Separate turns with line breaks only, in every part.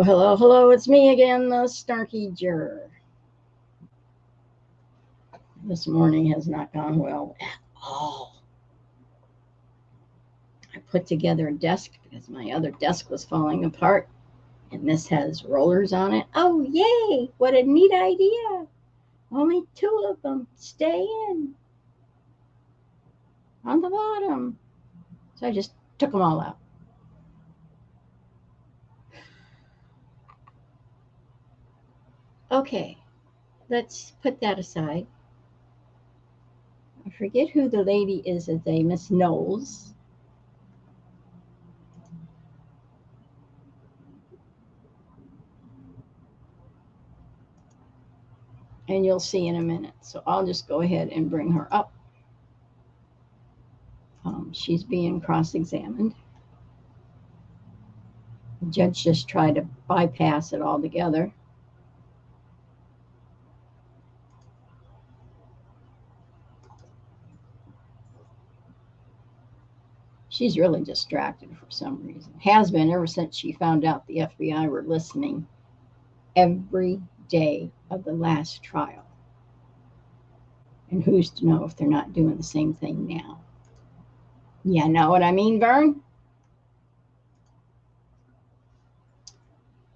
Hello, hello, it's me again, the Snarky Juror. This morning has not gone well at all. I put together a desk because my other desk was falling apart, and this has rollers on it. Oh, yay! What a neat idea! Only 2 of them stay in on the bottom. So I just took them all out. Okay, let's put that aside. I forget who the lady is today, Miss Knowles. And you'll see in a minute. So I'll just go ahead and bring her up. She's being cross-examined. The judge just tried to bypass it altogether. She's really distracted for some reason. Has been ever since she found out the FBI were listening every day of the last trial. And who's to know if they're not doing the same thing now? You know what I mean, Vern?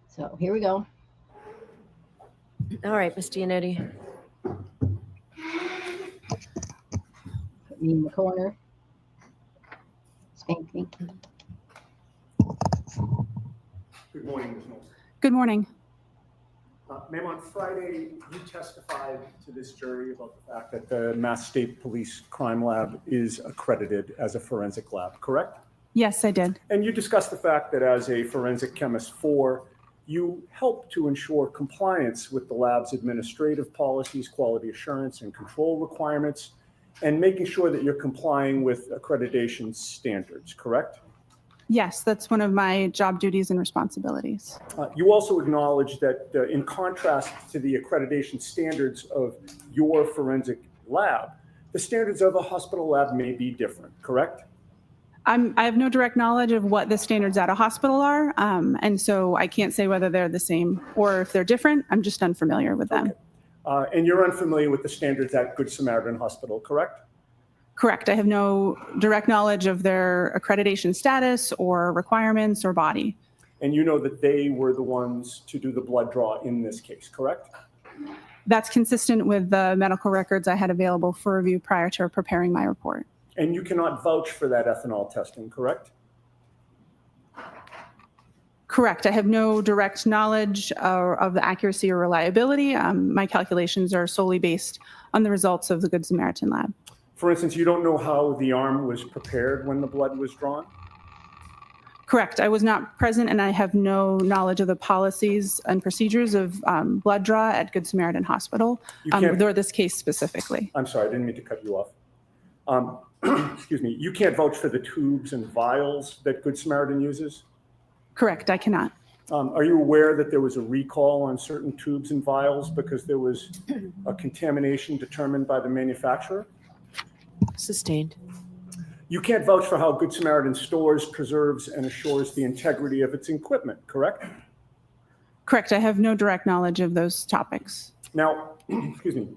So here we go.
All right, Ms. Giannetti.
Put me in the corner. Spank me.
Good morning, Ms. Knowles.
Good morning.
Ma'am, on Friday, you testified to this jury about the fact that the Mass State Police Crime Lab is accredited as a forensic lab, correct?
Yes, I did.
And you discussed the fact that as a forensic chemist 4, you help to ensure compliance with the lab's administrative policies, quality assurance, and control requirements, and making sure that you're complying with accreditation standards, correct?
Yes, that's one of my job duties and responsibilities.
You also acknowledge that in contrast to the accreditation standards of your forensic lab, the standards of a hospital lab may be different, correct?
I have no direct knowledge of what the standards at a hospital are, and so I can't say whether they're the same or if they're different. I'm just unfamiliar with them.
Okay. And you're unfamiliar with the standards at Good Samaritan Hospital, correct?
Correct. I have no direct knowledge of their accreditation status or requirements or body.
And you know that they were the ones to do the blood draw in this case, correct?
That's consistent with the medical records I had available for review prior to preparing my report.
And you cannot vouch for that ethanol testing, correct?
Correct. I have no direct knowledge of the accuracy or reliability. My calculations are solely based on the results of the Good Samaritan lab.
For instance, you don't know how the arm was prepared when the blood was drawn?
Correct. I was not present, and I have no knowledge of the policies and procedures of blood draw at Good Samaritan Hospital, or this case specifically.
I'm sorry, I didn't mean to cut you off. Excuse me. You can't vouch for the tubes and vials that Good Samaritan uses?
Correct. I cannot.
Are you aware that there was a recall on certain tubes and vials because there was a contamination determined by the manufacturer?
Sustained.
You can't vouch for how Good Samaritan stores, preserves, and assures the integrity of its equipment, correct?
Correct. I have no direct knowledge of those topics.
Now, excuse me,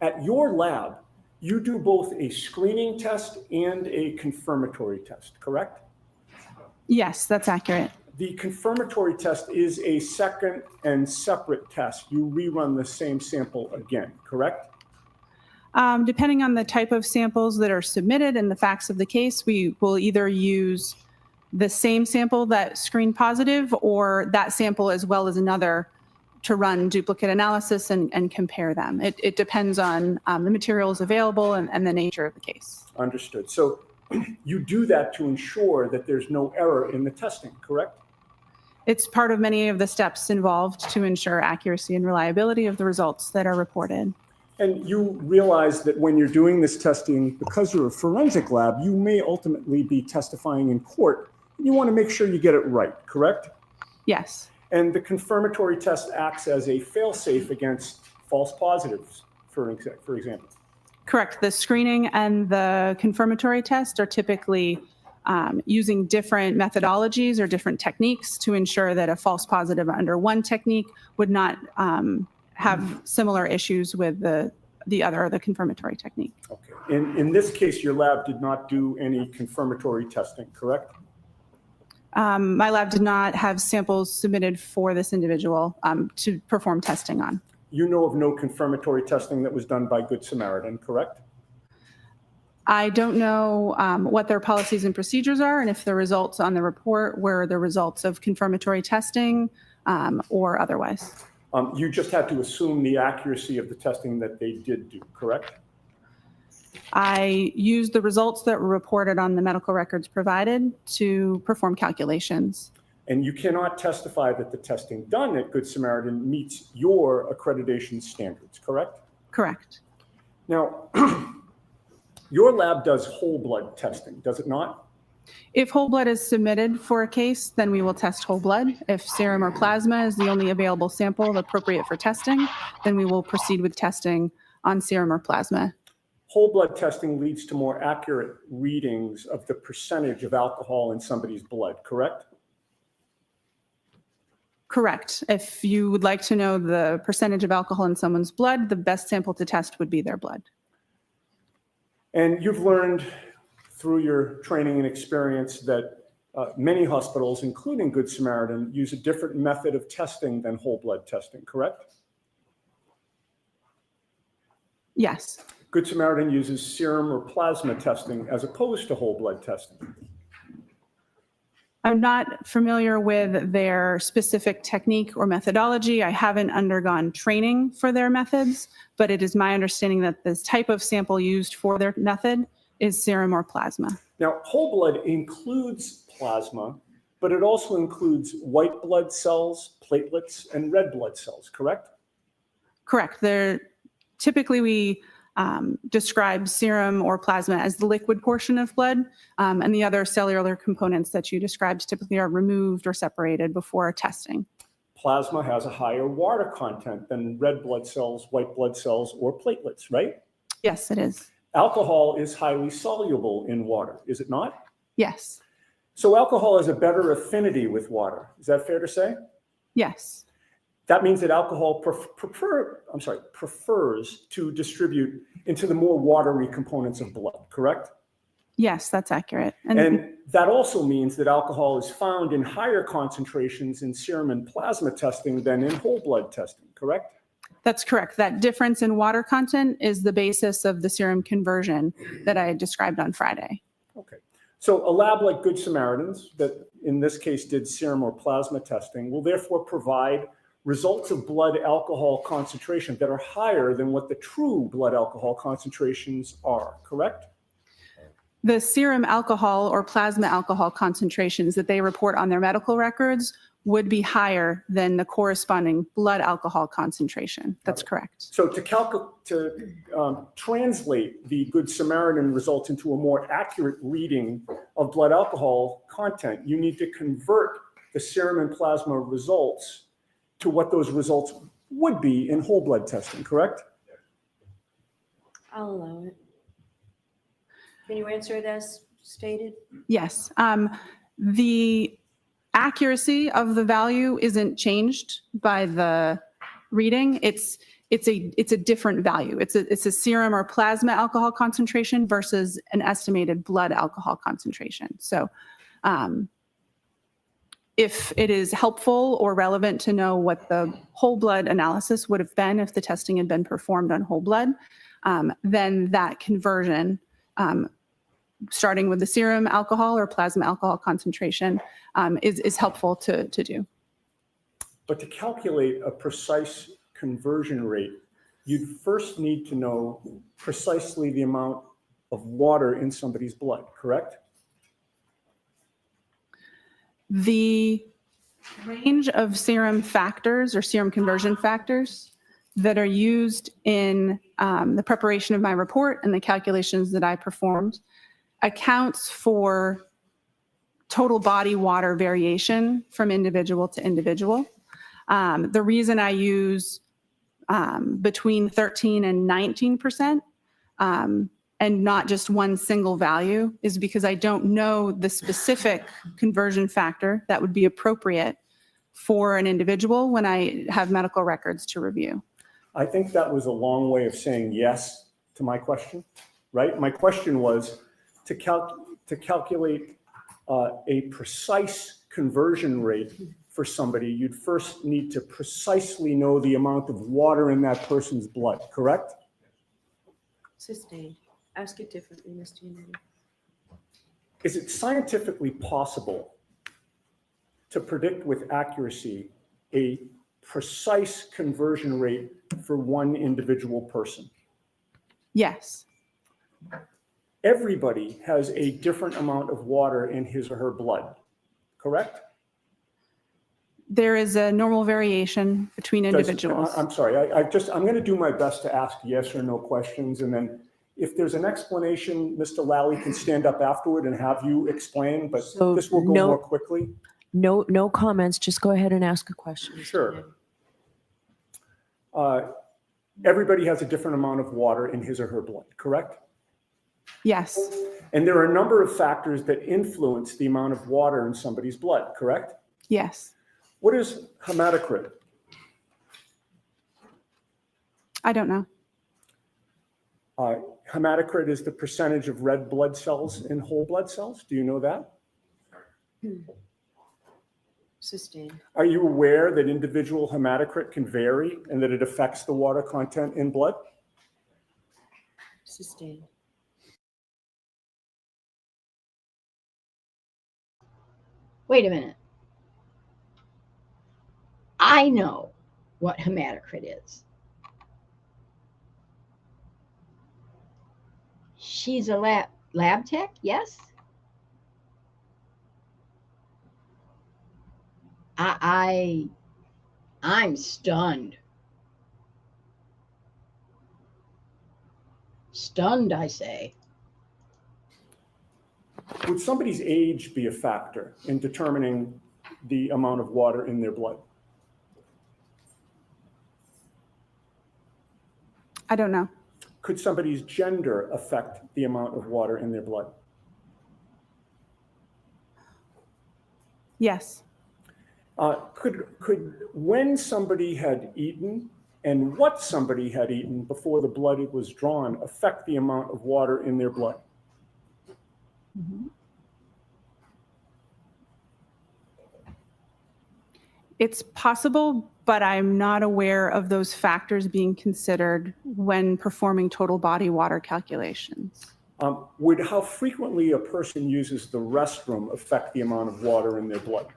at your lab, you do both a screening test and a confirmatory test, correct?
Yes, that's accurate.
The confirmatory test is a second and separate test. You rerun the same sample again, correct?
Depending on the type of samples that are submitted and the facts of the case, we will either use the same sample that screened positive or that sample as well as another to run duplicate analysis and compare them. It depends on the materials available and the nature of the case.
Understood. So you do that to ensure that there's no error in the testing, correct?
It's part of many of the steps involved to ensure accuracy and reliability of the results that are reported.
And you realize that when you're doing this testing, because you're a forensic lab, you may ultimately be testifying in court. You want to make sure you get it right, correct?
Yes.
And the confirmatory test acts as a fail-safe against false positives, for example.
Correct. The screening and the confirmatory test are typically using different methodologies or different techniques to ensure that a false positive under one technique would not have similar issues with the confirmatory technique.
Okay. In this case, your lab did not do any confirmatory testing, correct?
My lab did not have samples submitted for this individual to perform testing on.
You know of no confirmatory testing that was done by Good Samaritan, correct?
I don't know what their policies and procedures are, and if the results on the report were the results of confirmatory testing or otherwise.
You just had to assume the accuracy of the testing that they did do, correct?
I used the results that were reported on the medical records provided to perform calculations.
And you cannot testify that the testing done at Good Samaritan meets your accreditation standards, correct?
Correct.
Now, your lab does whole blood testing, does it not?
If whole blood is submitted for a case, then we will test whole blood. If serum or plasma is the only available sample appropriate for testing, then we will proceed with testing on serum or plasma.
Whole blood testing leads to more accurate readings of the percentage of alcohol in somebody's blood, correct?
Correct. If you would like to know the percentage of alcohol in someone's blood, the best sample to test would be their blood.
And you've learned through your training and experience that many hospitals, including Good Samaritan, use a different method of testing than whole blood testing, correct?
Yes.
Good Samaritan uses serum or plasma testing as opposed to whole blood testing.
I'm not familiar with their specific technique or methodology. I haven't undergone training for their methods, but it is my understanding that this type of sample used for their method is serum or plasma.
Now, whole blood includes plasma, but it also includes white blood cells, platelets, and red blood cells, correct?
Correct. Typically, we describe serum or plasma as the liquid portion of blood, and the other cellular components that you described typically are removed or separated before testing.
Plasma has a higher water content than red blood cells, white blood cells, or platelets, right?
Yes, it is.
Alcohol is highly soluble in water, is it not?
Yes.
So alcohol has a better affinity with water. Is that fair to say?
Yes.
That means that alcohol prefers to distribute into the more watery components of blood, correct?
Yes, that's accurate.
And that also means that alcohol is found in higher concentrations in serum and plasma testing than in whole blood testing, correct?
That's correct. That difference in water content is the basis of the serum conversion that I described on Friday.
Okay. So a lab like Good Samaritans, that in this case did serum or plasma testing, will therefore provide results of blood alcohol concentration that are higher than what the true blood alcohol concentrations are, correct?
The serum alcohol or plasma alcohol concentrations that they report on their medical records would be higher than the corresponding blood alcohol concentration. That's correct.
So to translate the Good Samaritan results into a more accurate reading of blood alcohol content, you need to convert the serum and plasma results to what those results would be in whole blood testing, correct?
I'll allow it. Can you answer it as stated?
Yes. The accuracy of the value isn't changed by the reading. It's a different value. It's a serum or plasma alcohol concentration versus an estimated blood alcohol concentration. So if it is helpful or relevant to know what the whole blood analysis would have been if the testing had been performed on whole blood, then that conversion, starting with the serum alcohol or plasma alcohol concentration, is helpful to do.
But to calculate a precise conversion rate, you'd first need to know precisely the amount of water in somebody's blood, correct?
The range of serum factors or serum conversion factors that are used in the preparation of my report and the calculations that I performed accounts for total body water variation from individual to individual. The reason I use between 13 and 19% and not just one single value is because I don't know the specific conversion factor that would be appropriate for an individual when I have medical records to review.
I think that was a long way of saying yes to my question, right? My question was to calculate a precise conversion rate for somebody, you'd first need to precisely know the amount of water in that person's blood, correct?
Sustained. Ask it differently, Mr. Unity.
Is it scientifically possible to predict with accuracy a precise conversion rate for one individual person?
Yes.
Everybody has a different amount of water in his or her blood, correct?
There is a normal variation between individuals.
I'm sorry, I'm going to do my best to ask yes or no questions, and then if there's an explanation, Mr. Lally can stand up afterward and have you explain, but
So
this will go
no-
more quickly.
No comments. Just go ahead and ask a question. Mr.
Sure.
Unity.
Everybody has a different amount of water in his or her blood, correct?
Yes.
And there are a number of factors that influence the amount of water in somebody's blood, correct?
Yes.
What is hematocrit?
I don't know.
Hematocrit is the percentage of red blood cells in whole blood cells. Do you know that?
Sustained.
Are you aware that individual hematocrit can vary and that it affects the water content in blood?
Sustained.
Wait a minute. I know what hematocrit is. She's a lab tech, yes? I'm stunned. Stunned, I say.
Would somebody's age be a factor in determining the amount of water in their blood?
I don't know.
Could somebody's gender affect the amount of water in their blood?
Yes.
Could when somebody had eaten and what somebody had eaten before the blood was drawn affect the amount of water in their blood?
Mm-hmm.
It's possible, but I'm not aware of those factors being considered when performing total body water calculations.
Would how frequently a person uses the restroom affect the amount of water in their blood?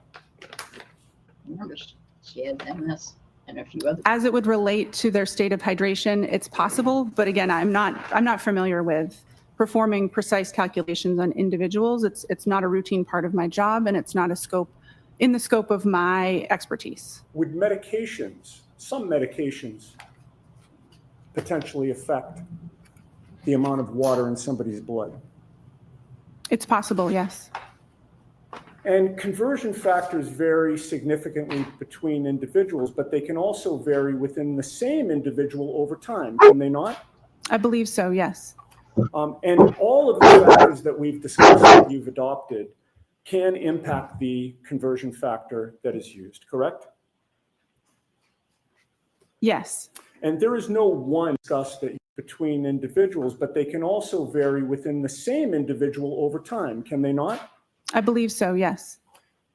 Remember, she had MS and a few other.
As it would relate to their state of hydration, it's possible, but again, I'm not familiar with performing precise calculations on individuals. It's not a routine part of my job, and it's not in the scope of my expertise.
Would medications, some medications, potentially affect the amount of water in somebody's blood?
It's possible, yes.
And conversion factors vary significantly between individuals, but they can also vary within the same individual over time, can they not?
I believe so, yes.
And all of the factors that we've discussed that you've adopted can impact the conversion factor that is used, correct?
Yes.
And there is no one discussed that between individuals, but they can also vary within the same individual over time, can they not?
I believe so, yes.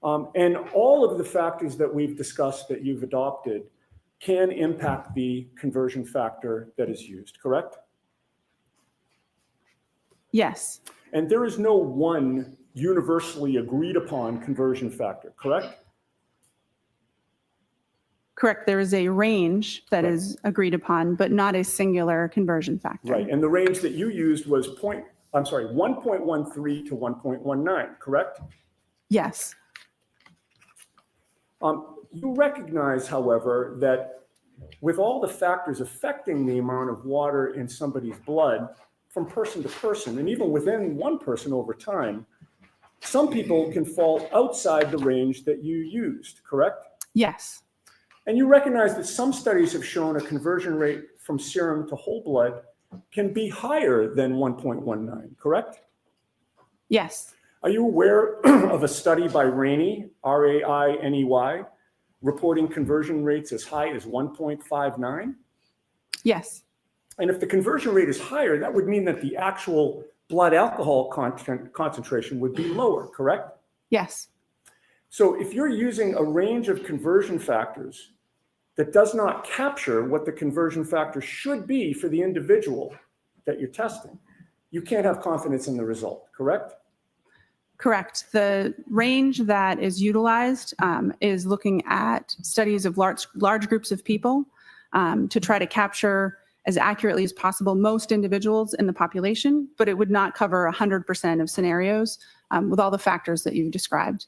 And all of the factors that we've discussed that you've adopted can impact the conversion factor that is used, correct?
Yes.
And there is no one universally agreed upon conversion factor, correct?
Correct. There is a range that is agreed upon, but not a singular conversion factor.
Right. And the range that you used was 1.13 to 1.19, correct?
Yes.
You recognize, however, that with all the factors affecting the amount of water in somebody's blood from person to person, and even within one person over time, some people can fall outside the range that you used, correct?
Yes.
And you recognize that some studies have shown a conversion rate from serum to whole blood can be higher than 1.19, correct?
Yes.
Are you aware of a study by Rainey, R-A-I-N-E-Y, reporting conversion rates as high as 1.59?
Yes.
And if the conversion rate is higher, that would mean that the actual blood alcohol concentration would be lower, correct?
Yes.
So if you're using a range of conversion factors that does not capture what the conversion factor should be for the individual that you're testing, you can't have confidence in the result, correct?
Correct. The range that is utilized is looking at studies of large groups of people to try to capture as accurately as possible most individuals in the population, but it would not cover 100% of scenarios with all the factors that you've described.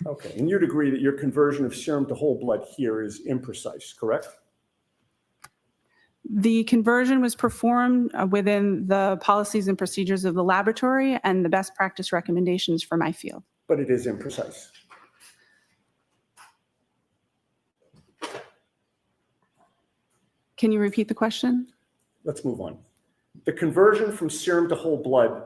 Okay, and you'd agree that your conversion of serum to whole blood here is imprecise, correct?
The conversion was performed within the policies and procedures of the laboratory and the best practice recommendations for my field.
But it is imprecise.
Can you repeat the question?
Let's move on. The conversion from serum to whole blood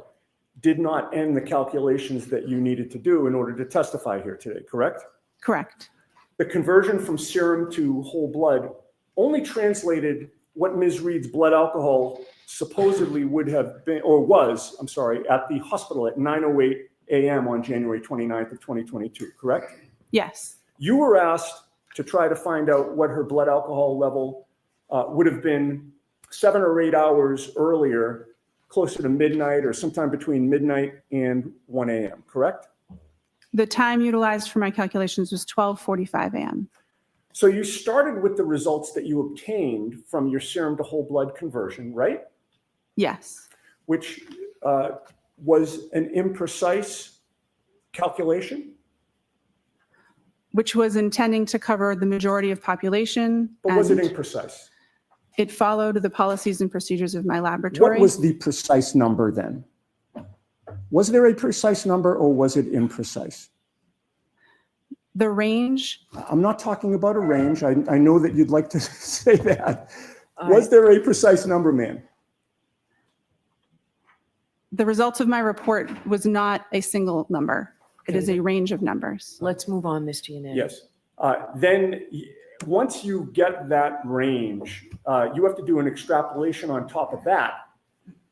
did not end the calculations that you needed to do in order to testify here today, correct?
Correct.
The conversion from serum to whole blood only translated what Ms. Reed's blood alcohol supposedly would have been, or was, I'm sorry, at the hospital at 9:08 a.m. on January 29th of 2022, correct?
Yes.
You were asked to try to find out what her blood alcohol level would have been 7 or 8 hours earlier, closer to midnight or sometime between midnight and 1 a.m., correct?
The time utilized for my calculations was 12:45 a.m.
So you started with the results that you obtained from your serum to whole blood conversion, right?
Yes.
Which was an imprecise calculation.
Which was intending to cover the majority of population.
But was it
and
imprecise?
It followed the policies and procedures of my laboratory.
What was the precise number then? Was there a precise number or was it imprecise?
The range,
I'm not talking about a range. I know that you'd like to say that. Was there a precise number, ma'am?
the results of my report was not a single number. It is a range of numbers.
Let's move on, Ms. Giannini.
Yes. Once you get that range, you have to do an extrapolation on top of that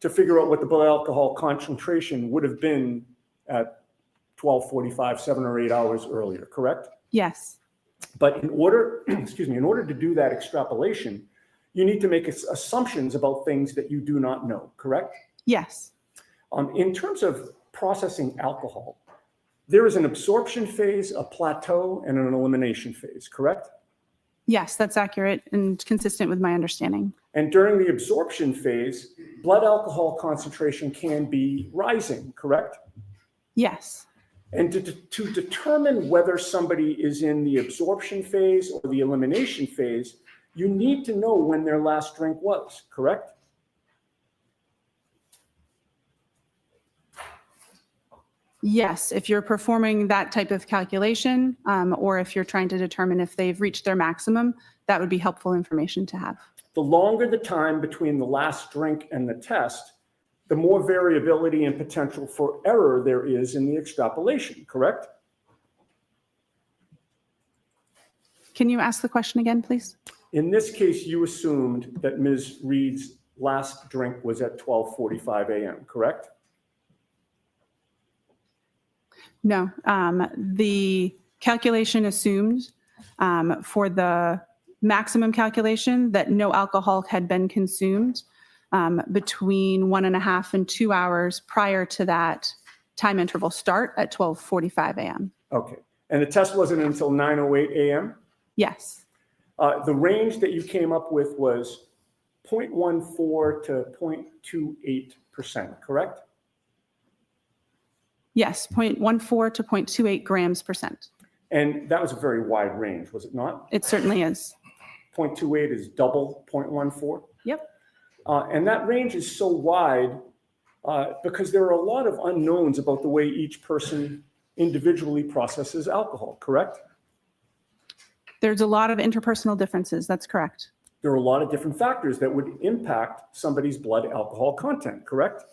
to figure out what the blood alcohol concentration would have been at 12:45, 7 or 8 hours earlier, correct?
Yes.
But in order, excuse me, in order to do that extrapolation, you need to make assumptions about things that you do not know, correct?
Yes.
In terms of processing alcohol, there is an absorption phase, a plateau, and an elimination phase, correct?
Yes, that's accurate and consistent with my understanding.
And during the absorption phase, blood alcohol concentration can be rising, correct?
Yes.
And to determine whether somebody is in the absorption phase or the elimination phase, you need to know when their last drink was, correct?
Yes, if you're performing that type of calculation, or if you're trying to determine if they've reached their maximum, that would be helpful information to have.
The longer the time between the last drink and the test, the more variability and potential for error there is in the extrapolation, correct?
Can you ask the question again, please?
In this case, you assumed that Ms. Reed's last drink was at 12:45 a.m., correct?
No, the calculation assumed for the maximum calculation that no alcohol had been consumed between 1.5 and 2 hours prior to that time interval start at 12:45 a.m.
Okay. And the test wasn't until 9:08 a.m.?
Yes.
The range that you came up with was 0.14 to 0.28%, correct?
Yes, 0.14 to 0.28 grams percent.
And that was a very wide range, was it not?
It certainly is.
0.28 is double 0.14?
Yep.
And that range is so wide because there are a lot of unknowns about the way each person individually processes alcohol, correct?
There's a lot of interpersonal differences. That's correct.
There are a lot of different factors that would impact somebody's blood alcohol content, correct?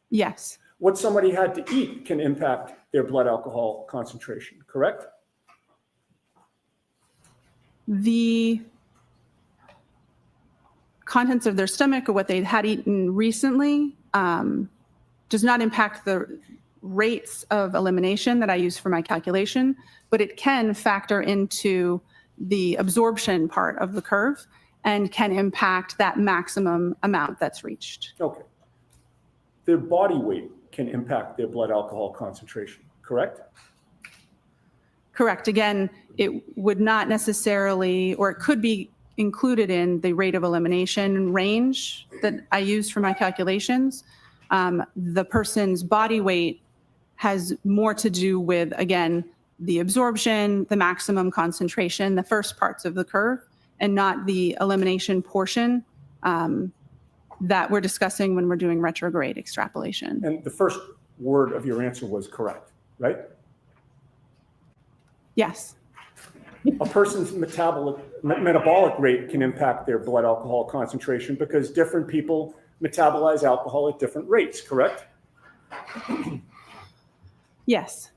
Yes.
What somebody had to eat can impact their blood alcohol concentration, correct?
The contents of their stomach or what they had eaten recently does not impact the rates of elimination that I use for my calculation, but it can factor into the absorption part of the curve and can impact that maximum amount that's reached.
Okay. Their body weight can impact their blood alcohol concentration, correct?
Correct. Again, it would not necessarily, or it could be included in the rate of elimination range that I use for my calculations. The person's body weight has more to do with, again, the absorption, the maximum concentration, the first parts of the curve, and not the elimination portion that we're discussing when we're doing retrograde extrapolation.
And the first word of your answer was correct, right?
Yes.
A person's metabolic rate can impact their blood alcohol concentration because different people metabolize alcohol at different rates, correct?
Yes.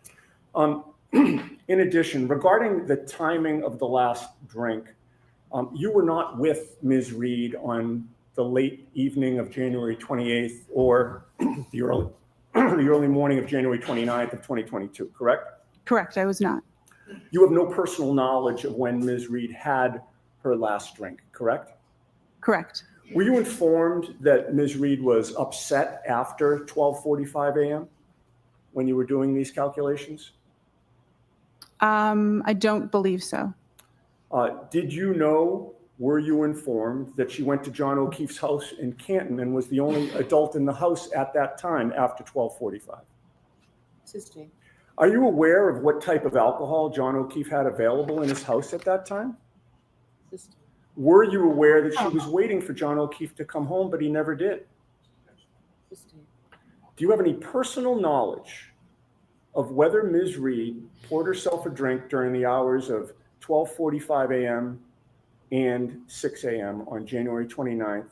In addition, regarding the timing of the last drink, you were not with Ms. Reed on the late evening of January 28th or the early morning of January 29th of 2022, correct?
Correct. I was not.
You have no personal knowledge of when Ms. Reed had her last drink, correct?
Correct.
Were you informed that Ms. Reed was upset after 12:45 a.m. when you were doing these calculations?
I don't believe so.
Did you know, were you informed that she went to John O'Keefe's house in Canton and was the only adult in the house at that time after 12:45?
Sustained.
Are you aware of what type of alcohol John O'Keefe had available in his house at that time?
Sustained.
Were you aware that she was waiting for John O'Keefe to come home, but he never did?
Sustained.
Do you have any personal knowledge of whether Ms. Reed poured herself a drink during the hours of 12:45 a.m. and 6 a.m. on January 29th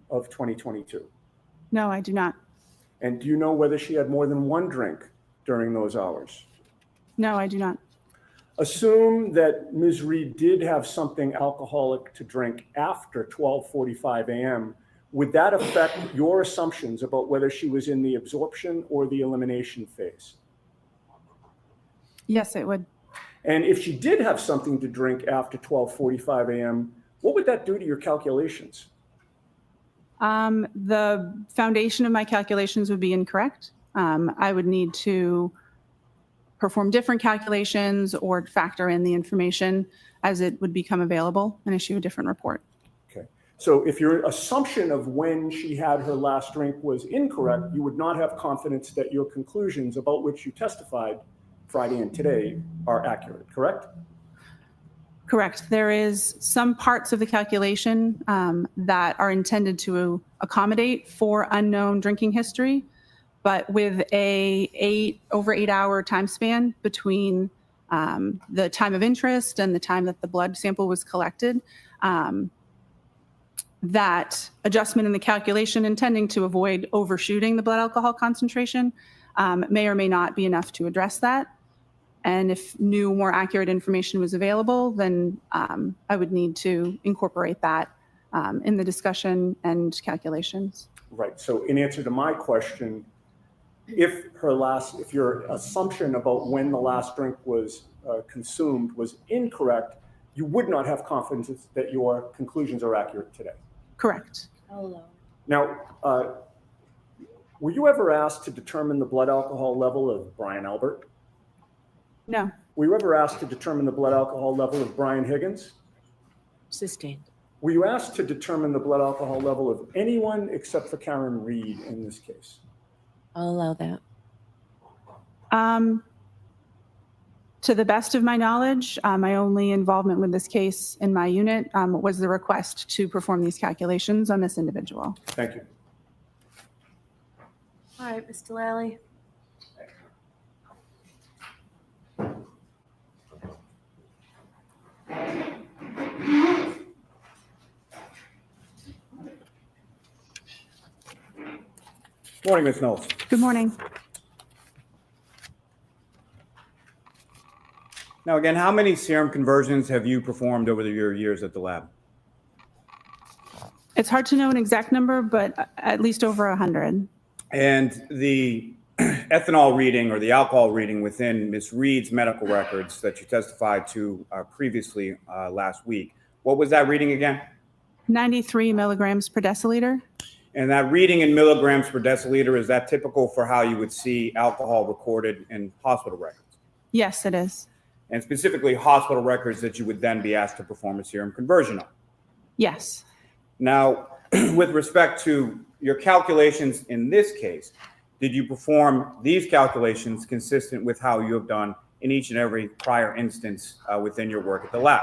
of 2022?
No, I do not.
And do you know whether she had more than one drink during those hours?
No, I do not.
Assume that Ms. Reed did have something alcoholic to drink after 12:45 a.m. Would that affect your assumptions about whether she was in the absorption or the elimination phase?
Yes, it would.
And if she did have something to drink after 12:45 a.m., what would that do to your calculations?
The foundation of my calculations would be incorrect. I would need to perform different calculations or factor in the information as it would become available and issue a different report.
Okay. So if your assumption of when she had her last drink was incorrect, you would not have confidence that your conclusions about which you testified Friday and today are accurate, correct?
Correct. There is some parts of the calculation that are intended to accommodate for unknown drinking history, but with a over 8 hour time span between the time of interest and the time that the blood sample was collected, that adjustment in the calculation intending to avoid overshooting the blood alcohol concentration may or may not be enough to address that. And if new, more accurate information was available, then I would need to incorporate that in the discussion and calculations.
Right. So in answer to my question, if your assumption about when the last drink was consumed was incorrect, you would not have confidence that your conclusions are accurate today.
Correct.
Now, were you ever asked to determine the blood alcohol level of Brian Albert?
No.
Were you ever asked to determine the blood alcohol level of Brian Higgins?
Sustained.
Were you asked to determine the blood alcohol level of anyone except for Karen Reed in this case?
I'll allow that.
To the best of my knowledge, my only involvement with this case in my unit was the request to perform these calculations on this individual.
Thank you.
All right, Mr. Lally.
Morning, Ms. Knowles.
Good morning.
Now, again, how many serum conversions have you performed over your years at the lab?
It's hard to know an exact number, but at least over 100.
And the ethanol reading or the alcohol reading within Ms. Reed's medical records that you testified to previously last week, what was that reading again?
93 milligrams per deciliter.
And that reading in milligrams per deciliter, is that typical for how you would see alcohol recorded in hospital records?
Yes, it is.
And specifically hospital records that you would then be asked to perform a serum conversion on?
Yes.
Now, with respect to your calculations in this case, did you perform these calculations consistent with how you have done in each and every prior instance within your work at the lab?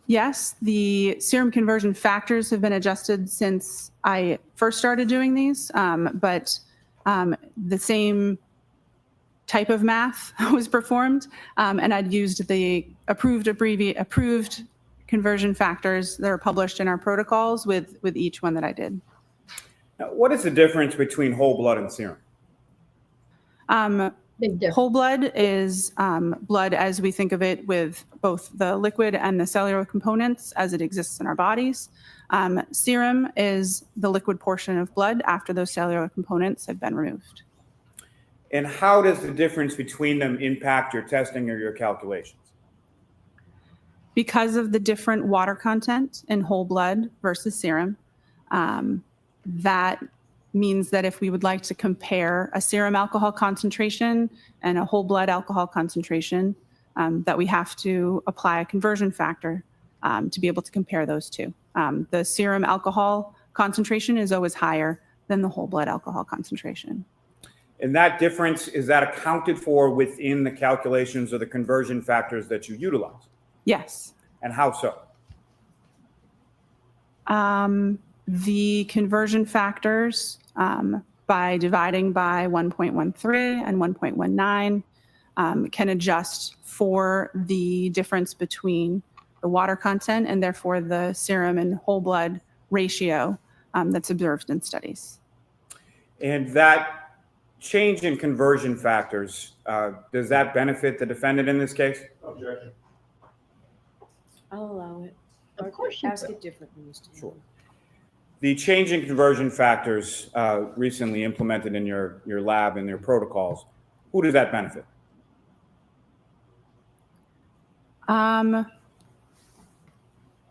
Yes, the serum conversion factors have been adjusted since I first started doing these, but the same type of math was performed, and I'd used the approved conversion factors that are published in our protocols with each one that I did.
Now, what is the difference between whole blood and serum?
Big difference.
Whole blood is blood as we think of it, with both the liquid and the cellular components as it exists in our bodies. Serum is the liquid portion of blood after those cellular components have been removed.
And how does the difference between them impact your testing or your calculations?
Because of the different water content in whole blood versus serum, that means that if we would like to compare a serum alcohol concentration and a whole blood alcohol concentration, that we have to apply a conversion factor to be able to compare those two. The serum alcohol concentration is always higher than the whole blood alcohol concentration.
And that difference, is that accounted for within the calculations or the conversion factors that you utilize?
Yes.
And how so?
The conversion factors, by dividing by 1.13 and 1.19, can adjust for the difference between the water content and therefore the serum and whole blood ratio that's observed in studies.
And that change in conversion factors, does that benefit the defendant in this case?
Objection.
I'll allow it.
Of course you
Ask
will.
it differently, Mr.
Sure. The change in conversion factors recently implemented in your lab and your protocols, who does that benefit?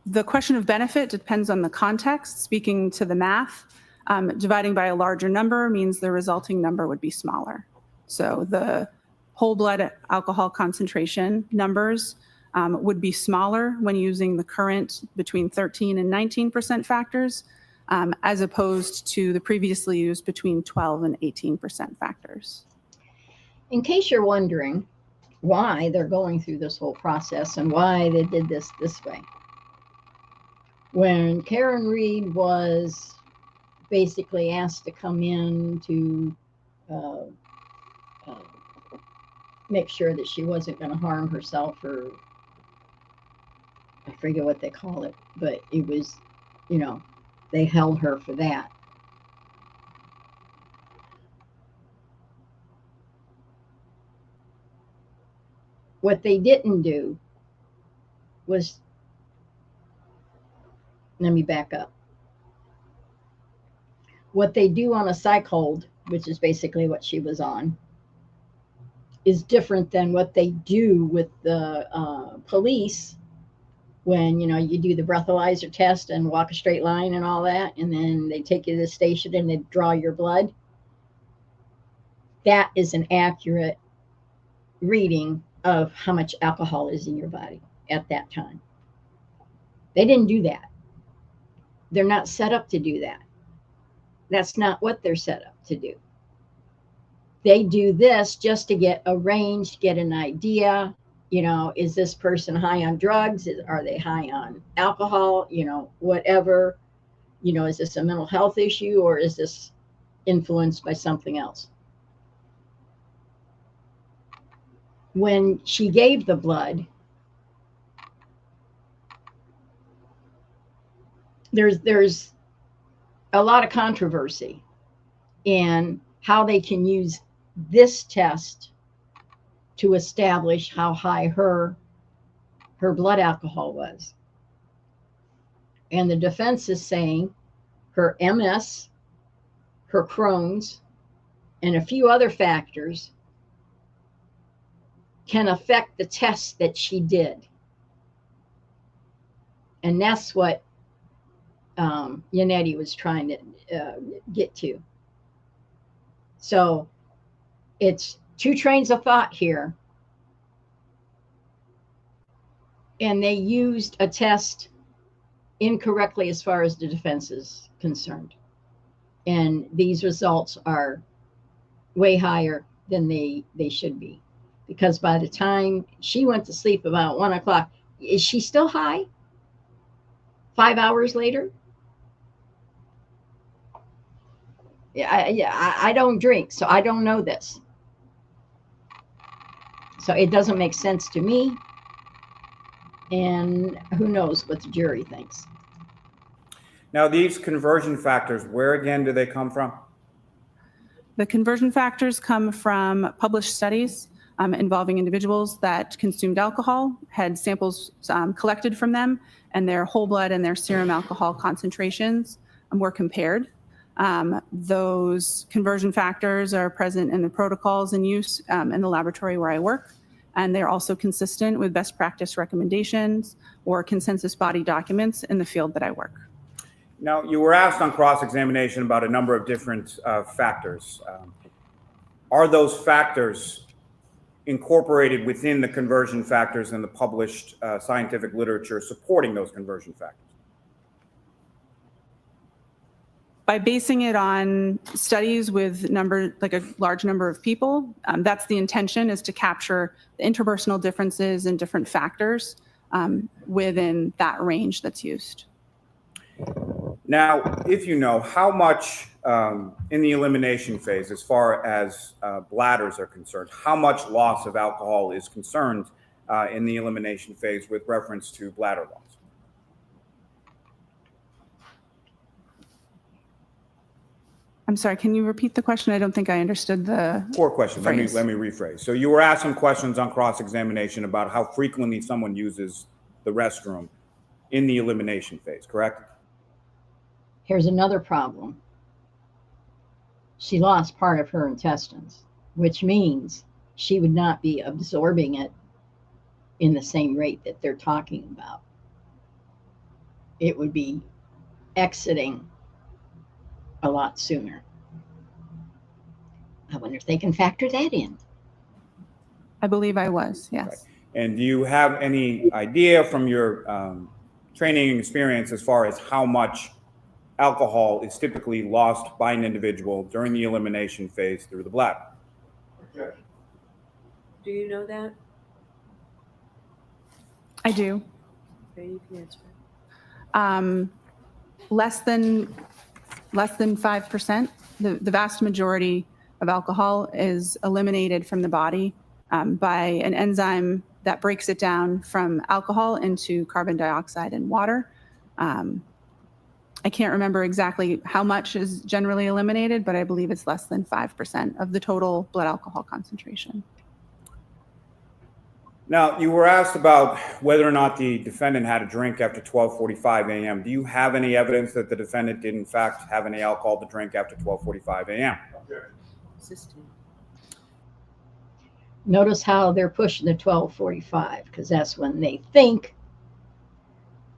The question of benefit depends on the context. Speaking to the math, dividing by a larger number means the resulting number would be smaller. So the whole blood alcohol concentration numbers would be smaller when using the current between 13 and 19% factors, as opposed to the previously used between 12 and 18% factors.
In case you're wondering why they're going through this whole process and why they did this way, when Karen Reed was basically asked to come in to make sure that she wasn't going to harm herself, or I forget what they call it, but it was, they held her for that. What they didn't do was, let me back up. What they do on a psych hold, which is basically what she was on, is different than what they do with the police when, you do the breathalyzer test and walk a straight line and all that, and then they take you to the station and they draw your blood. That is an accurate reading of how much alcohol is in your body at that time. They didn't do that. They're not set up to do that. That's not what they're set up to do. They do this just to get a range, get an idea. Is this person high on drugs? Are they high on alcohol? Whatever. Is this a mental health issue, or is this influenced by something else? When she gave the blood, there's a lot of controversy in how they can use this test to establish how high her blood alcohol was. And the defense is saying her MS, her Crohn's, and a few other factors can affect the test that she did. And that's what Yannetti was trying to get to. So it's two trains of thought here. And they used a test incorrectly as far as the defense is concerned. And these results are way higher than they should be. Because by the time she went to sleep about 1 o'clock, is she still high? 5 hours later? I don't drink, so I don't know this. So it doesn't make sense to me. And who knows what the jury thinks.
Now, these conversion factors, where again do they come from?
The conversion factors come from published studies involving individuals that consumed alcohol, had samples collected from them, and their whole blood and their serum alcohol concentrations were compared. Those conversion factors are present in the protocols in use in the laboratory where I work, and they're also consistent with best practice recommendations or consensus body documents in the field that I work.
Now, you were asked on cross-examination about a number of different factors. Are those factors incorporated within the conversion factors in the published scientific literature supporting those conversion factors?
By basing it on studies with a large number of people, that's the intention, is to capture the interpersonal differences and different factors within that range that's used.
Now, if you know, how much in the elimination phase, as far as bladders are concerned, how much loss of alcohol is concerned in the elimination phase with reference to bladder loss?
I'm sorry, can you repeat the question? I don't think I understood the
Poor question. Let me
phrase.
rephrase. So you were asked some questions on cross-examination about how frequently someone uses the restroom in the elimination phase, correct?
Here's another problem. She lost part of her intestines, which means she would not be absorbing it in the same rate that they're talking about. It would be exiting a lot sooner. I wonder if they can factor that in.
I believe I was, yes.
Right. And do you have any idea from your training and experience as far as how much alcohol is typically lost by an individual during the elimination phase through the bladder?
Do you know that?
I do.
Okay, you can answer.
Less than 5%. The vast majority of alcohol is eliminated from the body by an enzyme that breaks it down from alcohol into carbon dioxide and water. I can't remember exactly how much is generally eliminated, but I believe it's less than 5% of the total blood alcohol concentration.
Now, you were asked about whether or not the defendant had a drink after 12:45 a.m. Do you have any evidence that the defendant did, in fact, have any alcohol to drink after 12:45 a.m.?
Assistant.
Notice how they're pushing the 12:45, because that's when they think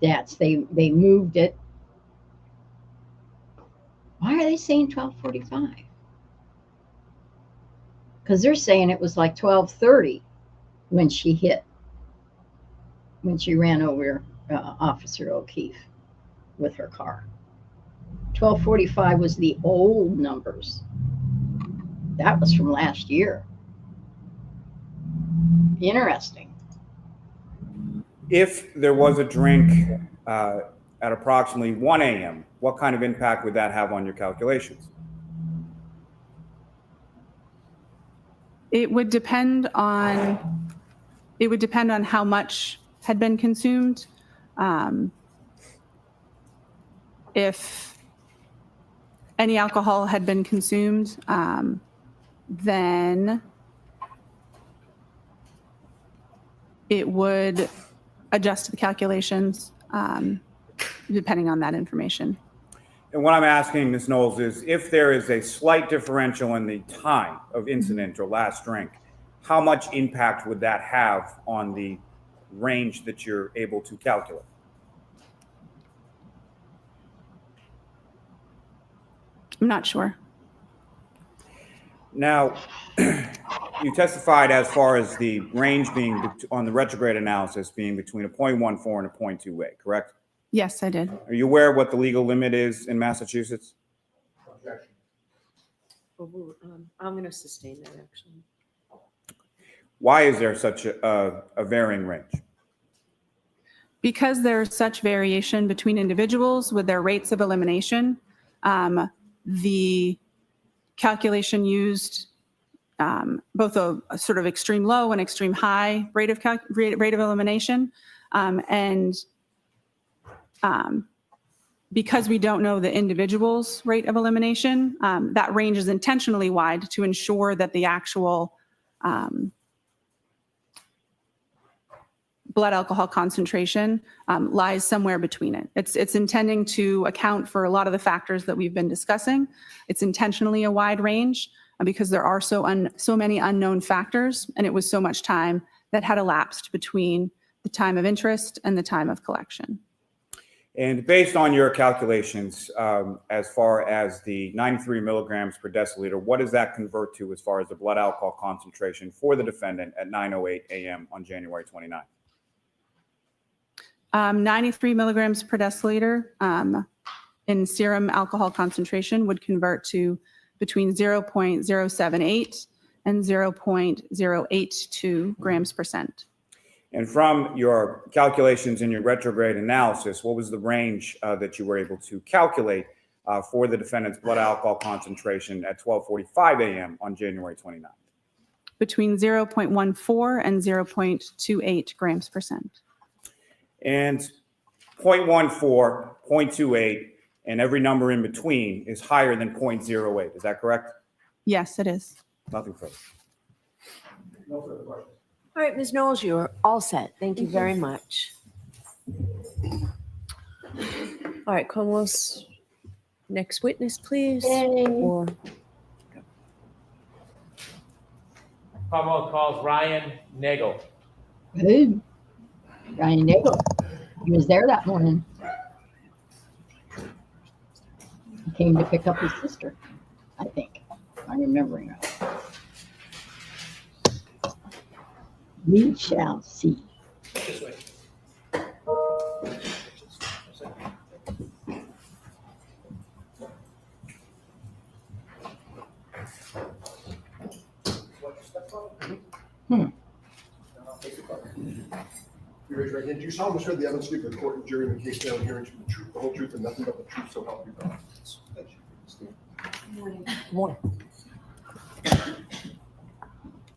they moved it. Why are they saying 12:45? Because they're saying it was like 12:30 when she ran over Officer O'Keefe with her car. 12:45 was the old numbers. That was from last year. Interesting.
If there was a drink at approximately 1 a.m., what kind of impact would that have on your calculations?
It would depend on how much had been consumed. If any alcohol had been consumed, then it would adjust the calculations depending on that information.
And what I'm asking, Ms. Knowles, is if there is a slight differential in the time of incident or last drink, how much impact would that have on the range that you're able to calculate?
I'm not sure.
Now, you testified as far as the range being on the retrograde analysis being between a 0.14 and a 0.28, correct?
Yes, I did.
Are you aware what the legal limit is in Massachusetts?
I'm going to sustain that, actually.
Why is there such a varying range?
Because there's such variation between individuals with their rates of elimination, the calculation used both a sort of extreme low and extreme high rate of elimination, and because we don't know the individual's rate of elimination, that range is intentionally wide to ensure that the actual blood alcohol concentration lies somewhere between it. It's intending to account for a lot of the factors that we've been discussing. It's intentionally a wide range because there are so many unknown factors, and it was so much time that had elapsed between the time of interest and the time of collection.
And based on your calculations, as far as the 93 milligrams per deciliter, what does that convert to as far as the blood alcohol concentration for the defendant at 9:08 a.m. on January 29th?
93 milligrams per deciliter in serum alcohol concentration would convert to between 0.078 and 0.082 grams per cent.
And from your calculations in your retrograde analysis, what was the range that you were able to calculate for the defendant's blood alcohol concentration at 12:45 a.m. on January 29th?
Between 0.14 and 0.28 grams per cent.
And 0.14, 0.28, and every number in between is higher than 0.08. Is that correct?
Yes, it is.
Nothing further.
No further questions.
All right, Ms. Knowles, you're all set. Thank you very much. All right, Commonwealth's next witness, please. Or
Commonwealth calls Ryan Nagel.
Good. Ryan Nagel. He was there that morning. He came to pick up his sister, I think. I'm remembering right. We shall see.
This way.
You raise your right hand. Do you solemnly swear the evidence you give the court and jury in the case now hearing to the truth, the whole truth, and nothing but the truth, so help you God?
more?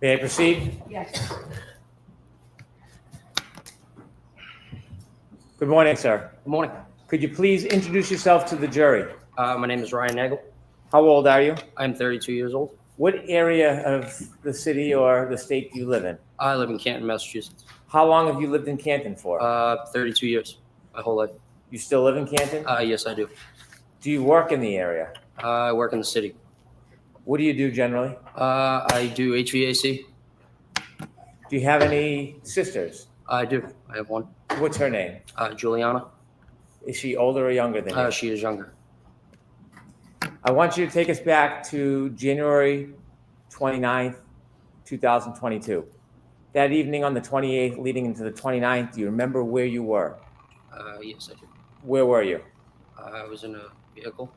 May I proceed?
Yes.
Good morning, sir.
Good morning.
Could you please introduce yourself to the jury?
My name is Ryan Nagel.
How old are you?
I'm 32 years old.
What area of the city or the state do you live in?
I live in Canton, Massachusetts.
How long have you lived in Canton for?
32 years, my whole life.
You still live in Canton?
Yes, I do.
Do you work in the area?
I work in the city.
What do you do generally?
I do HVAC.
Do you have any sisters?
I do. I have one.
What's her name?
Juliana.
Is she older or younger than you?
She is younger.
I want you to take us back to January 29th, 2022. That evening on the 28th, leading into the 29th, do you remember where you were?
Yes, I do.
Where were you?
I was in a vehicle.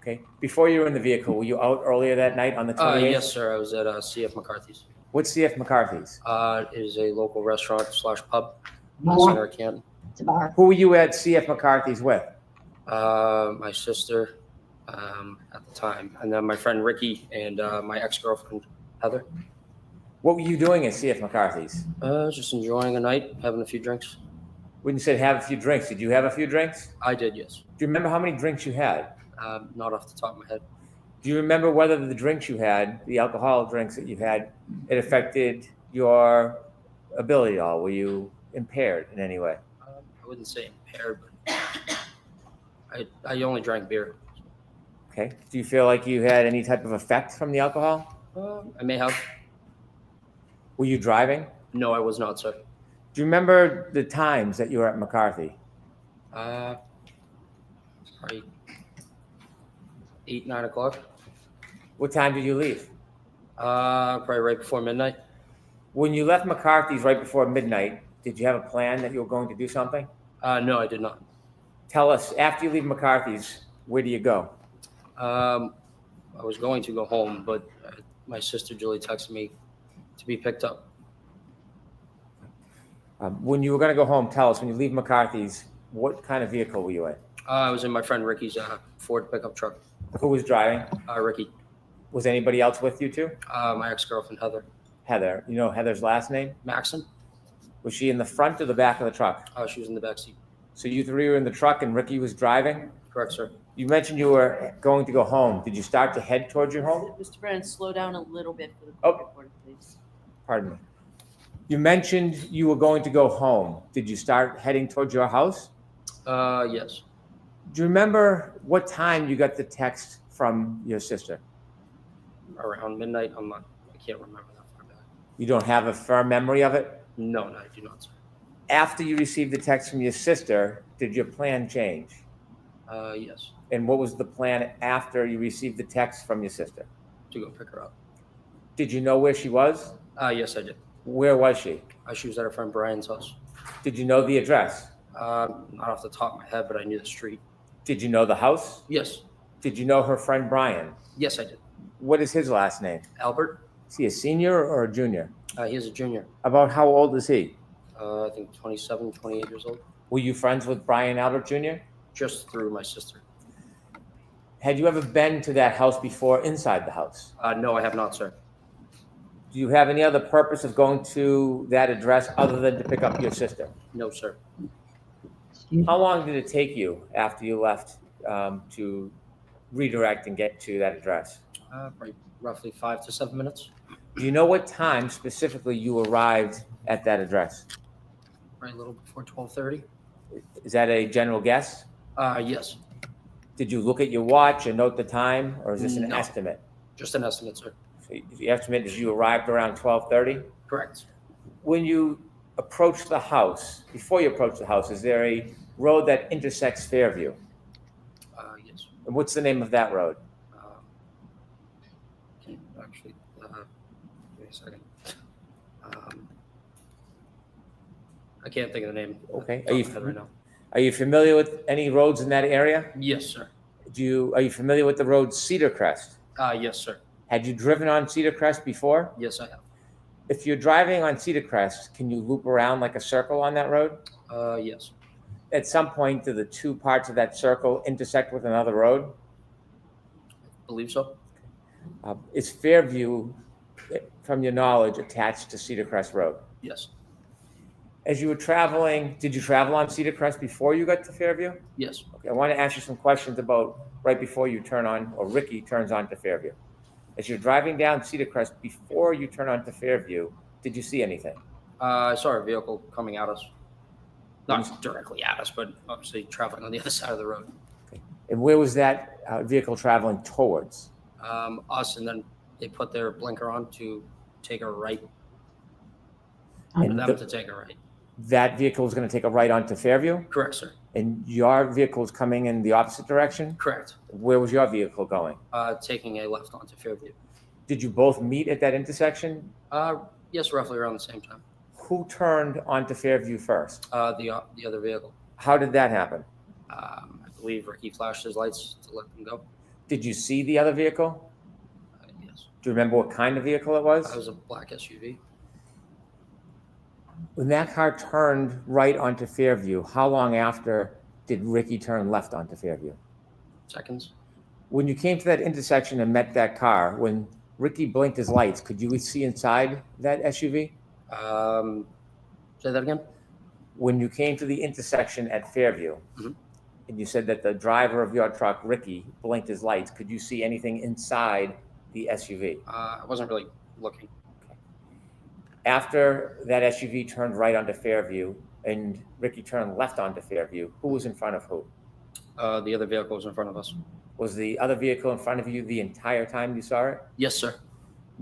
Okay. Before you were in the vehicle, were you out earlier that night on the 28th?
Yes, sir. I was at CF McCarthy's.
What's CF McCarthy's?
It is a local restaurant / pub in the
Bar.
center of Canton.
It's a bar.
Who were you at CF McCarthy's with?
My sister at the time, and then my friend Ricky and my ex-girlfriend Heather.
What were you doing at CF McCarthy's?
Just enjoying a night, having a few drinks.
When you said have a few drinks, did you have a few drinks?
I did, yes.
Do you remember how many drinks you had?
Not off the top of my head.
Do you remember whether the drinks you had, the alcoholic drinks that you had, it affected your ability at all? Were you impaired in any way?
I wouldn't say impaired, but I only drank beer.
Okay. Do you feel like you had any type of effect from the alcohol?
I may have.
Were you driving?
No, I was not, sir.
Do you remember the times that you were at McCarthy?
Probably 8, 9 o'clock.
What time did you leave?
Probably right before midnight.
When you left McCarthy's right before midnight, did you have a plan that you were going to do something?
No, I did not.
Tell us, after you leave McCarthy's, where do you go?
I was going to go home, but my sister Julie texted me to be picked up.
When you were going to go home, tell us, when you leave McCarthy's, what kind of vehicle were you in?
I was in my friend Ricky's Ford pickup truck.
Who was driving?
Ricky.
Was anybody else with you too?
My ex-girlfriend Heather.
Heather. You know Heather's last name?
Maxon.
Was she in the front or the back of the truck?
She was in the back seat.
So you three were in the truck and Ricky was driving?
Correct, sir.
You mentioned you were going to go home. Did you start to head towards your home?
Mr. Brennan, slow down a little bit for the
Oh.
court reporter, please.
Pardon me. You mentioned you were going to go home. Did you start heading towards your house?
Yes.
Do you remember what time you got the text from your sister?
Around midnight. I can't remember that far back.
You don't have a firm memory of it?
No, I do not, sir.
After you received the text from your sister, did your plan change?
Yes.
And what was the plan after you received the text from your sister?
To go pick her up.
Did you know where she was?
Yes, I did.
Where was she?
She was at her friend Brian's house.
Did you know the address?
Not off the top of my head, but I knew the street.
Did you know the house?
Yes.
Did you know her friend Brian?
Yes, I did.
What is his last name?
Albert.
Is he a senior or a junior?
He is a junior.
About how old is he?
I think 27, 28 years old.
Were you friends with Brian Albert Jr.?
Just through my sister.
Had you ever been to that house before inside the house?
No, I have not, sir.
Do you have any other purpose of going to that address other than to pick up your sister?
No, sir.
Excuse
How
me.
long did it take you after you left to redirect and get to that address?
Probably roughly 5 to 7 minutes.
Do you know what time specifically you arrived at that address?
Right, a little before 12:30.
Is that a general guess?
Yes.
Did you look at your watch and note the time, or is this an
No.
estimate?
Just an estimate, sir.
So the estimate is you arrived around 12:30?
Correct.
When you approach the house, before you approach the house, is there a road that intersects Fairview?
Yes.
And what's the name of that road?
Can actually, give me a second. I can't think of the name.
Okay.
Are you right now?
Are you familiar with any roads in that area?
Yes, sir.
Are you familiar with the road Cedar Crest?
Yes, sir.
Had you driven on Cedar Crest before?
Yes, I have.
If you're driving on Cedar Crest, can you loop around like a circle on that road?
Yes.
At some point, do the two parts of that circle intersect with another road?
Believe so.
Is Fairview, from your knowledge, attached to Cedar Crest Road?
Yes.
As you were traveling, did you travel on Cedar Crest before you got to Fairview?
Yes.
Okay, I want to ask you some questions about right before you turn on, or Ricky turns on to Fairview. As you're driving down Cedar Crest, before you turn on to Fairview, did you see anything?
I saw a vehicle coming at us. Not directly at us, but obviously traveling on the other side of the road.
And where was that vehicle traveling towards?
Us, and then they put their blinker on to take a right.
And
For them to take a right.
that vehicle was going to take a right onto Fairview?
Correct, sir.
And your vehicle is coming in the opposite direction?
Correct.
Where was your vehicle going?
Taking a left onto Fairview.
Did you both meet at that intersection?
Yes, roughly around the same time.
Who turned onto Fairview first?
The other vehicle.
How did that happen?
I believe Ricky flashed his lights to let them go.
Did you see the other vehicle?
Yes.
Do you remember what kind of vehicle it was?
It was a black SUV.
When that car turned right onto Fairview, how long after did Ricky turn left onto Fairview?
Seconds.
When you came to that intersection and met that car, when Ricky blinked his lights, could you see inside that SUV?
Say that again?
When you came to the intersection at Fairview,
Mhm.
and you said that the driver of your truck, Ricky, blinked his lights. Could you see anything inside the SUV?
I wasn't really looking.
After that SUV turned right onto Fairview and Ricky turned left onto Fairview, who was in front of who?
The other vehicle was in front of us.
Was the other vehicle in front of you the entire time you saw it?
Yes, sir.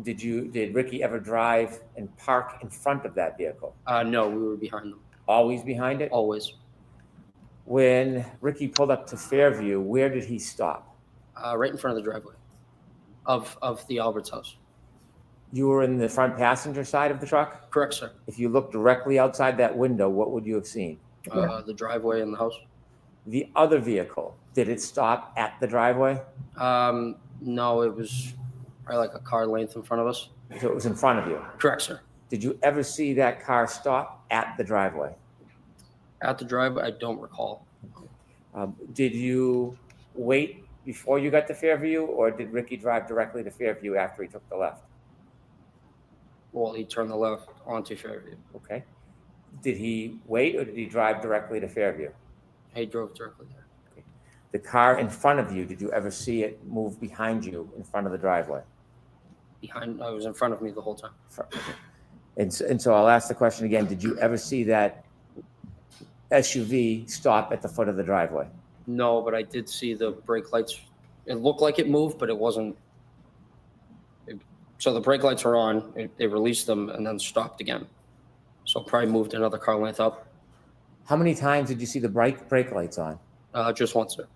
Did Ricky ever drive and park in front of that vehicle?
No, we were behind them.
Always behind it?
Always.
When Ricky pulled up to Fairview, where did he stop?
Right in front of the driveway of the Albert's house.
You were in the front passenger side of the truck?
Correct, sir.
If you looked directly outside that window, what would you have seen?
The driveway and the house.
The other vehicle, did it stop at the driveway?
No, it was probably like a car length in front of us.
So it was in front of you?
Correct, sir.
Did you ever see that car stop at the driveway?
At the driveway, I don't recall.
Did you wait before you got to Fairview, or did Ricky drive directly to Fairview after he took the left?
Well, he turned the left onto Fairview.
Okay. Did he wait, or did he drive directly to Fairview?
He drove directly there.
Okay. The car in front of you, did you ever see it move behind you in front of the driveway?
It was in front of me the whole time.
And so I'll ask the question again. Did you ever see that SUV stop at the foot of the driveway?
No, but I did see the brake lights. It looked like it moved, but it wasn't. So the brake lights were on. They released them and then stopped again. So probably moved another car length up.
How many times did you see the brake lights on?
Just once, sir.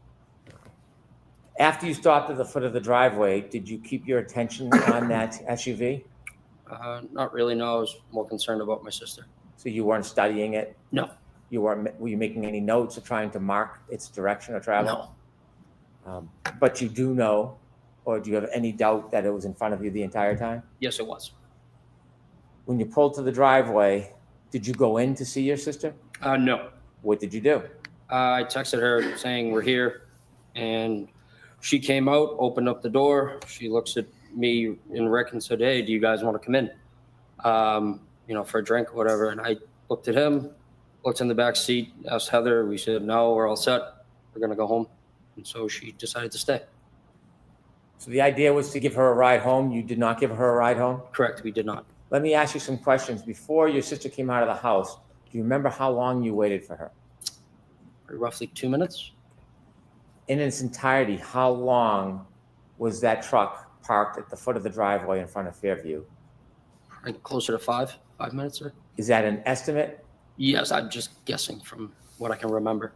After you stopped at the foot of the driveway, did you keep your attention on that SUV?
Not really, no. I was more concerned about my sister.
So you weren't studying it?
No.
Were you making any notes or trying to mark its direction of travel?
No.
But you do know, or do you have any doubt that it was in front of you the entire time?
Yes, it was.
When you pulled to the driveway, did you go in to see your sister?
No.
What did you do?
I texted her saying we're here, and she came out, opened up the door. She looks at me and Rick and said, "Hey, do you guys want to come in? For a drink or whatever." And I looked at him, looked in the back seat, asked Heather. We said, "No, we're all set. We're gonna go home." And so she decided to stay.
So the idea was to give her a ride home. You did not give her a ride home?
Correct, we did not.
Let me ask you some questions. Before your sister came out of the house, do you remember how long you waited for her?
Roughly 2 minutes.
In its entirety, how long was that truck parked at the foot of the driveway in front of Fairview?
Closer to 5 minutes, sir.
Is that an estimate?
Yes, I'm just guessing from what I can remember.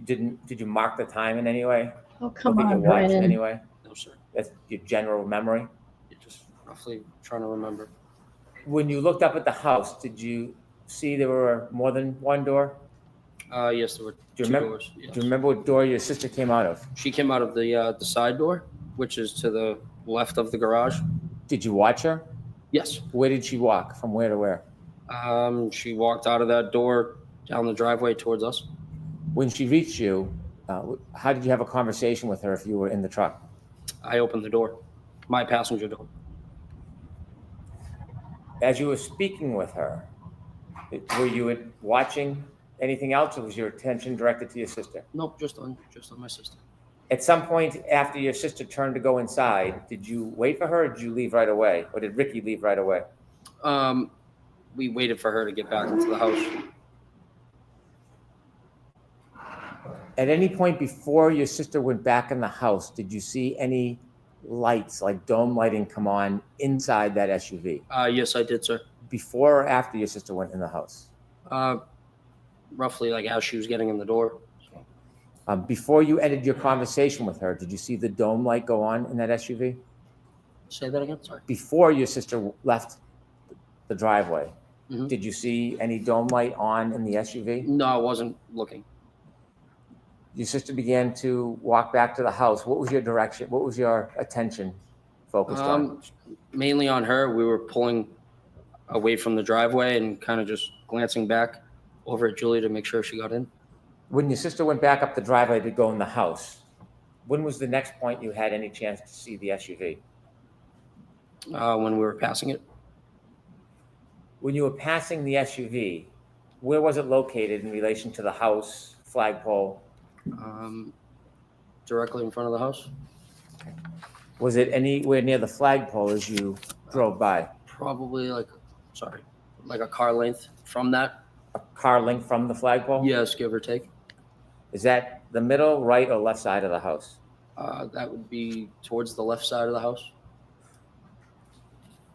Did you mark the time in any way?
Oh, come
Look at your
on,
watch in
Brennan.
any way?
No, sir.
That's your general memory?
You're just roughly trying to remember.
When you looked up at the house, did you see there were more than one door?
Yes, there were
Do you
two
remember?
doors. Yes.
Do you remember what door your sister came out of?
She came out of the side door, which is to the left of the garage.
Did you watch her?
Yes.
Where did she walk? From where to where?
She walked out of that door down the driveway towards us.
When she reached you, how did you have a conversation with her if you were in the truck?
I opened the door, my passenger door.
As you were speaking with her, were you watching anything else, or was your attention directed to your sister?
Nope, just on my sister.
At some point after your sister turned to go inside, did you wait for her, or did you leave right away? Or did Ricky leave right away?
We waited for her to get back into the house.
At any point before your sister went back in the house, did you see any lights, like dome lighting, come on inside that SUV?
Yes, I did, sir.
Before or after your sister went in the house?
Roughly like as she was getting in the door.
Before you ended your conversation with her, did you see the dome light go on in that SUV?
Say that again, sorry.
Before your sister left the driveway,
Mhm.
did you see any dome light on in the SUV?
No, I wasn't looking.
Your sister began to walk back to the house. What was your direction? What was your attention focused on?
Mainly on her. We were pulling away from the driveway and kind of just glancing back over at Julie to make sure she got in.
When your sister went back up the driveway to go in the house, when was the next point you had any chance to see the SUV?
When we were passing it.
When you were passing the SUV, where was it located in relation to the house, flagpole?
Directly in front of the house.
Was it anywhere near the flagpole as you drove by?
Probably like a car length from that.
A car length from the flagpole?
Yes, give or take.
Is that the middle, right, or left side of the house?
That would be towards the left side of the house.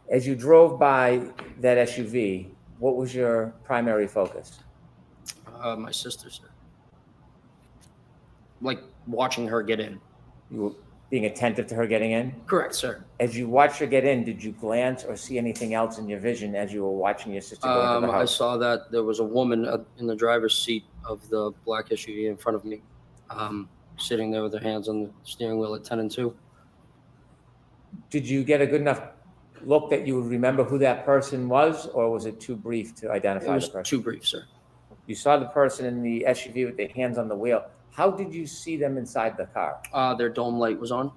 As you drove by that SUV, what was your primary focus?
My sister, sir. Like watching her get in.
You were being attentive to her getting in?
Correct, sir.
As you watched her get in, did you glance or see anything else in your vision as you were watching your sister go into the
I
house?
saw that there was a woman in the driver's seat of the black SUV in front of me, sitting there with her hands on the steering wheel at 10 and 2.
Did you get a good enough look that you would remember who that person was, or was it too brief to
It
identify
was
the person?
too brief, sir.
You saw the person in the SUV with their hands on the wheel. How did you see them inside the car?
Their dome light was on.
Do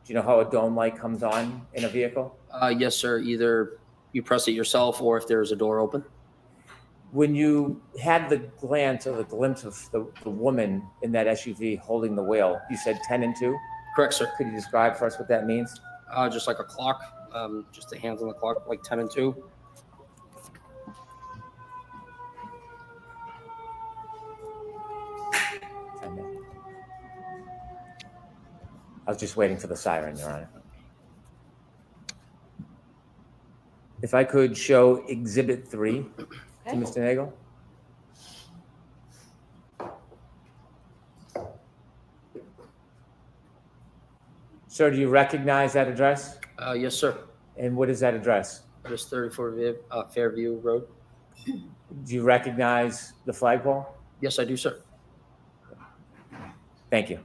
you know how a dome light comes on in a vehicle?
Yes, sir. Either you press it yourself or if there's a door open.
When you had the glance or the glimpse of the woman in that SUV holding the wheel, you said 10 and 2?
Correct, sir.
Could you describe for us what that means?
Just like a clock, just the hands on the clock, like 10 and 2.
I was just waiting for the siren, Your Honor. If I could show Exhibit 3 to Mr. Nagel. Sir, do you recognize that address?
Yes, sir.
And what is that address?
That is 34 Fairview Road.
Do you recognize the flagpole?
Yes, I do, sir.
Thank you.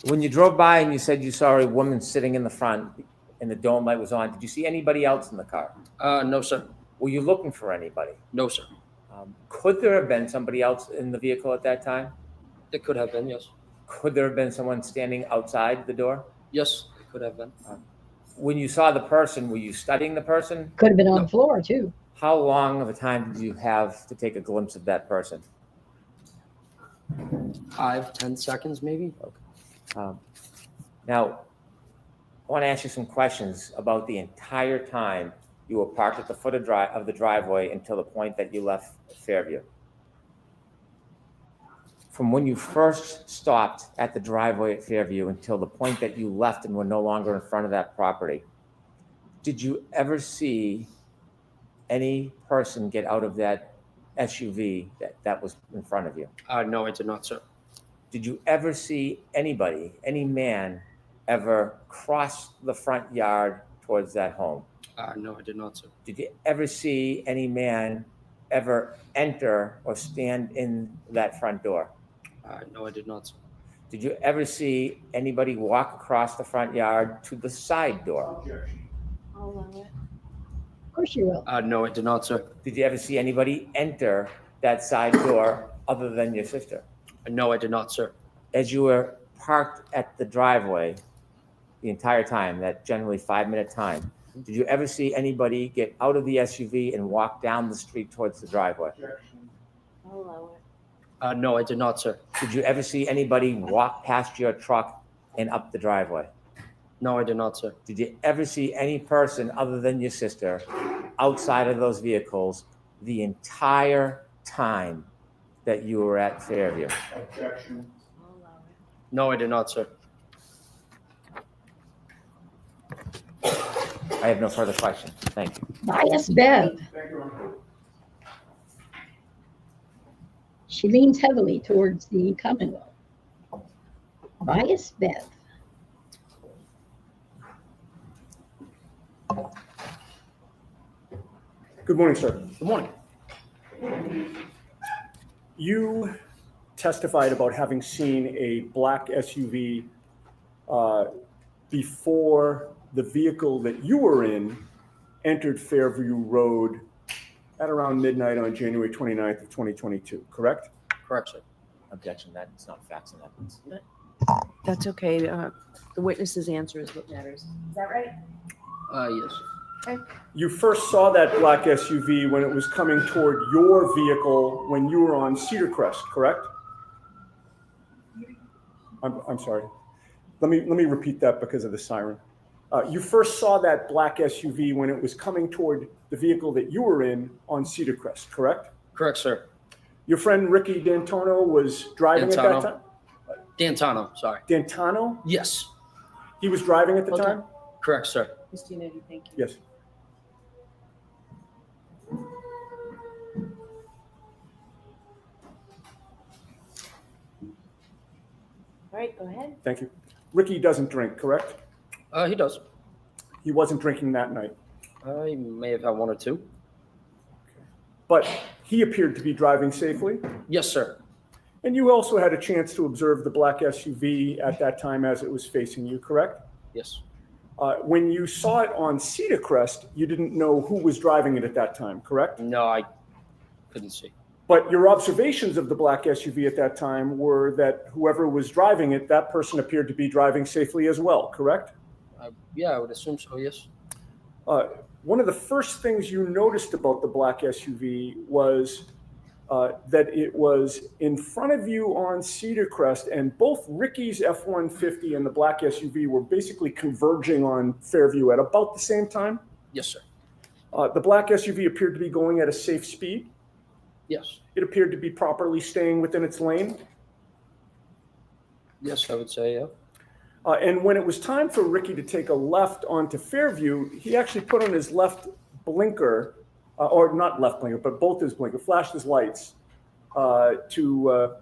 When you drove by and you said you saw a woman sitting in the front and the dome light was on, did you see anybody else in the car?
No, sir.
Were you looking for anybody?
No, sir.
Could there have been somebody else in the vehicle at that time?
It could have been, yes.
Could there have been someone standing outside the door?
Yes, it could have been.
When you saw the person, were you studying the person?
Could have been on the floor too.
How long of a time did you have to take a glimpse of that person?
5-10 seconds, maybe.
Now, I want to ask you some questions about the entire time you were parked at the foot of the driveway until the point that you left Fairview. From when you first stopped at the driveway at Fairview until the point that you left and were no longer in front of that property, did you ever see any person get out of that SUV that was in front of you?
No, I did not, sir.
Did you ever see anybody, any man, ever cross the front yard towards that home?
No, I did not, sir.
Did you ever see any man ever enter or stand in that front door?
No, I did not, sir.
Did you ever see anybody walk across the front yard to the side door?
I'll allow it.
Of course you will.
No, I did not, sir.
Did you ever see anybody enter that side door other than your sister?
No, I did not, sir.
As you were parked at the driveway the entire time, that generally 5-minute time, did you ever see anybody get out of the SUV and walk down the street towards the driveway?
I'll allow it.
No, I did not, sir.
Did you ever see anybody walk past your truck and up the driveway?
No, I did not, sir.
Did you ever see any person other than your sister outside of those vehicles the entire time that you were at Fairview?
I'll allow it.
No, I did not, sir.
I have no further questions. Thank you.
Bias Bev. She leans heavily towards the Commonwealth. Bias Bev.
Good morning, sir.
Good morning.
You testified about having seen a black SUV before the vehicle that you were in entered Fairview Road at around midnight on January 29th of 2022, correct?
Correct, sir.
Objection, that's not facts and evidence.
That's okay. The witness's answer is what matters.
Is that right?
Yes.
You first saw that black SUV when it was coming toward your vehicle when you were on Cedar Crest, correct? I'm sorry. Let me repeat that because of the siren. You first saw that black SUV when it was coming toward the vehicle that you were in on Cedar Crest, correct?
Correct, sir.
Your friend Ricky D'Antano was driving at that
D'Antano.
time?
D'Antano, sorry.
D'Antano?
Yes,
He was driving at the
Hold on.
time?
correct, sir.
Ms. Giannetti, thank you.
Yes.
All right, go ahead.
Thank you. Ricky doesn't drink, correct?
He does.
He wasn't drinking that night,
He may have had one or two.
but he appeared to be driving safely.
Yes, sir.
And you also had a chance to observe the black SUV at that time as it was facing you, correct?
Yes.
When you saw it on Cedar Crest, you didn't know who was driving it at that time, correct?
No, I couldn't see.
But your observations of the black SUV at that time were that whoever was driving it, that person appeared to be driving safely as well, correct?
Yeah, I would assume so, yes.
One of the first things you noticed about the black SUV was that it was in front of you on Cedar Crest, and both Ricky's F-150 and the black SUV were basically converging on Fairview at about the same time.
Yes, sir.
The black SUV appeared to be going at a safe speed.
Yes.
It appeared to be properly staying within its lane.
Yes, I would say, yeah.
And when it was time for Ricky to take a left onto Fairview, he actually put on his left blinker, or not left blinker, but both his blinker, flashed his lights to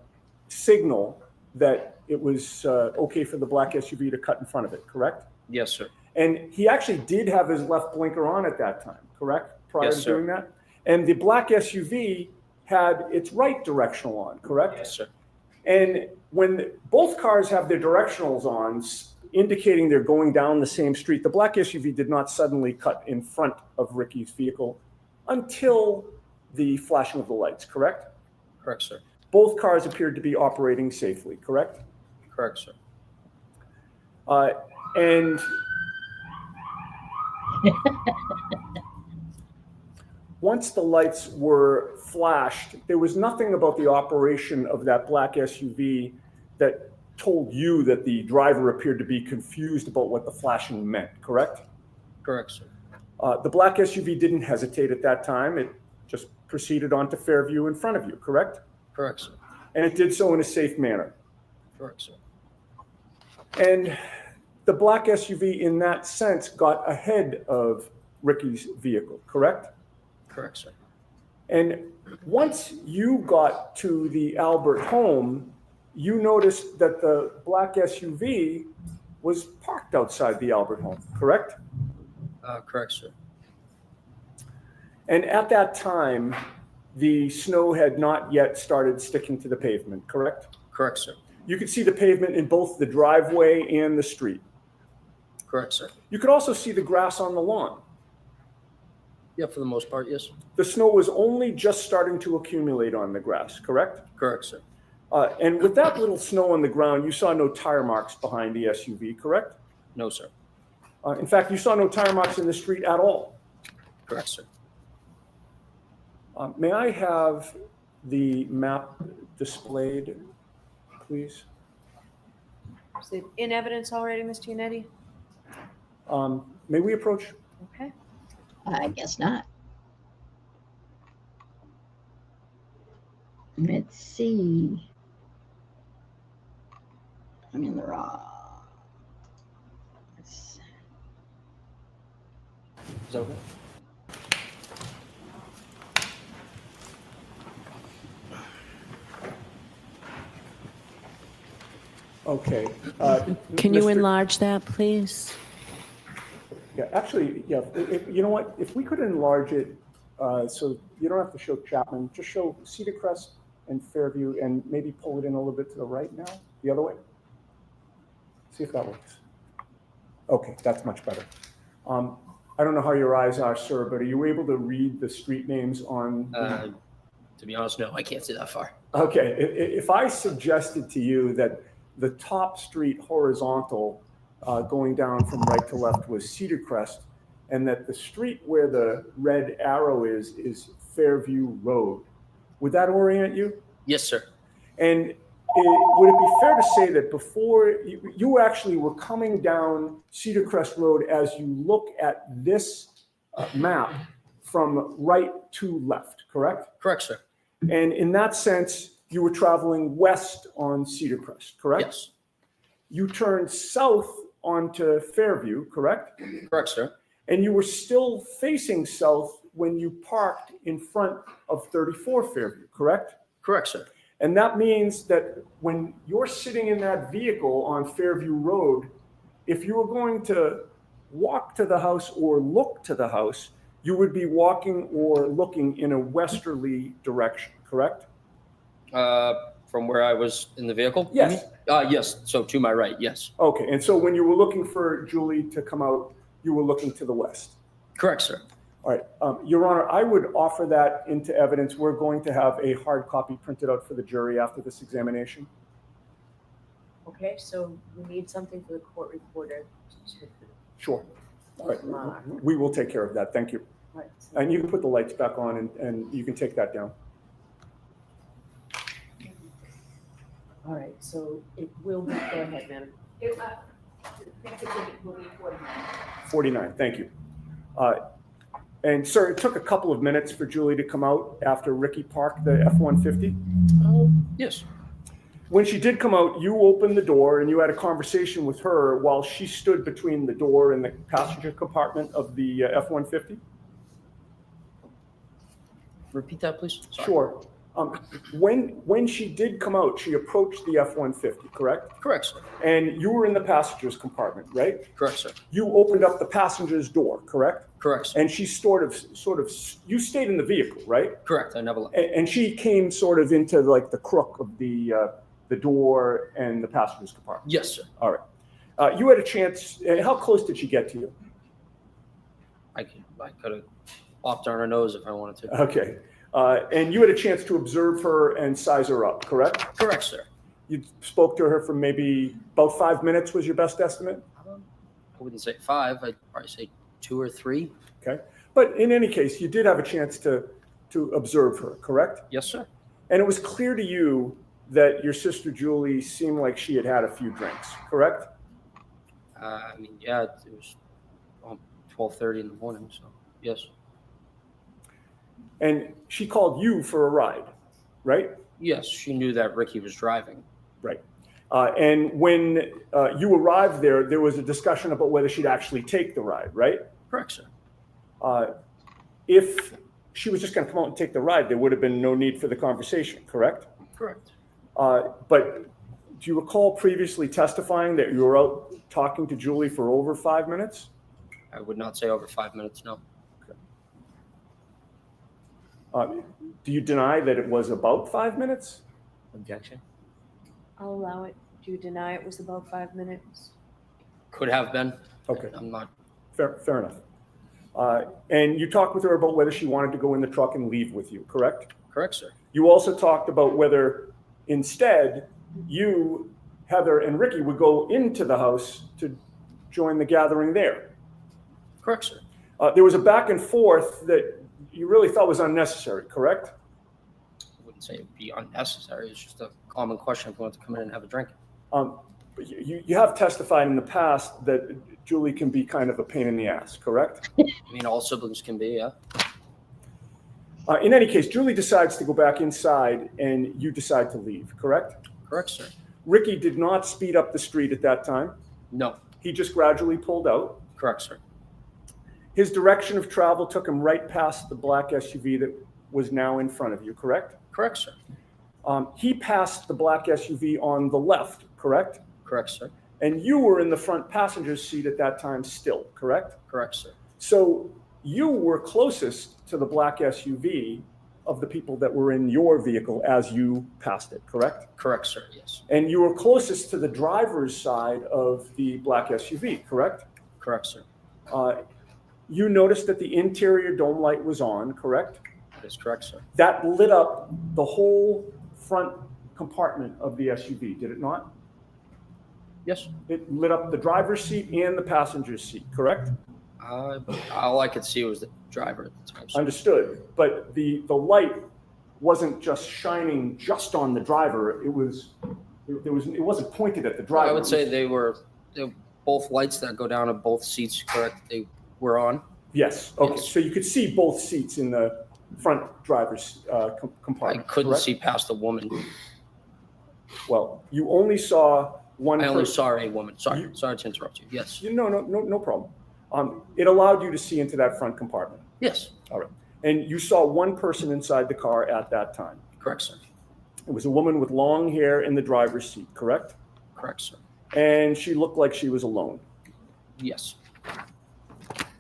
signal that it was okay for the black SUV to cut in front of it, correct?
Yes, sir.
And he actually did have his left blinker on at that time, correct? Prior
Yes,
to
sir.
doing that? And the black SUV had its right directional on, correct?
Yes, sir.
And when both cars have their directionals on, indicating they're going down the same street, the black SUV did not suddenly cut in front of Ricky's vehicle until the flashing of the lights, correct?
Correct, sir.
Both cars appeared to be operating safely, correct?
Correct, sir.
And once the lights were flashed, there was nothing about the operation of that black SUV that told you that the driver appeared to be confused about what the flashing meant, correct?
Correct, sir.
The black SUV didn't hesitate at that time. It just proceeded onto Fairview in front of you, correct?
Correct, sir.
And it did so in a safe manner.
Correct, sir.
And the black SUV, in that sense, got ahead of Ricky's vehicle, correct?
Correct, sir.
And once you got to the Albert home, you noticed that the black SUV was parked outside the Albert home, correct?
Correct, sir.
And at that time, the snow had not yet started sticking to the pavement, correct?
Correct, sir.
You could see the pavement in both the driveway and the street.
Correct, sir.
You could also see the grass on the lawn.
Yeah, for the most part, yes.
The snow was only just starting to accumulate on the grass, correct?
Correct, sir.
And with that little snow on the ground, you saw no tire marks behind the SUV, correct?
No, sir.
In fact, you saw no tire marks in the street at all.
Correct, sir.
May I have the map displayed, please?
Is it in evidence already, Ms. Giannetti?
May we approach?
Okay.
I guess not. Let's see. I'm in the wrong.
Is that okay?
Okay.
Can you
Mr.
enlarge that, please?
Yeah, actually, yeah, you know what? If we could enlarge it, so you don't have to show Chapman, just show Cedar Crest and Fairview and maybe pull it in a little bit to the right now, the other way. See if that works. Okay, that's much better. I don't know how your eyes are, sir, but are you able to read the street names on?
To be honest, no, I can't see that far.
Okay, if I suggested to you that the top street horizontal going down from right to left was Cedar Crest, and that the street where the red arrow is Fairview Road, would that orient you?
Yes, sir.
And would it be fair to say that before you actually were coming down Cedar Crest Road as you look at this map from right to left, correct?
Correct, sir.
And in that sense, you were traveling west on Cedar Crest, correct?
Yes.
You turned south onto Fairview, correct?
Correct, sir.
And you were still facing south when you parked in front of 34 Fairview, correct?
Correct, sir.
And that means that when you're sitting in that vehicle on Fairview Road, if you were going to walk to the house or look to the house, you would be walking or looking in a westerly direction, correct?
From where I was in the vehicle?
Yes.
Yes. So to my right, yes.
Okay, and so when you were looking for Julie to come out, you were looking to the west?
Correct, sir.
All right, Your Honor, I would offer that into evidence. We're going to have a hard copy printed out for the jury after this examination.
Okay, so we need something for the court reporter.
Sure. All right, we will take care of that. Thank you.
Right, so-
And you can put the lights back on and you can take that down.
All right, so it will be, go ahead, madam.
49, thank you. And sir, it took a couple of minutes for Julie to come out after Ricky parked the F-150.
Yes.
When she did come out, you opened the door and you had a conversation with her while she stood between the door and the passenger compartment of the F-150?
Repeat that, please. Sorry.
Sure. When she did come out, she approached the F-150, correct?
Correct, sir.
And you were in the passenger's compartment, right?
Correct, sir.
You opened up the passenger's door, correct?
Correct, sir.
And she sort of, you stayed in the vehicle, right?
Correct. I never left.
And she came sort of into like the crook of the door and the passenger's compartment.
Yes, sir.
All right. You had a chance. How close did she get to you?
I could have popped on her nose if I wanted to.
Okay. And you had a chance to observe her and size her up, correct?
Correct, sir.
You spoke to her for maybe about 5 minutes was your best estimate?
I wouldn't say 5. I'd probably say 2 or 3.
Okay. But in any case, you did have a chance to observe her, correct?
Yes, sir.
And it was clear to you that your sister Julie seemed like she had had a few drinks, correct?
I mean, yeah, it was 12:30 in the morning, so yes.
And she called you for a ride, right?
Yes, she knew that Ricky was driving.
Right. And when you arrived there, there was a discussion about whether she'd actually take the ride, right?
Correct, sir.
If she was just going to come out and take the ride, there would have been no need for the conversation, correct?
Correct.
But do you recall previously testifying that you were out talking to Julie for over 5 minutes?
I would not say over 5 minutes, no.
Do you deny that it was about 5 minutes?
Objection?
I'll allow it. Do you deny it was about 5 minutes?
Could have been.
Okay,
I'm not.
fair enough. And you talked with her about whether she wanted to go in the truck and leave with you, correct?
Correct, sir.
You also talked about whether instead you, Heather, and Ricky would go into the house to join the gathering there.
Correct, sir.
There was a back and forth that you really thought was unnecessary, correct?
I wouldn't say it'd be unnecessary. It's just a common question if we want to come in and have a drink.
But you have testified in the past that Julie can be kind of a pain in the ass, correct?
I mean, all siblings can be, yeah.
In any case, Julie decides to go back inside and you decide to leave, correct?
Correct, sir.
Ricky did not speed up the street at that time.
No.
He just gradually pulled out.
Correct, sir.
His direction of travel took him right past the black SUV that was now in front of you, correct?
Correct, sir.
He passed the black SUV on the left, correct?
Correct, sir.
And you were in the front passenger's seat at that time still, correct?
Correct, sir.
So you were closest to the black SUV of the people that were in your vehicle as you passed it, correct?
Correct, sir, yes.
And you were closest to the driver's side of the black SUV, correct?
Correct, sir.
You noticed that the interior dome light was on, correct?
That is correct, sir.
That lit up the whole front compartment of the SUV, did it not?
Yes.
It lit up the driver's seat and the passenger's seat, correct?
All I could see was the driver at the time, sir.
Understood. But the light wasn't just shining just on the driver. It was It wasn't pointed at the
I
driver.
would say they were both lights that go down at both seats, correct? They were on.
Yes, okay,
Yes.
so you could see both seats in the front driver's
I
compartment,
couldn't
correct?
see past the woman.
Well, you only saw one
I
person.
only saw a woman. Sorry,
You-
sorry to interrupt you. Yes.
No problem. It allowed you to see into that front compartment.
Yes.
All right. And you saw one person inside the car at that time.
Correct, sir.
It was a woman with long hair in the driver's seat, correct?
Correct, sir.
And she looked like she was alone.
Yes.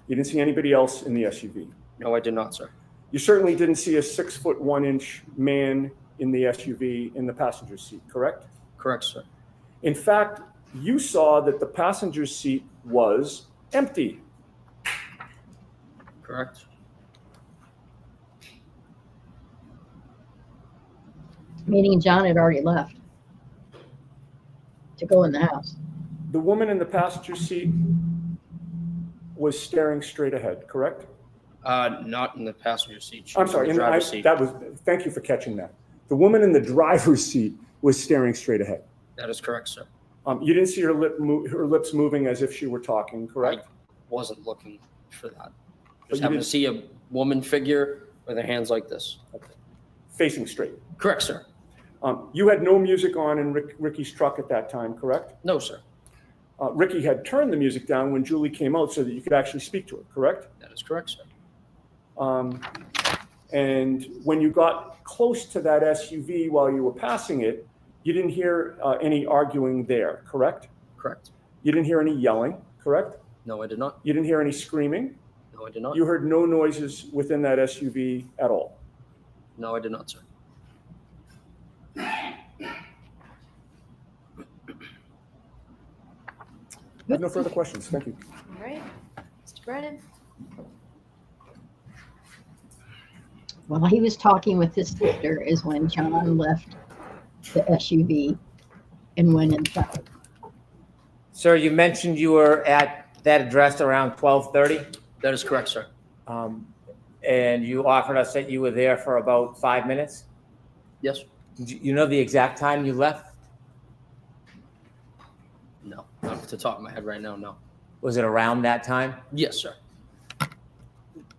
You didn't see anybody else in the SUV.
No, I did not, sir.
You certainly didn't see a 6'1" man in the SUV in the passenger seat, correct?
Correct, sir.
In fact, you saw that the passenger seat was empty.
Correct.
Meaning John had already left to go in the house.
The woman in the passenger seat was staring straight ahead, correct?
Not in the passenger seat. She
I'm
was in
sorry,
the
and
driver's seat.
thank you for catching that. The woman in the driver's seat was staring straight ahead.
That is correct, sir.
You didn't see her lips moving as if she were talking, correct?
I wasn't looking for that.
But
Just
you
happened to
didn't-
see a woman figure with her hands like this.
Facing straight.
Correct, sir.
You had no music on in Ricky's truck at that time, correct?
No, sir.
Ricky had turned the music down when Julie came out so that you could actually speak to her, correct?
That is correct, sir.
And when you got close to that SUV while you were passing it, you didn't hear any arguing there, correct?
Correct.
You didn't hear any yelling, correct?
No, I did not.
You didn't hear any screaming?
No, I did not.
You heard no noises within that SUV at all?
No, I did not, sir.
I have no further questions, thank you.
All right, Mr. Brennan?
While he was talking with his sister is when John left the SUV and went inside.
Sir, you mentioned you were at that address around 12:30,
That is correct, sir.
and you offered us that you were there for about 5 minutes.
Yes?
You know the exact time you left?
No. Not off the top of my head right now, no.
Was it around that time?
Yes, sir.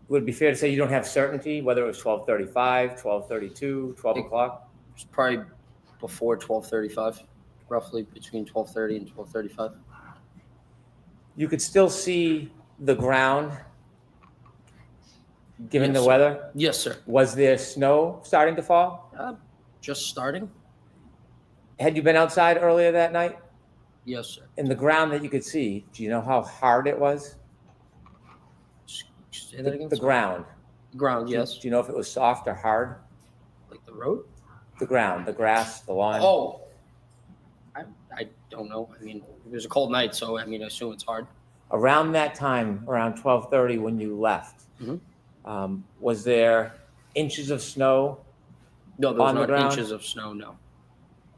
Would it be fair to say you don't have certainty whether it was 12:35, 12:32, 12 o'clock?
It's probably before 12:35, roughly between 12:30 and 12:35.
You could still see the ground, given
Yes,
the
sir.
weather.
Yes, sir.
Was there snow starting to fall?
Just starting?
Had you been outside earlier that night?
Yes, sir.
In the ground that you could see, do you know how hard it was?
Say that again?
The
sir?
ground.
Ground, yes.
Do you know if it was soft or hard?
Like the road?
The ground, the grass, the lawn.
Oh, I don't know. I mean, it was a cold night, so I mean, I assume it's hard.
Around that time, around 12:30 when you left,
Mhm.
Was there inches of snow?
No, there was
On the
not
ground?
inches of snow, no.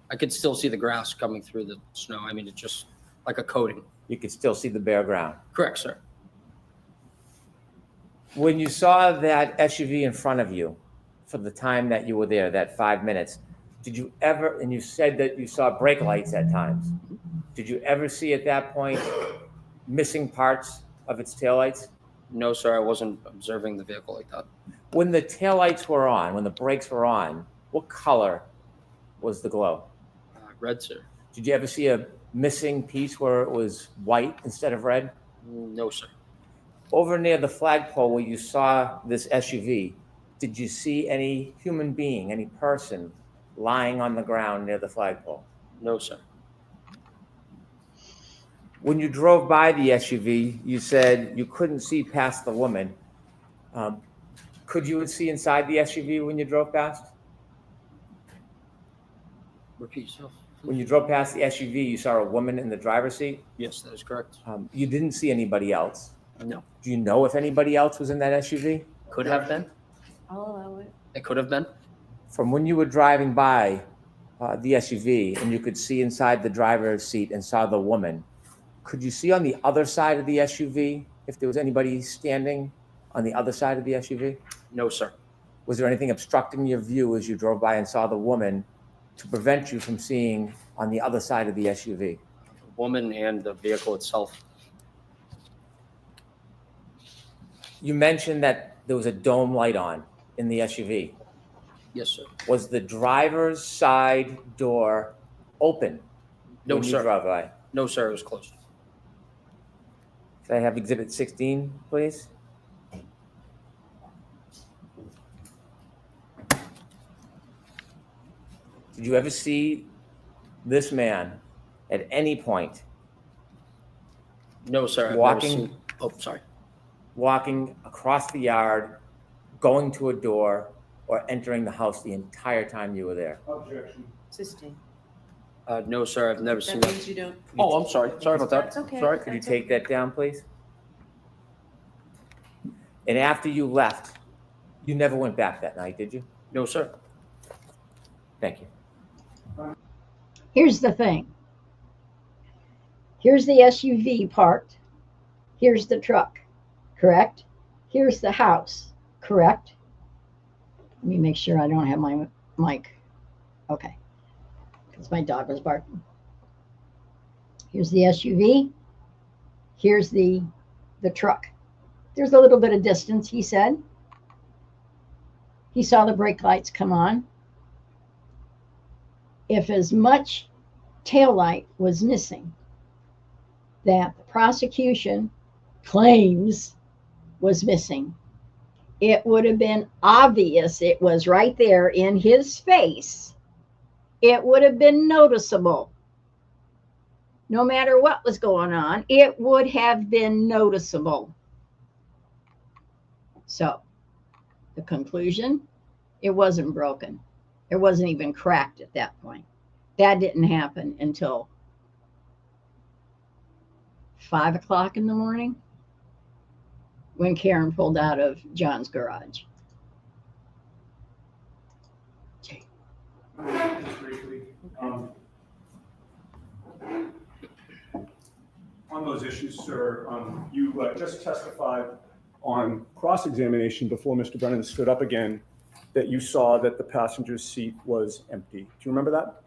I could still see the grass coming through the snow. I mean, it's just like a coating.
You could still see the bare ground.
Correct, sir.
When you saw that SUV in front of you for the time that you were there, that 5 minutes, did you ever, and you said that you saw brake lights at times, did you ever see at that point missing parts of its taillights?
No, sir, I wasn't observing the vehicle like that.
When the taillights were on, when the brakes were on, what color was the glow?
Red, sir.
Did you ever see a missing piece where it was white instead of red?
No, sir.
Over near the flagpole where you saw this SUV, did you see any human being, any person lying on the ground near the flagpole?
No, sir.
When you drove by the SUV, you said you couldn't see past the woman. Could you see inside the SUV when you drove past?
Repeat yourself.
When you drove past the SUV, you saw a woman in the driver's seat.
Yes, that is correct.
You didn't see anybody else.
No.
Do you know if anybody else was in that SUV?
Could have been.
I'll allow it.
It could have been.
From when you were driving by the SUV and you could see inside the driver's seat and saw the woman, could you see on the other side of the SUV if there was anybody standing on the other side of the SUV?
No, sir.
Was there anything obstructing your view as you drove by and saw the woman to prevent you from seeing on the other side of the SUV?
Woman and the vehicle itself.
You mentioned that there was a dome light on in the SUV.
Yes, sir.
Was the driver's side door open
No,
when you
sir.
drove by?
No, sir, it was closed.
Can I have Exhibit 16, please? Did you ever see this man at any point
No, sir. I've never
Walking.
seen- Oh, sorry.
walking across the yard, going to a door, or entering the house the entire time you were there?
Objection.
Sustain.
No, sir, I've never seen
That
that.
means you don't.
Oh, I'm sorry. Sorry about that.
That's okay.
Sorry.
Could you
That's
take that down, please? And after you left, you never went back that night, did you?
No, sir.
Thank you.
Here's the thing. Here's the SUV parked. Here's the truck, correct? Here's the house, correct? Let me make sure I don't have my mic. Okay, because my dog was barking. Here's the SUV. Here's the truck. There's a little bit of distance, he said. He saw the brake lights come on. If as much taillight was missing that the prosecution claims was missing, it would have been obvious. It was right there in his face. It would have been noticeable. No matter what was going on, it would have been noticeable. So, the conclusion, it wasn't broken. It wasn't even cracked at that point. That didn't happen until 5 o'clock in the morning when Karen pulled out of John's garage.
Just briefly, on those issues, sir, you just testified on cross-examination before Mr. Brennan stood up again that you saw that the passenger's seat was empty. Do you remember that?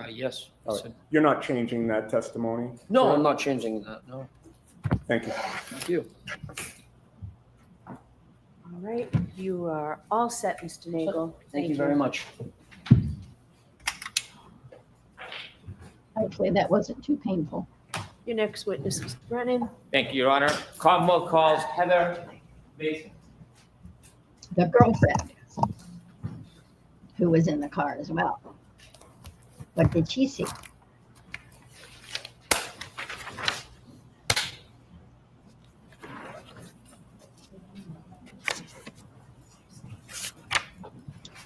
Yes.
All right. You're not changing that testimony?
No,
sir?
I'm not changing that. No.
Thank you.
Thank you.
All right, you are all set, Mr. Nagel.
Thank you very much.
Hopefully that wasn't too painful.
Your next witness, Mr. Brennan.
Thank you, Your Honor. Commonwealth calls Heather Mason.
The girlfriend, who was in the car as well. What did she see?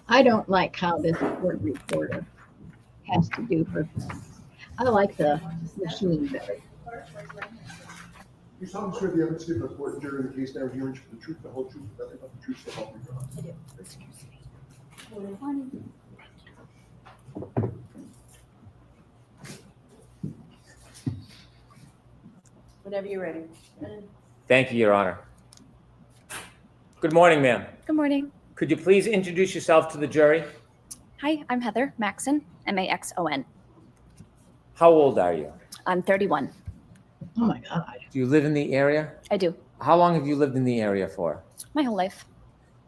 I don't like how this court reporter has to do her thing. I like the machine better.
You solemnly swear the evidence given in the court and jury in the case now hearing for the truth, the whole truth, and nothing but the truth, so help you God.
I do. Whenever you're ready. Brennan.
Thank you, Your Honor. Good morning, ma'am.
Good morning.
Could you please introduce yourself to the jury?
Hi, I'm Heather Maxon, Maxon.
How old are you?
I'm 31.
Oh my God.
Do you live in the area?
I do.
How long have you lived in the area for?
My whole life.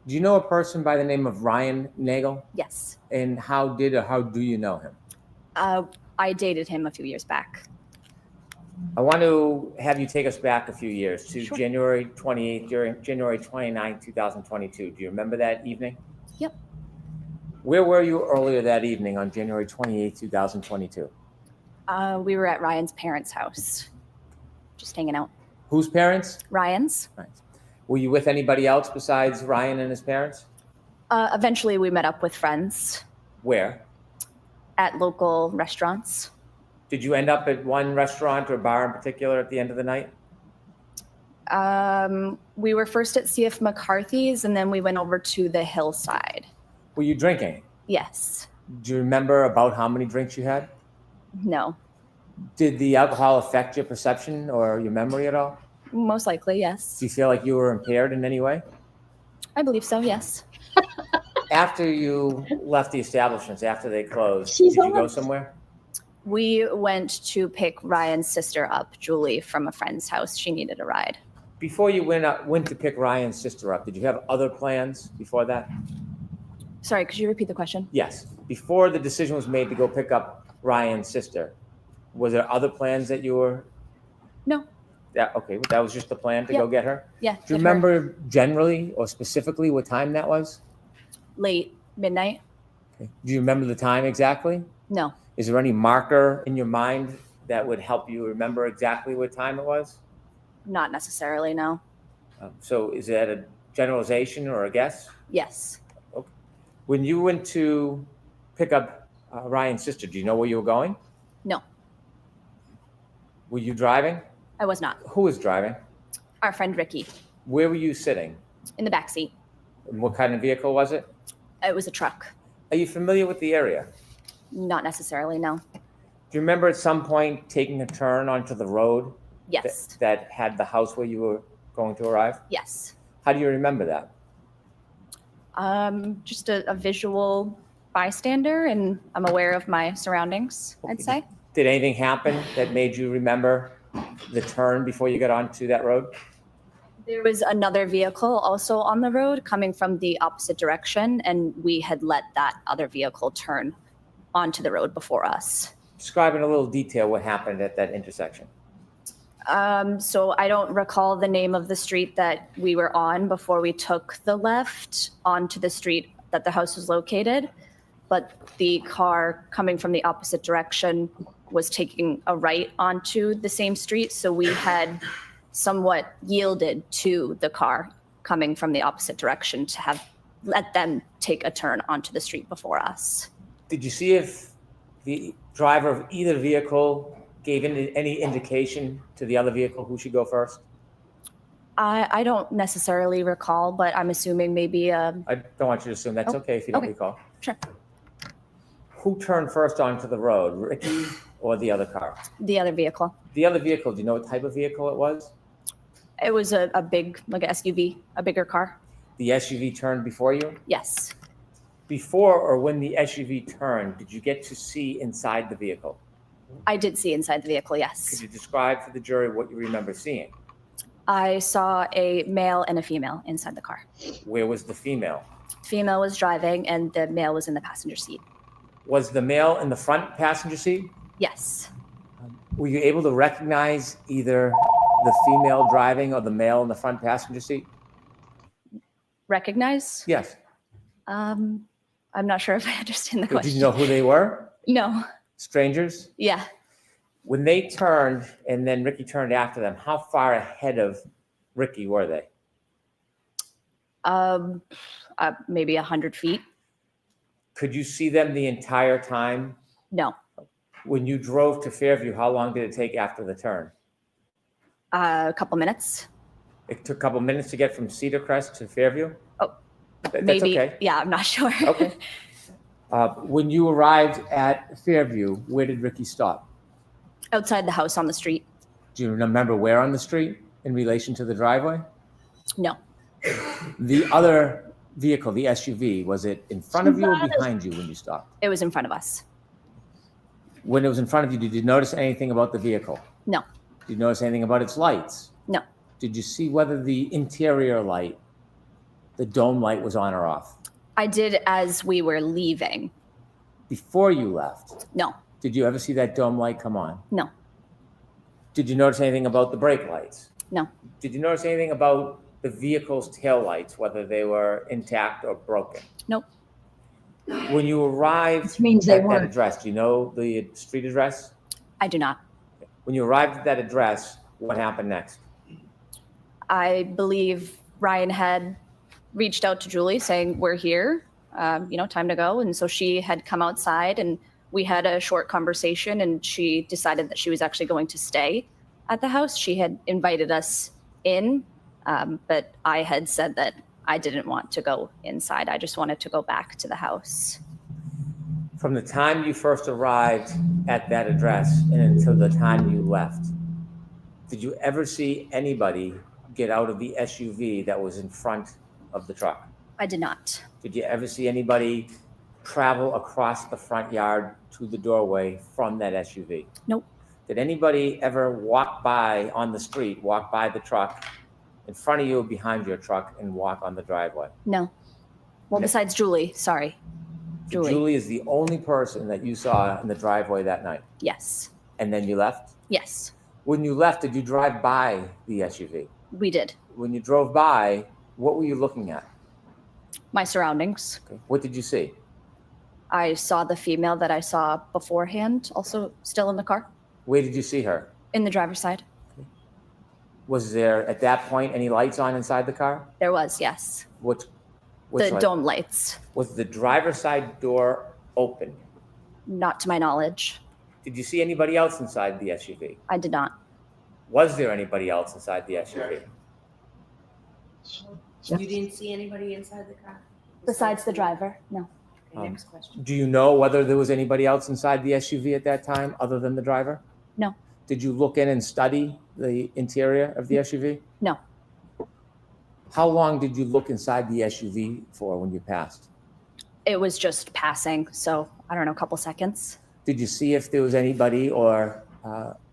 Do you know a person by the name of Ryan Nagel?
Yes.
And how do you know him?
I dated him a few years back.
I want to have you take us back a few years to
Sure.
January 28th, during January 29th, 2022. Do you remember that evening?
Yep.
Where were you earlier that evening on January 28th, 2022?
We were at Ryan's parents' house, just hanging out.
Whose parents?
Ryan's.
Right. Were you with anybody else besides Ryan and his parents?
Eventually, we met up with friends
Where?
at local restaurants.
Did you end up at one restaurant or bar in particular at the end of the night?
We were first at CF McCarthy's, and then we went over to the hillside.
Were you drinking?
Yes.
Do you remember about how many drinks you had?
No.
Did the alcohol affect your perception or your memory at all?
Most likely, yes.
Do you feel like you were impaired in any way?
I believe so, yes.
After you left the establishments, after they closed,
She's
did you go
on.
somewhere?
We went to pick Ryan's sister up, Julie, from a friend's house. She needed a ride.
Before you went to pick Ryan's sister up, did you have other plans before that?
Sorry, could you repeat the question?
Yes. Before the decision was made to go pick up Ryan's sister, was there other plans that you were?
No.
Yeah, okay, that was just the plan to go get her?
Yeah.
Do you
get her
remember generally or specifically what time that was?
late midnight?
Okay. Do you remember the time exactly?
No.
Is there any marker in your mind that would help you remember exactly what time it was?
Not necessarily, no.
So is that a generalization or a guess?
Yes.
When you went to pick up Ryan's sister, do you know where you were going?
No,
Were you driving?
I was not.
Who was driving?
Our friend Ricky
Where were you sitting?
in the back seat.
And what kind of vehicle was it?
It was a truck.
Are you familiar with the area?
Not necessarily, no.
Do you remember at some point taking a turn onto the road
Yes.
that had the house where you were going to arrive?
Yes.
How do you remember that?
Just a visual bystander, and I'm aware of my surroundings, I'd say.
Did anything happen that made you remember the turn before you got onto that road?
There was another vehicle also on the road coming from the opposite direction, and we had let that other vehicle turn onto the road before us.
Describe in a little detail what happened at that intersection.
So I don't recall the name of the street that we were on before we took the left onto the street that the house was located, but the car coming from the opposite direction was taking a right onto the same street. So we had somewhat yielded to the car coming from the opposite direction to have let them take a turn onto the street before us.
Did you see if the driver of either vehicle gave any indication to the other vehicle who should go first?
I don't necessarily recall, but I'm assuming maybe
I don't want you to assume. That's okay if you don't
okay.
recall.
Sure.
Who turned first onto the road, Ricky or the other car?
The other vehicle.
The other vehicle, do you know what type of vehicle it was?
It was a big, like an SUV, a bigger car.
The SUV turned before you?
Yes.
Before or when the SUV turned, did you get to see inside the vehicle?
I did see inside the vehicle,
Could
yes.
you describe for the jury what you remember seeing?
I saw a male and a female inside the car.
Where was the female?
Female was driving and the male was in the passenger seat.
Was the male in the front passenger seat?
Yes.
Were you able to recognize either the female driving or the male in the front passenger seat?
Recognize?
Yes.
I'm not sure if I understand the
Did
question.
you know who they were?
No.
Strangers?
Yeah.
When they turned and then Ricky turned after them, how far ahead of Ricky were they?
Maybe 100 feet.
Could you see them the entire time?
No.
When you drove to Fairview, how long did it take after the turn?
A couple minutes.
It took a couple minutes to get from Cedar Crest to Fairview?
Oh,
That's
maybe.
okay.
Yeah, I'm not sure.
Okay. When you arrived at Fairview, where did Ricky stop?
Outside the house on the street.
Do you remember where on the street in relation to the driveway?
No.
The other vehicle, the SUV, was it in front of you or behind you when you stopped?
It was in front of us.
When it was in front of you, did you notice anything about the vehicle?
No.
Did you notice anything about its lights?
No.
Did you see whether the interior light, the dome light, was on or off?
I did as we were leaving.
Before you left,
No.
did you ever see that dome light come on?
No.
Did you notice anything about the brake lights?
No.
Did you notice anything about the vehicle's tail lights, whether they were intact or broken?
Nope.
When you arrived
Which means they
at that
weren't.
address, do you know the street address?
I do not.
When you arrived at that address, what happened next?
I believe Ryan had reached out to Julie saying, we're here, time to go. And so she had come outside and we had a short conversation and she decided that she was actually going to stay at the house. She had invited us in, but I had said that I didn't want to go inside. I just wanted to go back to the house.
From the time you first arrived at that address and until the time you left, did you ever see anybody get out of the SUV that was in front of the truck?
I did not.
Did you ever see anybody travel across the front yard to the doorway from that SUV?
Nope.
Did anybody ever walk by on the street, walk by the truck in front of you or behind your truck and walk on the driveway?
No. Well,
No.
besides Julie, sorry.
So Julie is the only person that you saw in the driveway that night.
Yes.
And then you left?
Yes,
When you left, did you drive by the SUV?
we did.
When you drove by, what were you looking at?
My surroundings.
Okay. What did you see?
I saw the female that I saw beforehand, also still in the car,
Where did you see her?
in the driver's side.
Was there, at that point, any lights on inside the car?
There was, yes.
Which
The
light?
dome lights,
Was the driver's side door open?
not to my knowledge.
Did you see anybody else inside the SUV?
I did not.
Was there anybody else inside the SUV?
You didn't see anybody inside the car?
Besides the driver, no.
Okay, next question.
Do you know whether there was anybody else inside the SUV at that time other than the driver?
No.
Did you look in and study the interior of the SUV?
No.
How long did you look inside the SUV for when you passed?
It was just passing, so I don't know, a couple seconds.
Did you see if there was anybody or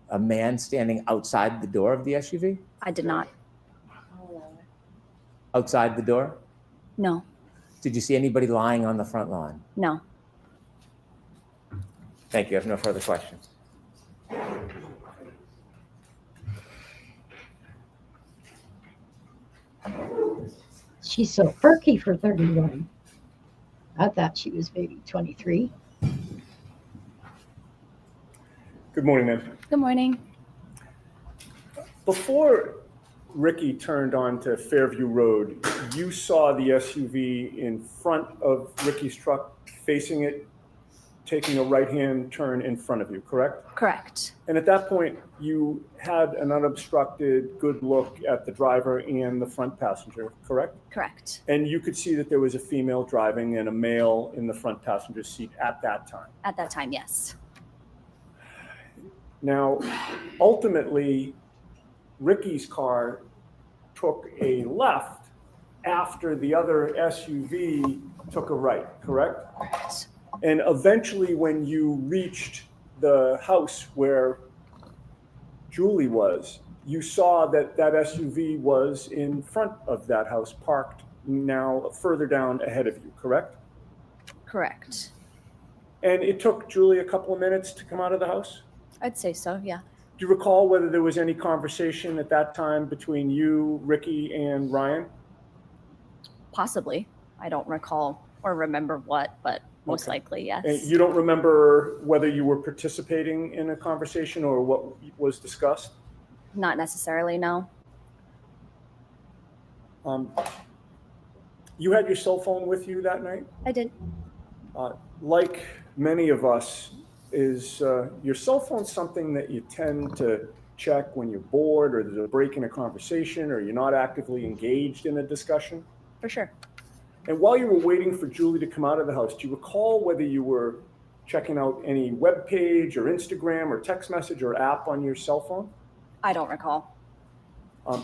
a man standing outside the door of the SUV?
I did not.
Outside the door?
No,
Did you see anybody lying on the front lawn?
no.
Thank you. I have no further questions.
She's so perky for 31. I thought she was maybe 23.
Good morning, ma'am.
Good morning.
Before Ricky turned onto Fairview Road, you saw the SUV in front of Ricky's truck, facing it, taking a right-hand turn in front of you, correct?
Correct.
And at that point, you had an unobstructed, good look at the driver and the front passenger, correct?
Correct.
And you could see that there was a female driving and a male in the front passenger seat at that time.
At that time, yes.
Now, ultimately, Ricky's car took a left after the other SUV took a right, correct?
Correct.
And eventually, when you reached the house where Julie was, you saw that that SUV was in front of that house, parked now further down ahead of you, correct?
Correct.
And it took Julie a couple of minutes to come out of the house?
I'd say so, yeah.
Do you recall whether there was any conversation at that time between you, Ricky, and Ryan?
Possibly. I don't recall or remember what, but most
Okay.
likely, yes.
And you don't remember whether you were participating in a conversation or what was discussed?
Not necessarily, no.
You had your cell phone with you that night?
I did.
Like many of us, is your cell phone something that you tend to check when you're bored or there's a break in a conversation or you're not actively engaged in a discussion?
For sure.
And while you were waiting for Julie to come out of the house, do you recall whether you were checking out any web page or Instagram or text message or app on your cell phone?
I don't recall.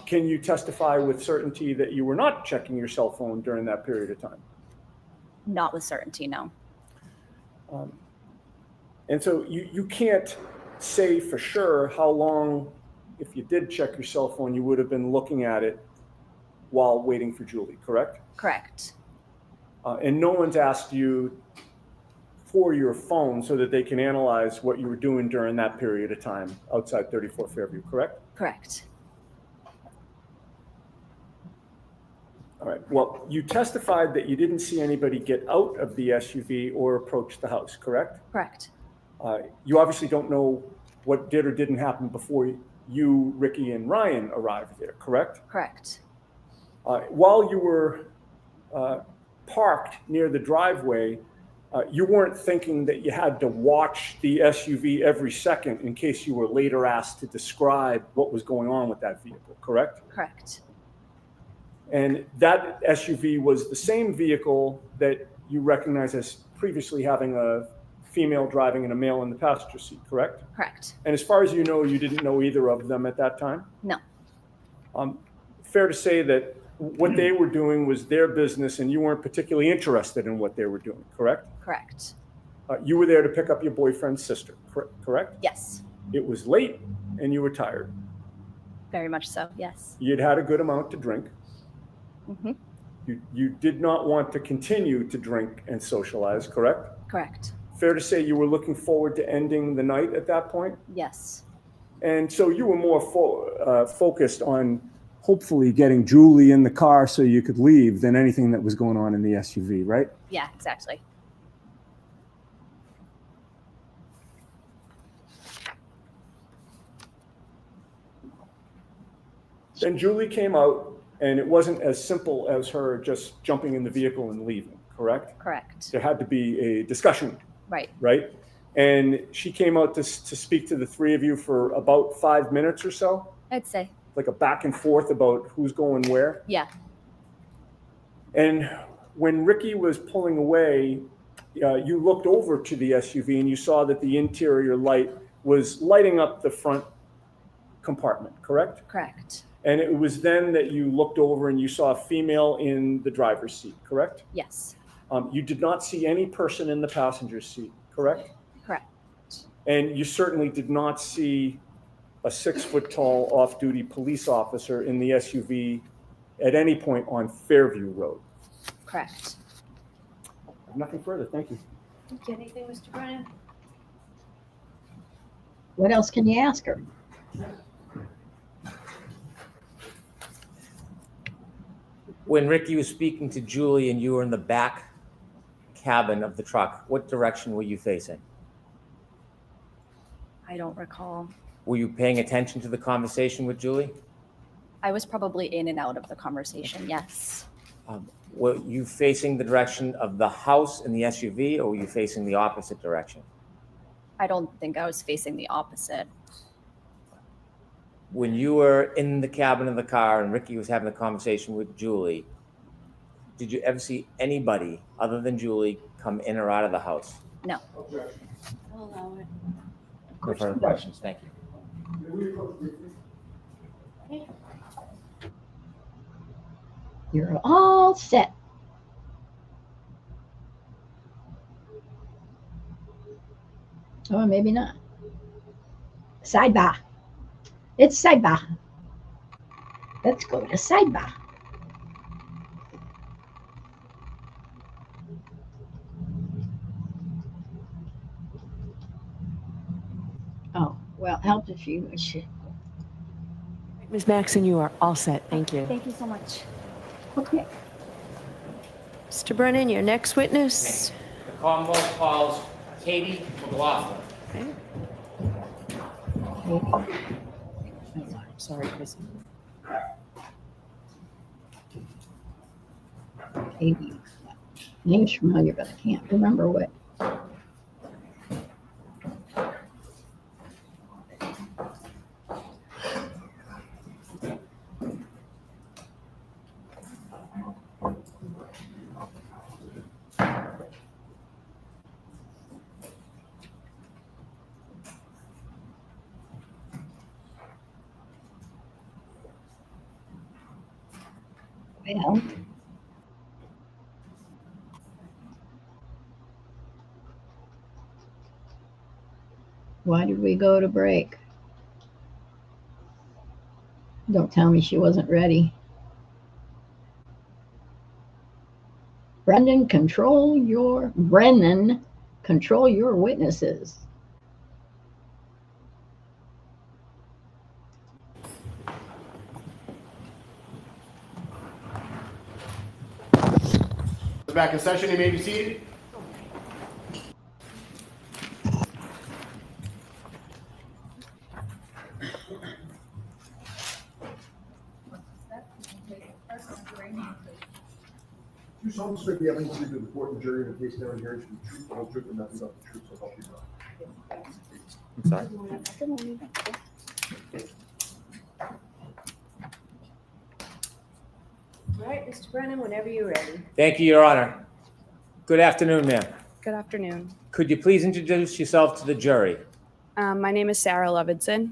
Can you testify with certainty that you were not checking your cell phone during that period of time?
Not with certainty, no.
And so you can't say for sure how long, if you did check your cell phone, you would have been looking at it while waiting for Julie, correct?
Correct.
And no one's asked you for your phone so that they can analyze what you were doing during that period of time outside 34 Fairview, correct?
Correct.
All right. Well, you testified that you didn't see anybody get out of the SUV or approach the house, correct?
Correct.
You obviously don't know what did or didn't happen before you, Ricky, and Ryan arrived there, correct?
Correct.
While you were parked near the driveway, you weren't thinking that you had to watch the SUV every second in case you were later asked to describe what was going on with that vehicle, correct?
Correct.
And that SUV was the same vehicle that you recognize as previously having a female driving and a male in the passenger seat, correct?
Correct.
And as far as you know, you didn't know either of them at that time?
No.
Fair to say that what they were doing was their business and you weren't particularly interested in what they were doing, correct?
Correct.
You were there to pick up your boyfriend's sister, correct?
Yes,
It was late and you were tired.
very much so. Yes.
You'd had a good amount to drink.
Hmm.
You did not want to continue to drink and socialize, correct?
Correct.
Fair to say you were looking forward to ending the night at that point?
Yes.
And so you were more focused on hopefully getting Julie in the car so you could leave than anything that was going on in the SUV, right?
Yeah, exactly.
Then Julie came out, and it wasn't as simple as her just jumping in the vehicle and leaving, correct?
Correct.
There had to be a discussion,
Right.
right? And she came out to speak to the three of you for about 5 minutes or so,
I'd say.
like a back and forth about who's going where.
Yeah.
And when Ricky was pulling away, you looked over to the SUV and you saw that the interior light was lighting up the front compartment, correct?
Correct.
And it was then that you looked over and you saw a female in the driver's seat, correct?
Yes.
You did not see any person in the passenger seat, correct?
Correct.
And you certainly did not see a 6-foot-tall off-duty police officer in the SUV at any point on Fairview Road.
Correct.
Nothing further, thank you.
Anything, Mr. Brennan?
What else can you ask her?
When Ricky was speaking to Julie and you were in the back cabin of the truck, what direction were you facing?
I don't recall.
Were you paying attention to the conversation with Julie?
I was probably in and out of the conversation. Yes.
Were you facing the direction of the house in the SUV, or were you facing the opposite direction?
I don't think I was facing the opposite.
When you were in the cabin of the car and Ricky was having a conversation with Julie, did you ever see anybody other than Julie come in or out of the house?
No.
I'll allow it.
No further questions. Thank you.
You're all set. Oh, maybe not. Sidebar. It's sidebar. Let's go to sidebar. Oh, well, helped if you wish.
Ms. Maxon, you are all set. Thank you.
Thank you so much.
Okay.
Mr. Brennan, your next witness.
The Commonwealth calls Katie McLaughlin.
Okay.
Sorry, Chris.
Katie. Name's familiar, but I can't remember what. Well, why did we go to break? Don't tell me she wasn't ready. Brennan, control your witnesses.
Back in session, you may be seated. You solemnly swear the evidence given to the court and jury in the case now and hearing to be the truth, the whole truth, and nothing but the truth, so help you God.
I'm sorry.
All right, Mr. Brennan, whenever you're ready.
Thank you, Your Honor. Good afternoon, ma'am.
Good afternoon.
Could you please introduce yourself to the jury?
My name is Sarah Levinson.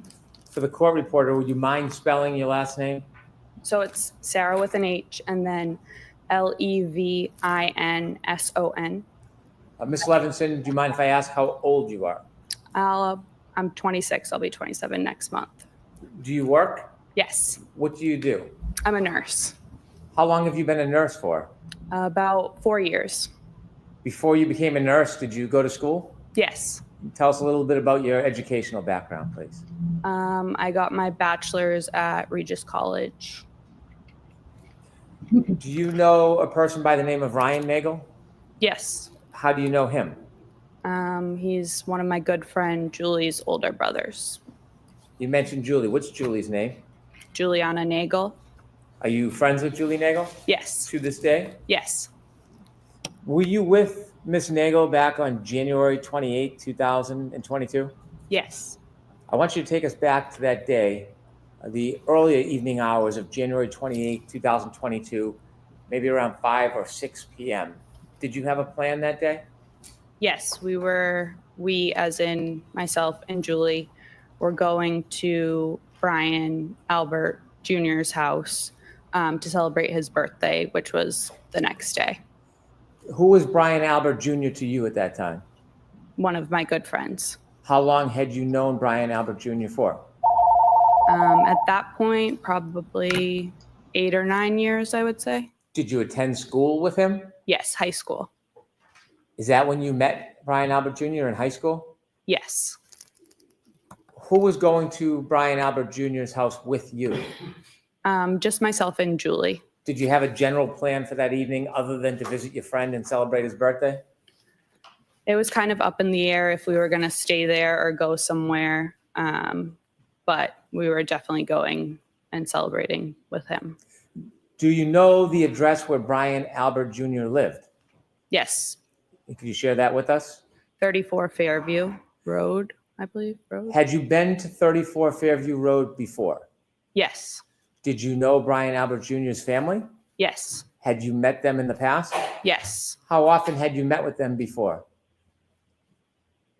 For the court reporter, would you mind spelling your last name?
So it's Sarah with an H and then Levinson.
Ms. Levinson, do you mind if I ask how old you are?
I'm 26. I'll be 27 next month.
Do you work?
Yes,
What do you do?
I'm a nurse.
How long have you been a nurse for?
About 4 years.
Before you became a nurse, did you go to school?
Yes.
Tell us a little bit about your educational background, please.
I got my bachelor's at Regis College.
Do you know a person by the name of Ryan Nagel?
Yes.
How do you know him?
He's one of my good friend Julie's older brothers.
You mentioned Julie. What's Julie's name?
Juliana Nagel.
Are you friends with Julie Nagel
Yes.
to this day?
Yes.
Were you with Miss Nagel back on January 28, 2022?
Yes.
I want you to take us back to that day, the earlier evening hours of January 28, 2022, maybe around 5 or 6 p.m. Did you have a plan that day?
Yes, we as in myself and Julie, were going to Brian Albert Jr.'s house to celebrate his birthday, which was the next day.
Who was Brian Albert Jr. to you at that time?
One of my good friends.
How long had you known Brian Albert Jr. for?
At that point, probably 8 or 9 years, I would say.
Did you attend school with him?
Yes, high school.
Is that when you met Brian Albert Jr. in high school?
Yes.
Who was going to Brian Albert Jr.'s house with you?
Just myself and Julie.
Did you have a general plan for that evening other than to visit your friend and celebrate his birthday?
It was kind of up in the air if we were going to stay there or go somewhere. But we were definitely going and celebrating with him.
Do you know the address where Brian Albert Jr. lived?
Yes.
Could you share that with us?
34 Fairview Road, I believe. Road.
Had you been to 34 Fairview Road before?
Yes.
Did you know Brian Albert Jr.'s family?
Yes.
Had you met them in the past?
Yes.
How often had you met with them before?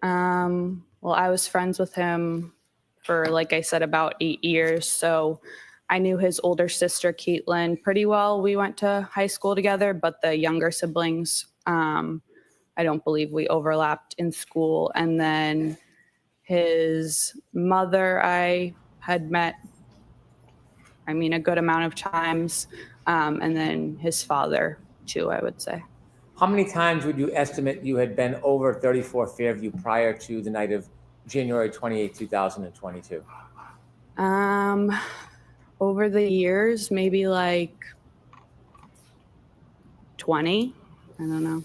Well, I was friends with him for, like I said, about 8 years. So I knew his older sister, Caitlin, pretty well. We went to high school together, but the younger siblings, I don't believe we overlapped in school. And then his mother, I had met, a good amount of times. And then his father, too, I would say.
How many times would you estimate you had been over 34 Fairview prior to the night of January 28, 2022?
Over the years, maybe like 20. I don't know.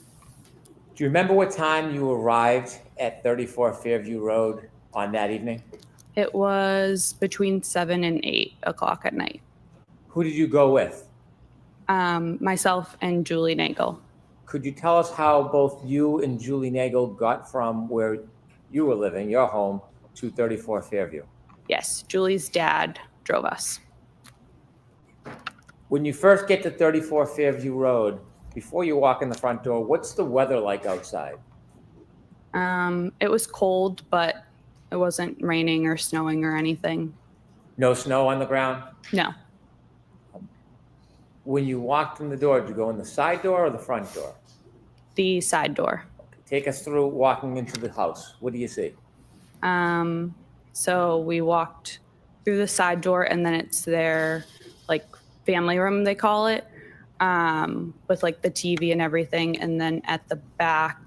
Do you remember what time you arrived at 34 Fairview Road on that evening?
It was between 7 and 8 o'clock at night.
Who did you go with?
Myself and Julie Nagel.
Could you tell us how both you and Julie Nagel got from where you were living, your home, to 34 Fairview?
Yes, Julie's dad drove us.
When you first get to 34 Fairview Road, before you walk in the front door, what's the weather like outside?
It was cold, but it wasn't raining or snowing or anything.
No snow on the ground?
No.
When you walked in the door, did you go in the side door or the front door?
The side door.
Take us through walking into the house. What do you see?
So we walked through the side door, and then it's their like family room, they call it, with like the TV and everything. And then at the back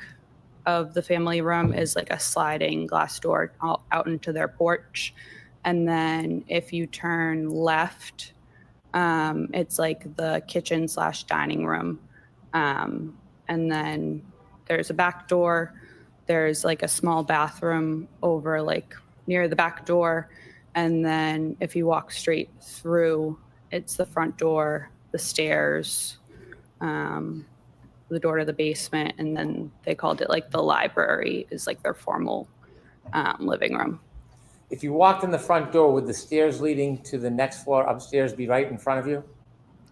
of the family room is like a sliding glass door out into their porch. And then if you turn left, it's like the kitchen / dining room. And then there's a back door. There's like a small bathroom over like near the back door. And then if you walk straight through, it's the front door, the stairs, the door to the basement. And then they called it like the library is like their formal living room.
If you walked in the front door, would the stairs leading to the next floor upstairs be right in front of you?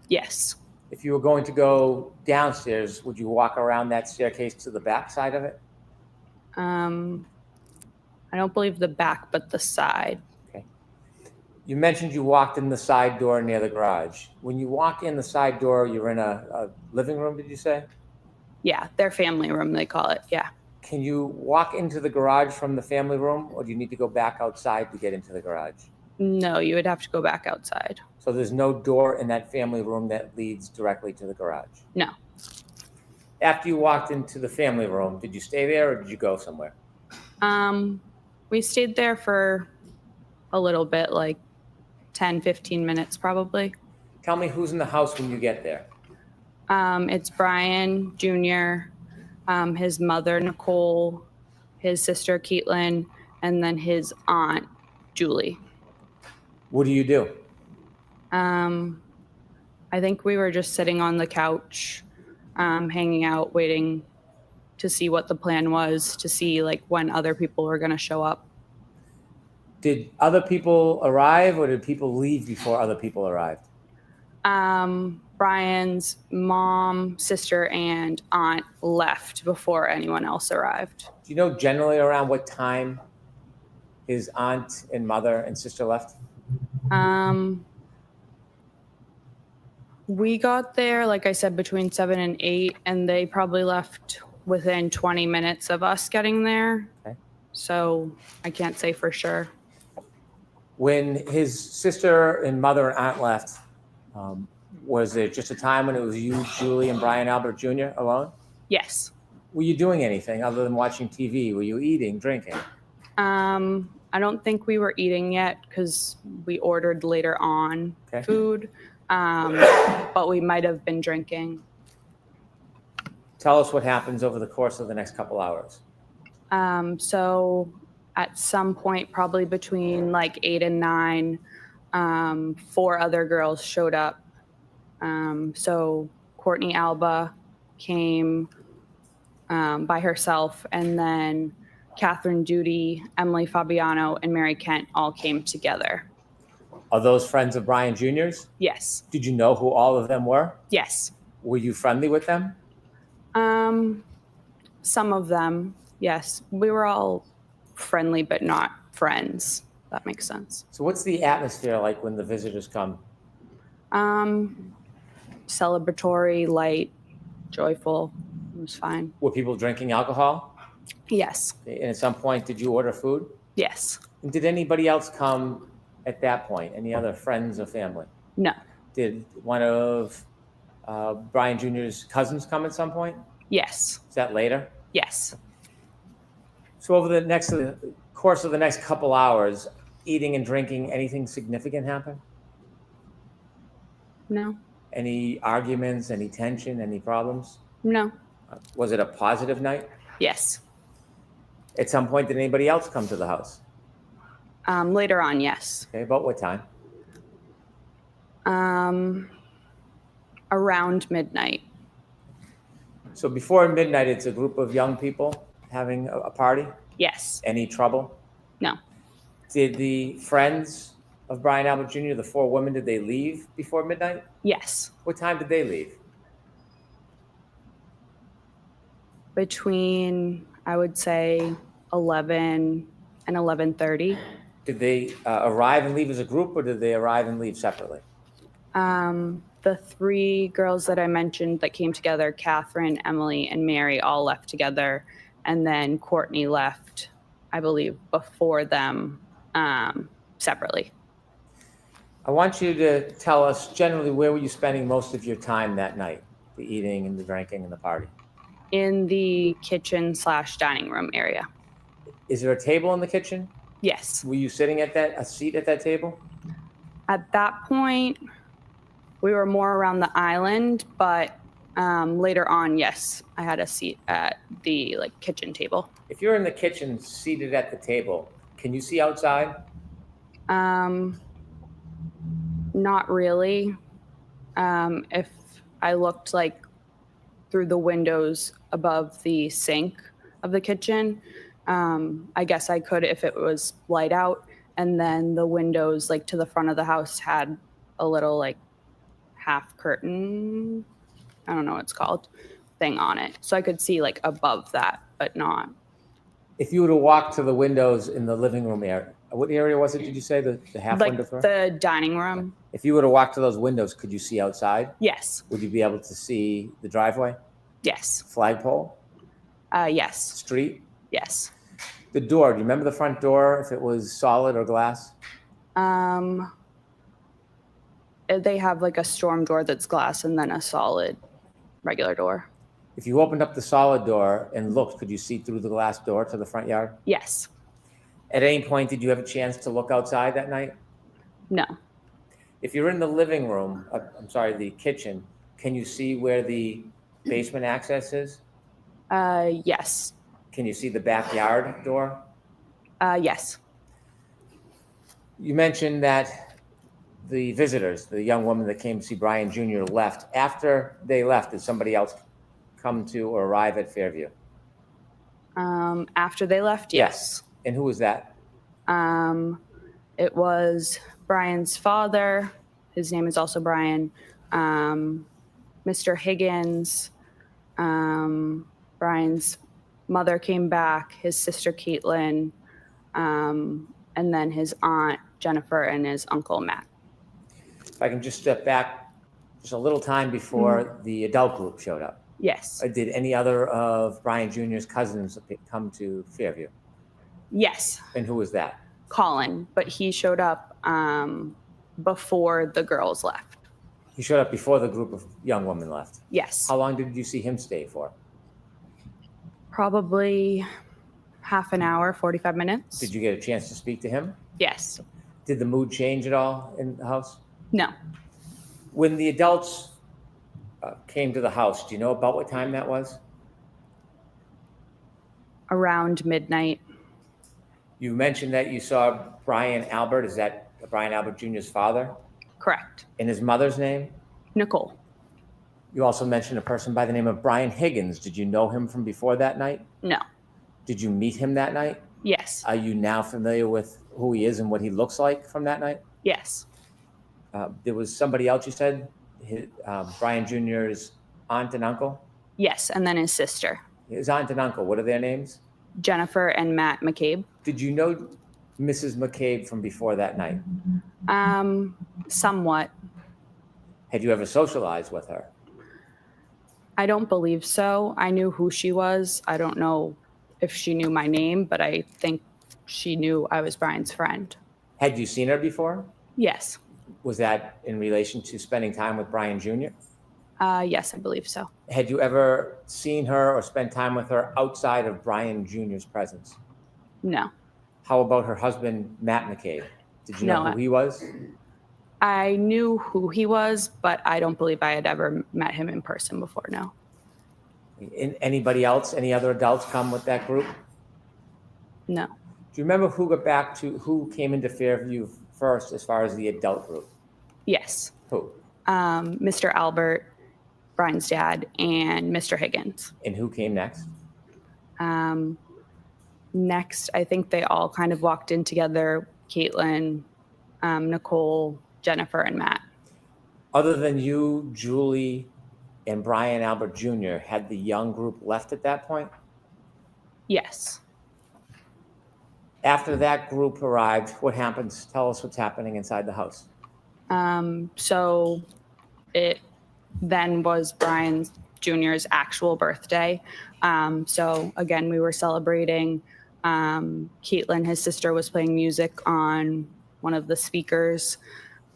Yes.
If you were going to go downstairs, would you walk around that staircase to the back side of it?
I don't believe the back, but the side.
Okay. You mentioned you walked in the side door near the garage. When you walk in the side door, you're in a living room, did you say?
Yeah, their family room, they call it. Yeah.
Can you walk into the garage from the family room, or do you need to go back outside to get into the garage?
No, you would have to go back outside.
So there's no door in that family room that leads directly to the garage?
No.
After you walked into the family room, did you stay there or did you go somewhere?
We stayed there for a little bit, like 10, 15 minutes probably.
Tell me who's in the house when you get there.
It's Brian Jr., his mother, Nicole, his sister, Caitlin, and then his aunt, Julie.
What do you do?
I think we were just sitting on the couch, hanging out, waiting to see what the plan was, to see like when other people were going to show up.
Did other people arrive or did people leave before other people arrived?
Brian's mom, sister, and aunt left before anyone else arrived.
Do you know generally around what time his aunt and mother and sister left?
We got there, like I said, between 7 and 8, and they probably left within 20 minutes of us getting there.
Okay.
So I can't say for sure.
When his sister and mother and aunt left, was there just a time when it was you, Julie, and Brian Albert Jr. alone?
Yes.
Were you doing anything other than watching TV? Were you eating, drinking?
I don't think we were eating yet because we ordered later on food, but we might have been drinking.
Tell us what happens over the course of the next couple hours.
So at some point, probably between like 8 and 9, 4 other girls showed up. So Courtney Alba came by herself, and then Catherine Duty, Emily Fabiano, and Mary Kent all came together.
Are those friends of Brian Jr.'s?
Yes.
Did you know who all of them were?
Yes.
Were you friendly with them?
Some of them, yes. We were all friendly, but not friends. That makes sense.
So what's the atmosphere like when the visitors come?
Celebratory, light, joyful. It was fine.
Were people drinking alcohol?
Yes.
And at some point, did you order food?
Yes.
And did anybody else come at that point? Any other friends or family?
No.
Did one of Brian Jr.'s cousins come at some point?
Yes.
Is that later?
Yes.
So over the course of the next couple hours, eating and drinking, anything significant happen?
No.
Any arguments, any tension, any problems?
No.
Was it a positive night?
Yes.
At some point, did anybody else come to the house?
Later on, yes.
Okay, about what time?
Around midnight.
So before midnight, it's a group of young people having a party?
Yes.
Any trouble?
No.
Did the friends of Brian Albert Jr., the 4 women, did they leave before midnight?
Yes.
What time did they leave?
Between, I would say, 11 and 11:30.
Did they arrive and leave as a group, or did they arrive and leave separately?
The 3 girls that I mentioned that came together, Catherine, Emily, and Mary, all left together. And then Courtney left, I believe, before them separately.
I want you to tell us generally where were you spending most of your time that night, the eating and the drinking and the party?
In the kitchen/dining room area.
Is there a table in the kitchen?
Yes.
Were you sitting at a seat at that table?
At that point, we were more around the island, but later on, yes, I had a seat at the kitchen table.
If you're in the kitchen seated at the table, can you see outside?
Not really. If I looked through the windows above the sink of the kitchen, I guess I could if it was light out. And then the windows to the front of the house had a little half curtain, I don't know what it's called, thing on it. So I could see above that, but not.
If you were to walk to the windows in the living room What area was it, did you say, the half
Like
window through?
the dining room.
If you were to walk to those windows, could you see outside?
Yes.
Would you be able to see the driveway,
Yes.
flagpole,
Yes.
street?
Yes.
The door, do you remember the front door, if it was solid or glass?
They have like a storm door that's glass and then a solid regular door.
If you opened up the solid door and looked, could you see through the glass door to the front yard?
Yes.
At any point, did you have a chance to look outside that night?
No.
If you're in the living room, the kitchen, can you see where the basement access is?
Yes.
Can you see the backyard door?
Yes.
You mentioned that the visitors, the young woman that came to see Brian Jr. left. After they left, did somebody else come to or arrive at Fairview?
After they left, yes.
And who was that?
It was Brian's father. His name is also Brian. Mr. Higgins. Brian's mother came back, his sister Caitlin, and then his aunt Jennifer and his uncle Matt.
If I can just step back just a little time before the adult group showed up.
Yes.
Did any other of Brian Jr.'s cousins come to Fairview?
Yes.
And who was that?
Colin, but he showed up before the girls left.
He showed up before the group of young women left.
Yes.
How long did you see him stay for?
Probably half an hour, 45 minutes.
Did you get a chance to speak to him?
Yes.
Did the mood change at all in the house?
No.
When the adults came to the house, do you know about what time that was?
Around midnight.
You mentioned that you saw Brian Albert. Is that Brian Albert Jr.'s father?
Correct.
And his mother's name?
Nicole.
You also mentioned a person by the name of Brian Higgins. Did you know him from before that night?
No.
Did you meet him that night?
Yes.
Are you now familiar with who he is and what he looks like from that night?
Yes.
There was somebody else you said, Brian Jr.'s aunt and uncle?
Yes, and then his sister.
His aunt and uncle, what are their names?
Jennifer and Matt McCabe.
Did you know Mrs. McCabe from before that night?
Somewhat.
Had you ever socialized with her?
I don't believe so. I knew who she was. I don't know if she knew my name, but I think she knew I was Brian's friend.
Had you seen her before?
Yes.
Was that in relation to spending time with Brian Jr.?
Yes, I believe so.
Had you ever seen her or spent time with her outside of Brian Jr.'s presence?
No.
How about her husband, Matt McCabe? Did you know
No.
who he was?
I knew who he was, but I don't believe I had ever met him in person before, no.
Anybody else, any other adults come with that group?
No.
Do you remember who came into Fairview first as far as the adult group?
Yes.
Who?
Mr. Albert, Brian's dad, and Mr. Higgins.
And who came next?
Next, I think they all kind of walked in together, Caitlin, Nicole, Jennifer, and Matt.
Other than you, Julie, and Brian Albert Jr., had the young group left at that point?
Yes.
After that group arrived, what happens? Tell us what's happening inside the house.
So it then was Brian Jr.'s actual birthday. So again, we were celebrating. Caitlin, his sister, was playing music on one of the speakers.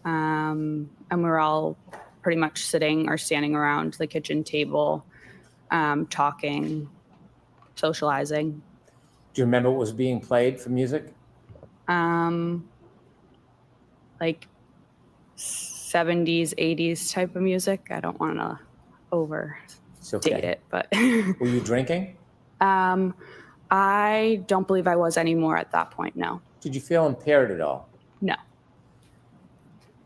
And we were all pretty much sitting or standing around the kitchen table, talking, socializing.
Do you remember what was being played for music?
Like 70s, 80s type of music. I don't want to overstate it, but.
Were you drinking?
I don't believe I was anymore at that point, no.
Did you feel impaired at all?
No.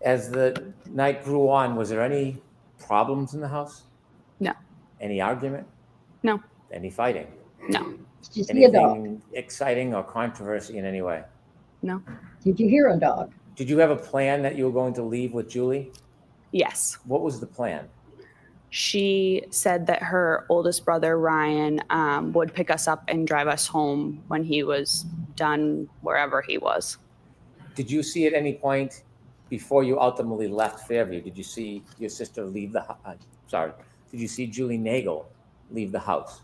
As the night grew on, was there any problems in the house?
No.
Any argument?
No.
Any fighting?
No.
Did you see a dog?
Anything exciting or controversy in any way?
No.
Did you hear a dog?
Did you have a plan that you were going to leave with Julie?
Yes.
What was the plan?
She said that her oldest brother, Ryan, would pick us up and drive us home when he was done wherever he was.
Did you see at any point before you ultimately left Fairview, did you see your sister leave the, did you see Julie Nagel leave the house?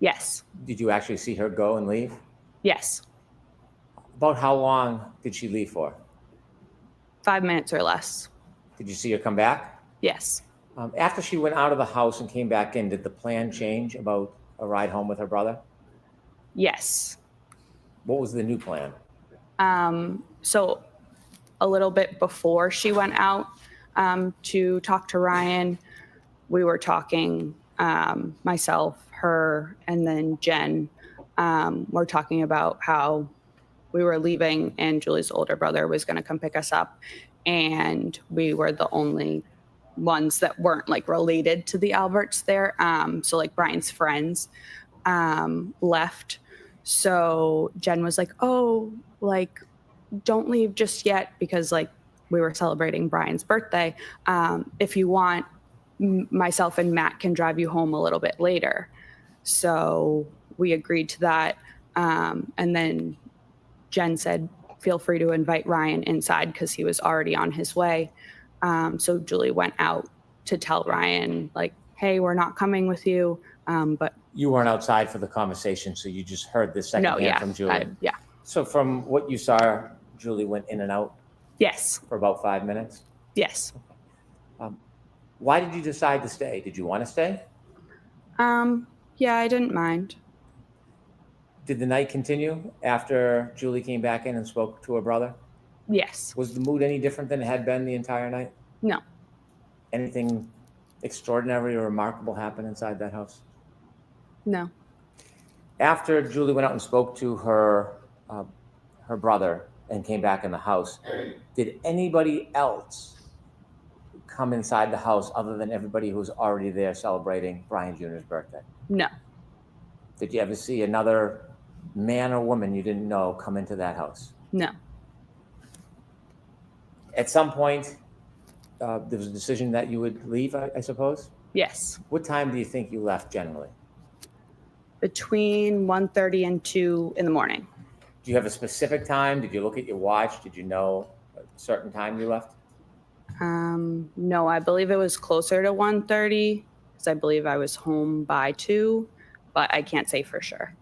Yes.
Did you actually see her go and leave?
Yes.
About how long did she leave for?
5 minutes or less.
Did you see her come back?
Yes.
After she went out of the house and came back in, did the plan change about a ride home with her brother?
Yes.
What was the new plan?
So a little bit before she went out to talk to Ryan, we were talking, myself, her, and then Jen, were talking about how we were leaving and Julie's older brother was going to come pick us up. And we were the only ones that weren't like related to the Alberts there. So like Brian's friends left. So Jen was like, oh, like, don't leave just yet because like we were celebrating Brian's birthday. If you want, myself and Matt can drive you home a little bit later. So we agreed to that. And then Jen said, feel free to invite Ryan inside because he was already on his way. So Julie went out to tell Ryan, like, hey, we're not coming with you. But
You weren't outside for the conversation, so you just heard this
no,
secondhand
yeah,
from Julie.
yeah.
So from what you saw, Julie went in and out
Yes,
for about 5 minutes.
yes.
Why did you decide to stay? Did you want to stay?
Yeah, I didn't mind.
Did the night continue after Julie came back in and spoke to her brother?
Yes.
Was the mood any different than it had been the entire night?
No.
Anything extraordinary or remarkable happen inside that house?
No.
After Julie went out and spoke to her brother and came back in the house, did anybody else come inside the house other than everybody who was already there celebrating Brian Jr.'s birthday?
No.
Did you ever see another man or woman you didn't know come into that house?
No.
At some point, there was a decision that you would leave, I suppose?
Yes.
What time do you think you left generally?
Between 1:30 and 2 in the morning.
Do you have a specific time? Did you look at your watch? Did you know a certain time you left?
No, I believe it was closer to 1:30 because I believe I was home by 2, but I can't say for sure.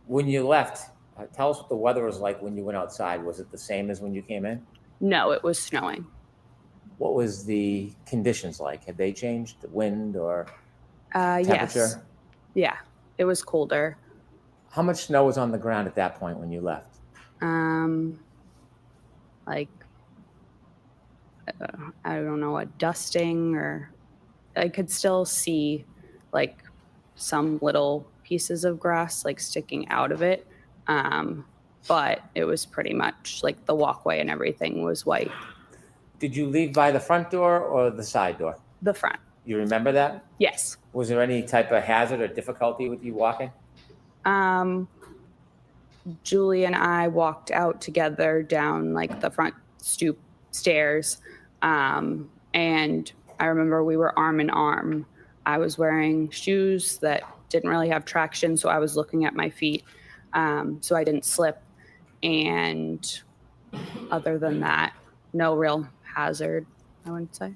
When you left, tell us what the weather was like when you went outside. Was it the same as when you came in?
No, it was snowing.
What was the conditions like? Had they changed? The wind or temperature?
Yes. Yeah, it was colder.
How much snow was on the ground at that point when you left?
Like, I don't know, a dusting, or I could still see like some little pieces of grass like sticking out of it. But it was pretty much like the walkway and everything was white.
Did you leave by the front door or the side door?
The front.
You remember that?
Yes.
Was there any type of hazard or difficulty with you walking?
Julie and I walked out together down like the front stoop stairs. And I remember we were arm in arm. I was wearing shoes that didn't really have traction, so I was looking at my feet, so I didn't slip. And other than that, no real hazard, I wouldn't say.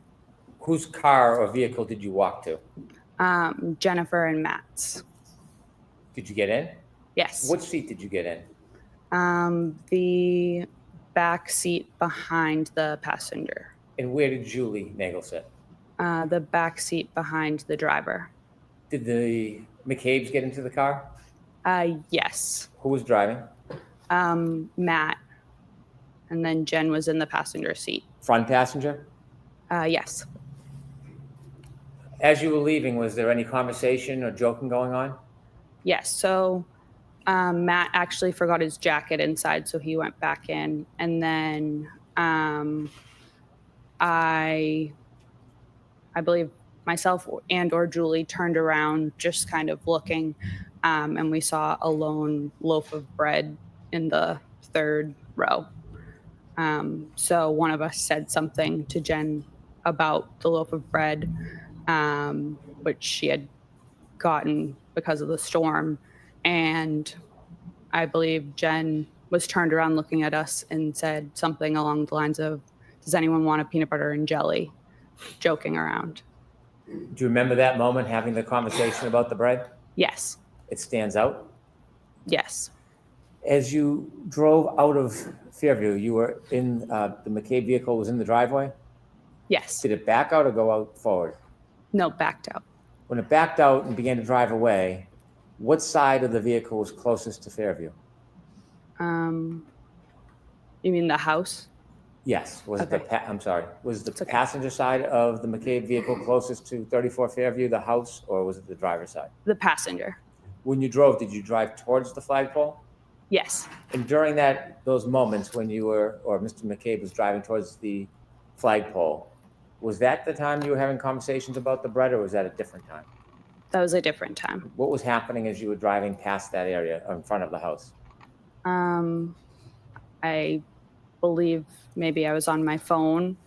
Whose car or vehicle did you walk to?
Jennifer and Matt's.
Did you get in?
Yes.
What seat did you get in?
The back seat behind the passenger.
And where did Julie Nagel sit?
The back seat behind the driver.
Did the McCabe's get into the car?
Yes.
Who was driving?
Matt. And then Jen was in the passenger seat.
Front passenger?
Yes.
As you were leaving, was there any conversation or joking going on?
Yes. So Matt actually forgot his jacket inside, so he went back in. And then I believe myself and or Julie turned around just kind of looking, and we saw a lone loaf of bread in the third row. So one of us said something to Jen about the loaf of bread, which she had gotten because of the storm. And I believe Jen was turned around looking at us and said something along the lines of, "Does anyone want a peanut butter and jelly?" Joking around.
Do you remember that moment, having the conversation about the bread?
Yes.
It stands out.
Yes.
As you drove out of Fairview, you were in, the McCabe vehicle was in the driveway?
Yes.
Did it back out or go out forward?
No, backed out.
When it backed out and began to drive away, what side of the vehicle was closest to Fairview?
You mean the house?
Yes. Was it
Okay.
I'm sorry. Was the
It's okay.
passenger side of the McCabe vehicle closest to 34 Fairview, the house, or was it the driver's side?
The passenger.
When you drove, did you drive towards the flagpole?
Yes.
And during those moments when you were, or Mr. McCabe was driving towards the flagpole, was that the time you were having conversations about the bread, or was that a different time?
That was a different time.
What was happening as you were driving past that area in front of the house?
I believe maybe I was on my phone,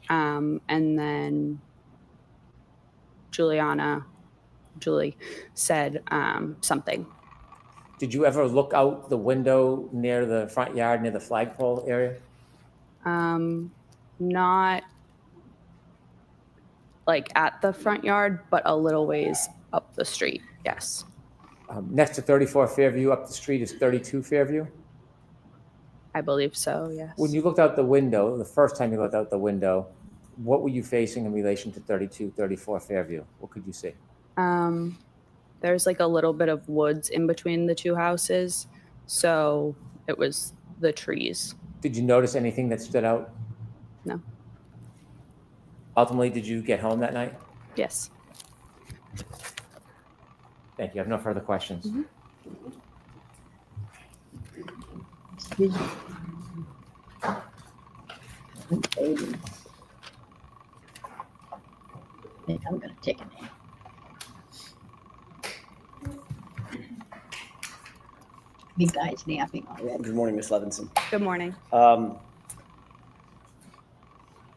and then Julie said something.
Did you ever look out the window near the front yard, near the flagpole area?
Not like at the front yard, but a little ways up the street. Yes.
Next to 34 Fairview up the street is 32 Fairview?
I believe so, yes.
When you looked out the window, the first time you looked out the window, what were you facing in relation to 32, 34 Fairview? What could you see?
There's like a little bit of woods in between the two houses, so it was the trees.
Did you notice anything that stood out?
No.
Ultimately, did you get home that night?
Yes.
Thank you. I have no further questions.
Mm-hmm.
Excuse me. Baby. I think I'm gonna take a nap. Big guy's napping already.
Good morning, Ms. Levinson.
Good morning.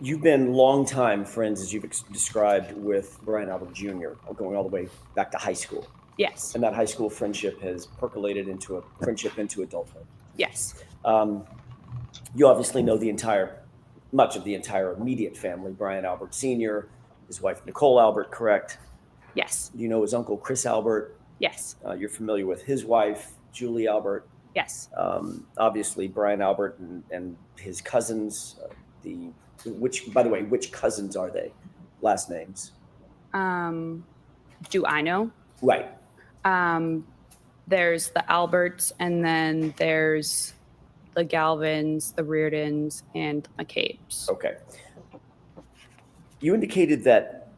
You've been longtime friends, as you've described, with Brian Albert Jr., going all the way back to high school.
Yes.
And that high school friendship has percolated into a friendship into adulthood.
Yes.
You obviously know much of the entire immediate family, Brian Albert Sr., his wife, Nicole Albert, correct?
Yes.
You know his uncle, Chris Albert.
Yes.
You're familiar with his wife, Julie Albert.
Yes.
Obviously, Brian Albert and his cousins, by the way, which cousins are they? Last names?
Do I know?
Right.
There's the Alberts, and then there's the Galvins, the Reardons, and the McCabes.
Okay. You indicated that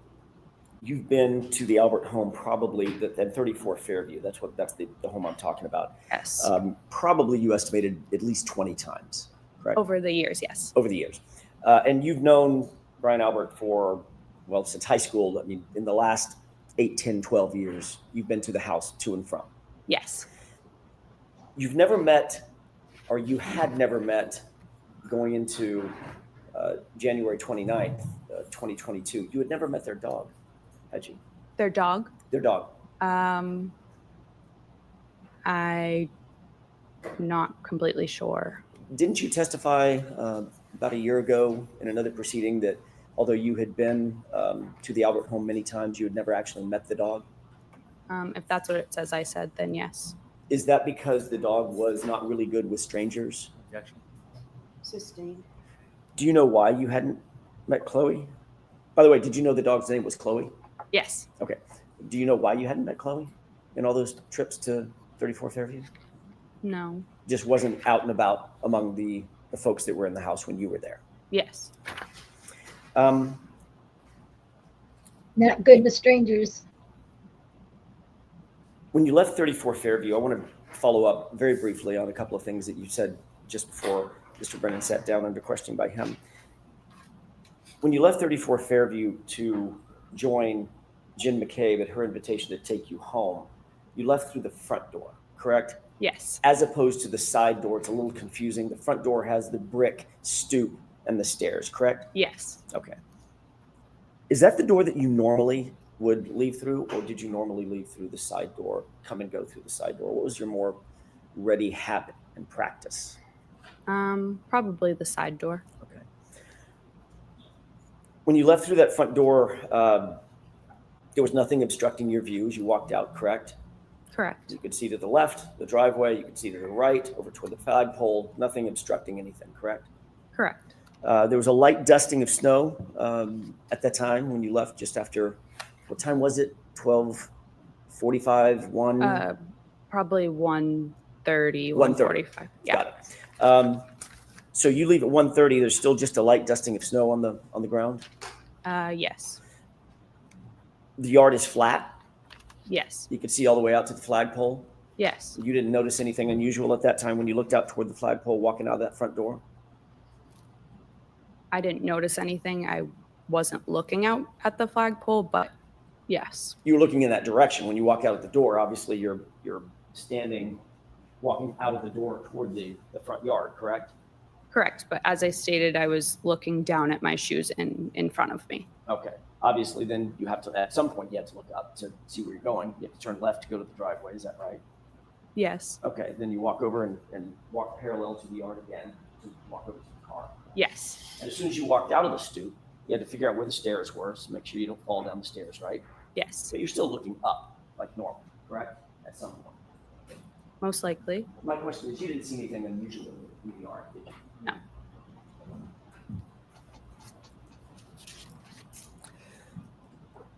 you've been to the Albert home probably at 34 Fairview. That's the home I'm talking about.
Yes.
Probably you estimated at least 20 times, correct?
Over the years, yes.
Over the years. And you've known Brian Albert since high school. I mean, in the last 8, 10, 12 years, you've been to the house to and from.
Yes.
You've never met, or you had never met, going into January 29th, 2022. You had never met their dog, had you?
Their dog?
Their dog.
I'm not completely sure.
Didn't you testify about a year ago in another proceeding that although you had been to the Albert home many times, you had never actually met the dog?
If that's what it says I said, then yes.
Is that because the dog was not really good with strangers?
Objection.
Sustained.
Do you know why you hadn't met Chloe? By the way, did you know the dog's name was Chloe?
Yes.
Okay. Do you know why you hadn't met Chloe in all those trips to 34 Fairview?
No.
Just wasn't out and about among the folks that were in the house when you were there.
Yes.
Not good with strangers.
When you left 34 Fairview, I want to follow up very briefly on a couple of things that you said just before Mr. Brennan sat down under questioning by him. When you left 34 Fairview to join Jen McCabe at her invitation to take you home, you left through the front door, correct?
Yes.
As opposed to the side door. It's a little confusing. The front door has the brick stoop and the stairs, correct?
Yes.
Okay. Is that the door that you normally would leave through, or did you normally leave through the side door, come and go through the side door? What was your more ready habit and practice?
Probably the side door.
Okay. When you left through that front door, there was nothing obstructing your view as you walked out, correct?
Correct.
You could see to the left, the driveway, you could see to the right, over toward the flagpole, nothing obstructing anything, correct?
Correct.
There was a light dusting of snow at that time when you left just after, what time was it? 12:45, 1?
Probably 1:30,
1:30.
1:45. Yeah.
Got it. So you leave at 1:30, there's still just a light dusting of snow on the ground?
Yes.
The yard is flat?
Yes.
You could see all the way out to the flagpole?
Yes.
You didn't notice anything unusual at that time when you looked out toward the flagpole walking out of that front door?
I didn't notice anything. I wasn't looking out at the flagpole, but yes.
You were looking in that direction. When you walk out of the door, obviously you're standing, walking out of the door toward the front yard, correct?
Correct. But as I stated, I was looking down at my shoes in front of me.
Okay. Obviously, then you have to, at some point, you have to look up to see where you're going. You have to turn left to go to the driveway. Is that right?
Yes.
Okay. Then you walk over and walk parallel to the yard again to walk over to the car.
Yes.
And as soon as you walked out of the stoop, you had to figure out where the stairs were, so make sure you don't fall down the stairs, right?
Yes.
But you're still looking up like normal, correct? At some point.
Most likely.
My question is, you didn't see anything unusual in the yard, did you?
No.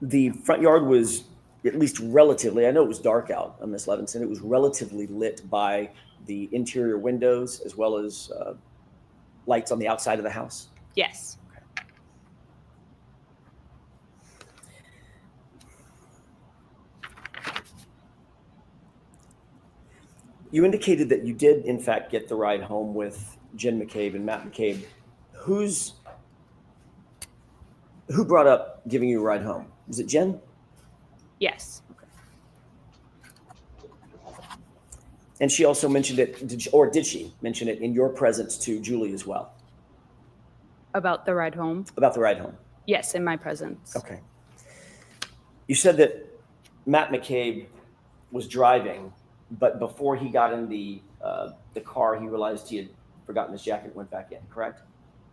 The front yard was at least relatively, I know it was dark out, Ms. Levinson, it was relatively lit by the interior windows as well as lights on the outside of the house?
Yes.
You indicated that you did, in fact, get the ride home with Jen McCabe and Matt McCabe. Who brought up giving you a ride home? Was it Jen?
Yes.
And she also mentioned it, did she mention it in your presence to Julie as well?
About the ride home?
About the ride home?
Yes, in my presence.
Okay. You said that Matt McCabe was driving, but before he got in the car, he realized he had forgotten his jacket and went back in, correct?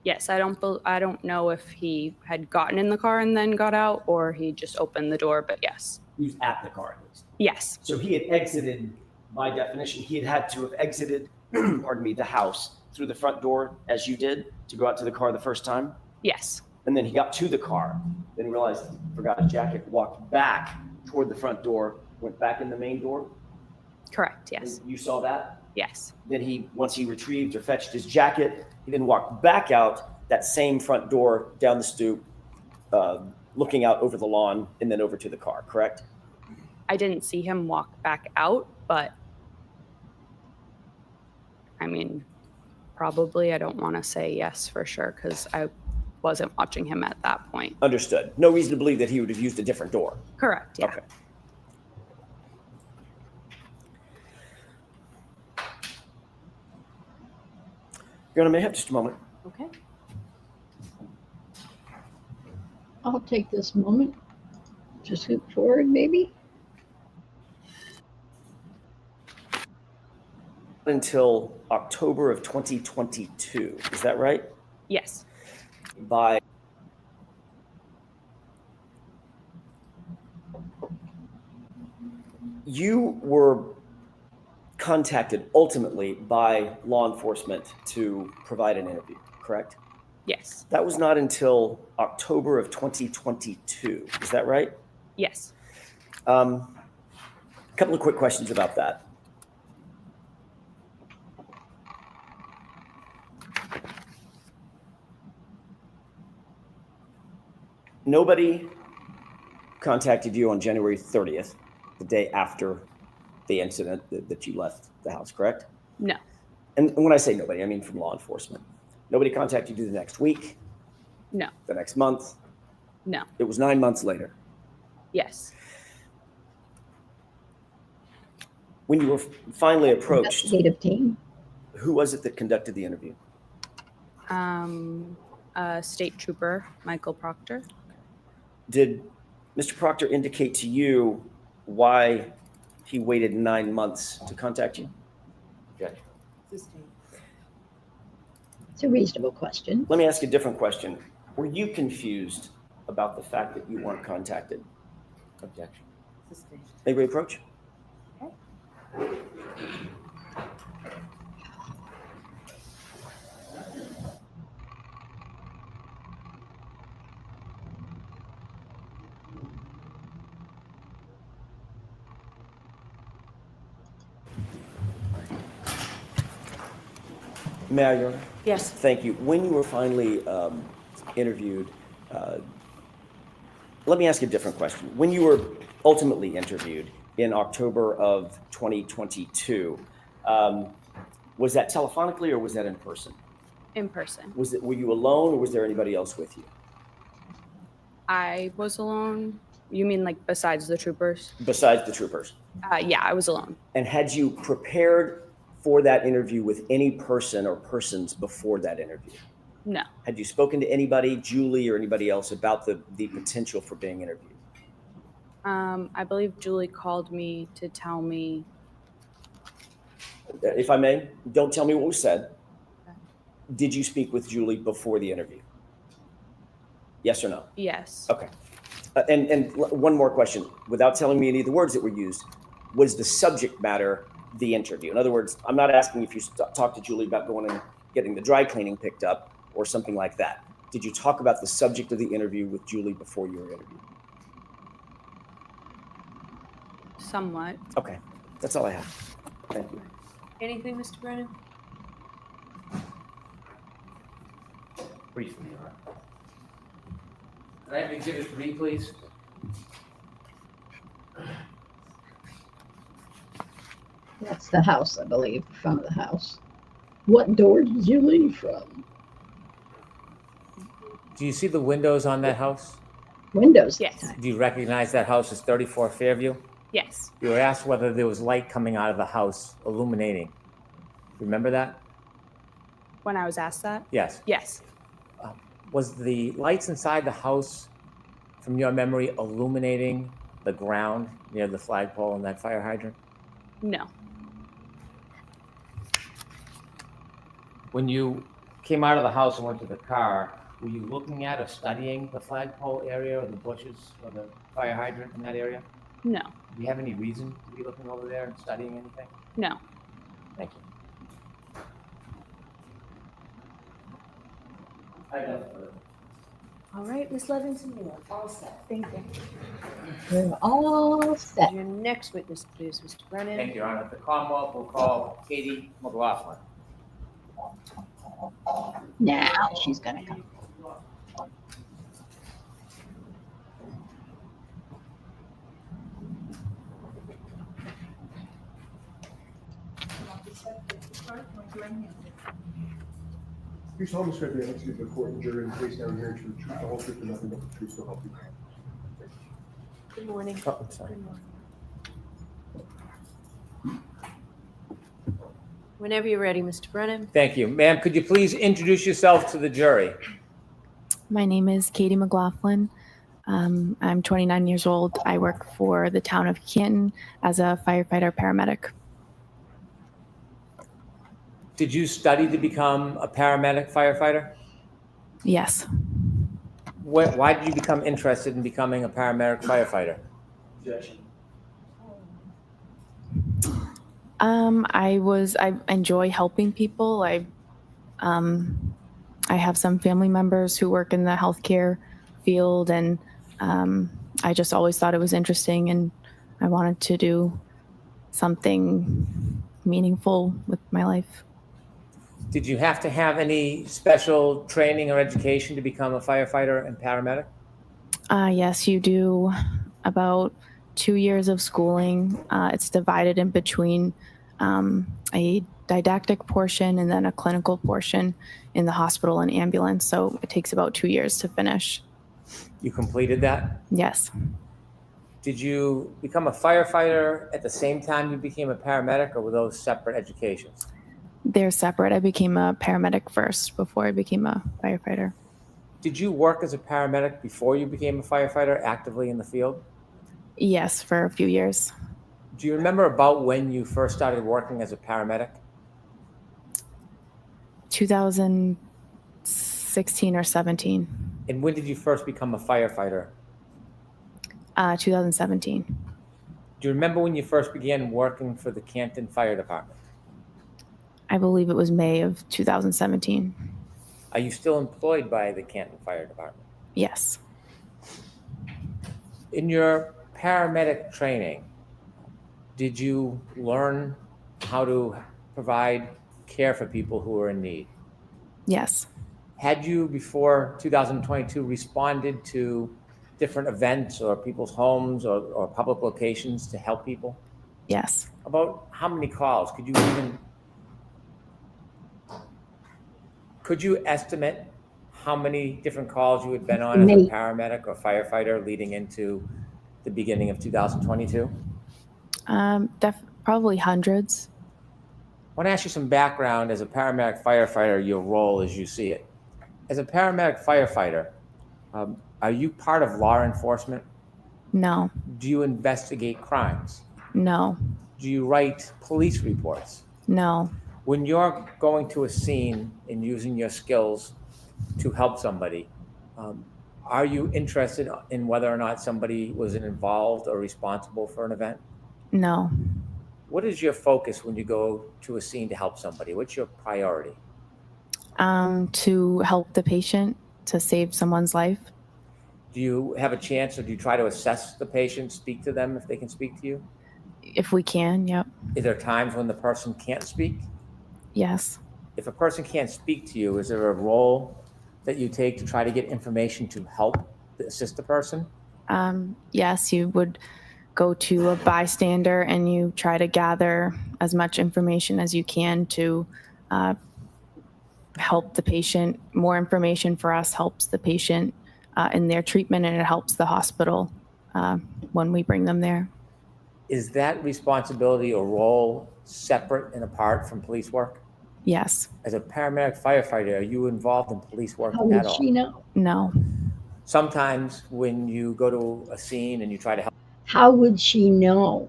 Yes, I don't know if he had gotten in the car and then got out, or he just opened the door, but yes.
He was at the car at least.
Yes.
So he had exited, by definition, he had to have exited, pardon me, the house through the front door as you did to go out to the car the first time?
Yes.
And then he got to the car, then realized he forgot his jacket, walked back toward the front door, went back in the main door?
Correct, yes.
And you saw that?
Yes.
Then once he retrieved or fetched his jacket, he then walked back out that same front door down the stoop, looking out over the lawn and then over to the car, correct?
I didn't see him walk back out, but I mean, probably. I don't want to say yes for sure because I wasn't watching him at that point.
Understood. No reason to believe that he would have used a different door.
Correct, yeah.
Okay. Your Honor, may I have just a moment?
Okay.
I'll take this moment to scoot forward, maybe.
Until October of 2022, is that right?
Yes.
You were contacted ultimately by law enforcement to provide an interview, correct?
Yes.
That was not until October of 2022, is that right?
Yes.
A couple of quick questions about that. Nobody contacted you on January 30th, the day after the incident that you left the house, correct?
No.
And when I say nobody, I mean from law enforcement. Nobody contacted you the next week?
No.
The next month?
No.
It was 9 months later.
Yes.
When you were finally approached,
Investigative team.
who was it that conducted the interview?
State Trooper Michael Proctor.
Did Mr. Proctor indicate to you why he waited 9 months to contact you?
Sustained.
It's a reasonable question.
Let me ask you a different question. Were you confused about the fact that you weren't contacted?
Objection.
Anybody approach? May I, Your Honor?
Yes.
Thank you. When you were finally interviewed, let me ask you a different question. When you were ultimately interviewed in October of 2022, was that telephonically or was that in person?
In person.
Were you alone or was there anybody else with you?
I was alone. You mean like besides the troopers?
Besides the troopers?
Yeah, I was alone.
And had you prepared for that interview with any person or persons before that interview?
No.
Had you spoken to anybody, Julie or anybody else, about the potential for being interviewed?
I believe Julie called me to tell me.
If I may, don't tell me what was said. Did you speak with Julie before the interview? Yes or no?
Yes.
Okay. And one more question. Without telling me any of the words that were used, was the subject matter the interview? In other words, I'm not asking if you talked to Julie about going and getting the dry cleaning picked up or something like that. Did you talk about the subject of the interview with Julie before you were interviewed?
Somewhat.
Okay. That's all I have. Thank you.
Anything, Mr. Brennan?
Briefly. Can I have exhibit 3, please?
That's the house, I believe, the front of the house. What door did you leave from?
Do you see the windows on that house?
Windows.
Yes.
Do you recognize that house as 34 Fairview?
Yes.
You were asked whether there was light coming out of the house illuminating. Remember that?
When I was asked that?
Yes.
Yes.
Was the lights inside the house, from your memory, illuminating the ground near the flagpole and that fire hydrant?
No.
When you came out of the house and went to the car, were you looking at or studying the flagpole area or the bushes or the fire hydrant in that area?
No.
Do you have any reason to be looking over there and studying anything?
No.
Thank you. I know.
All right, Ms. Levinson, you are all set. Thank you.
We're all set.
Your next witness, please, Mr. Brennan.
Thank you, Your Honor. The Commonwealth will call Katie McLaughlin.
Now she's going to come.
You solemnly swear to the evidence you give the court and jury in the case now hearing to the truth, the whole truth, and nothing but the truth, so help you God.
Good morning.
Oh, I'm sorry.
Good morning. Whenever you're ready, Mr. Brennan.
Thank you. Ma'am, could you please introduce yourself to the jury?
My name is Katie McLaughlin. I'm 29 years old. I work for the town of Canton as a firefighter paramedic.
Did you study to become a paramedic firefighter?
Yes.
Why did you become interested in becoming a paramedic firefighter?
I enjoy helping people. I have some family members who work in the healthcare field, and I just always thought it was interesting, and I wanted to do something meaningful with my life.
Did you have to have any special training or education to become a firefighter and paramedic?
Yes, you do about 2 years of schooling. It's divided in between a didactic portion and then a clinical portion in the hospital and ambulance. So it takes about 2 years to finish.
You completed that?
Yes.
Did you become a firefighter at the same time you became a paramedic, or were those separate educations?
They're separate. I became a paramedic first before I became a firefighter.
Did you work as a paramedic before you became a firefighter actively in the field?
Yes, for a few years.
Do you remember about when you first started working as a paramedic?
2000, 16 or 17.
And when did you first become a firefighter?
2017.
Do you remember when you first began working for the Canton Fire Department?
I believe it was May of 2017.
Are you still employed by the Canton Fire Department?
Yes.
In your paramedic training, did you learn how to provide care for people who are in need?
Yes.
Had you, before 2022, responded to different events or people's homes or public locations to help people?
Yes.
About how many calls? Could you estimate how many different calls you had been on as a paramedic or firefighter leading into the beginning of 2022?
Probably hundreds.
I want to ask you some background as a paramedic firefighter, your role as you see it. As a paramedic firefighter, are you part of law enforcement?
No.
Do you investigate crimes?
No.
Do you write police reports?
No.
When you're going to a scene and using your skills to help somebody, are you interested in whether or not somebody was involved or responsible for an event?
No.
What is your focus when you go to a scene to help somebody? What's your priority?
To help the patient, to save someone's life.
Do you have a chance, or do you try to assess the patient, speak to them if they can speak to you?
If we can, yep.
Is there times when the person can't speak?
Yes.
If a person can't speak to you, is there a role that you take to try to get information to help assist the person?
Yes, you would go to a bystander and you try to gather as much information as you can to help the patient. More information for us helps the patient in their treatment, and it helps the hospital when we bring them there.
Is that responsibility or role separate and apart from police work?
Yes.
As a paramedic firefighter, are you involved in police work
How
at
would
all?
she know?
No.
Sometimes when you go to a scene and you try to help.
How would she know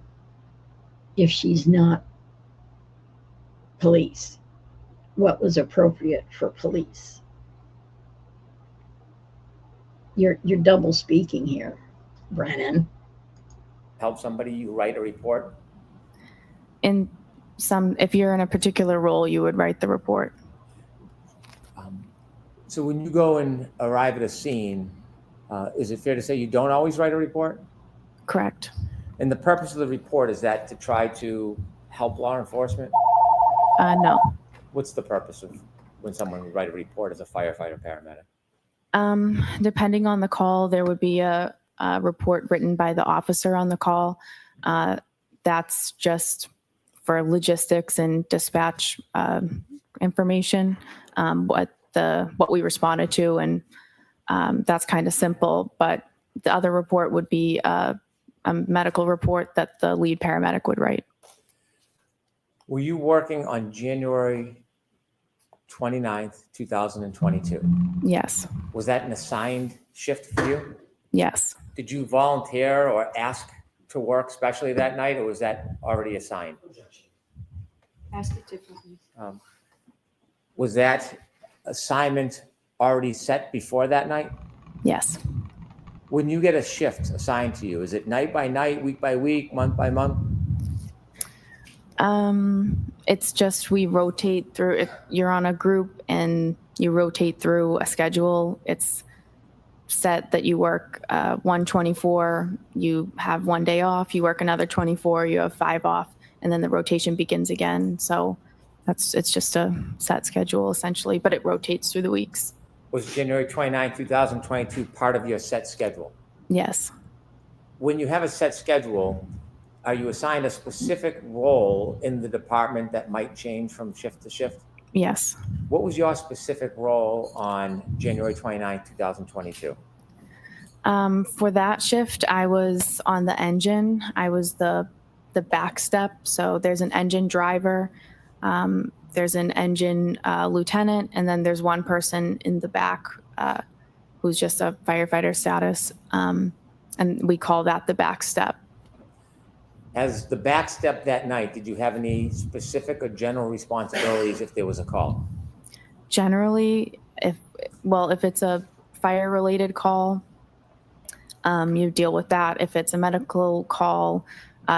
if she's not police what was appropriate for police? You're double speaking here, Brennan.
Help somebody, you write a report?
If you're in a particular role, you would write the report.
So when you go and arrive at a scene, is it fair to say you don't always write a report?
Correct.
And the purpose of the report, is that to try to help law enforcement?
No.
What's the purpose of when someone would write a report as a firefighter paramedic?
Depending on the call, there would be a report written by the officer on the call. That's just for logistics and dispatch information, what we responded to, and that's kind of simple. But the other report would be a medical report that the lead paramedic would write.
Were you working on January 29th, 2022?
Yes.
Was that an assigned shift for you?
Yes.
Did you volunteer or ask to work specially that night, or was that already assigned?
Ask it differently.
Was that assignment already set before that night?
Yes.
When you get a shift assigned to you, is it night by night, week by week, month by month?
It's just we rotate through. If you're on a group and you rotate through a schedule, it's set that you work 124, you have 1 day off, you work another 24, you have 5 off, and then the rotation begins again. So it's just a set schedule essentially, but it rotates through the weeks.
Was January 29, 2022 part of your set schedule?
Yes.
When you have a set schedule, are you assigned a specific role in the department that might change from shift to shift?
Yes.
What was your specific role on January 29, 2022?
For that shift, I was on the engine. I was the back step. So there's an engine driver, there's an engine lieutenant, and then there's one person in the back who's just a firefighter status. And we call that the back step.
As the back step that night, did you have any specific or general responsibilities if there was a call?
Generally, well, if it's a fire-related call, you deal with that. If it's a medical call,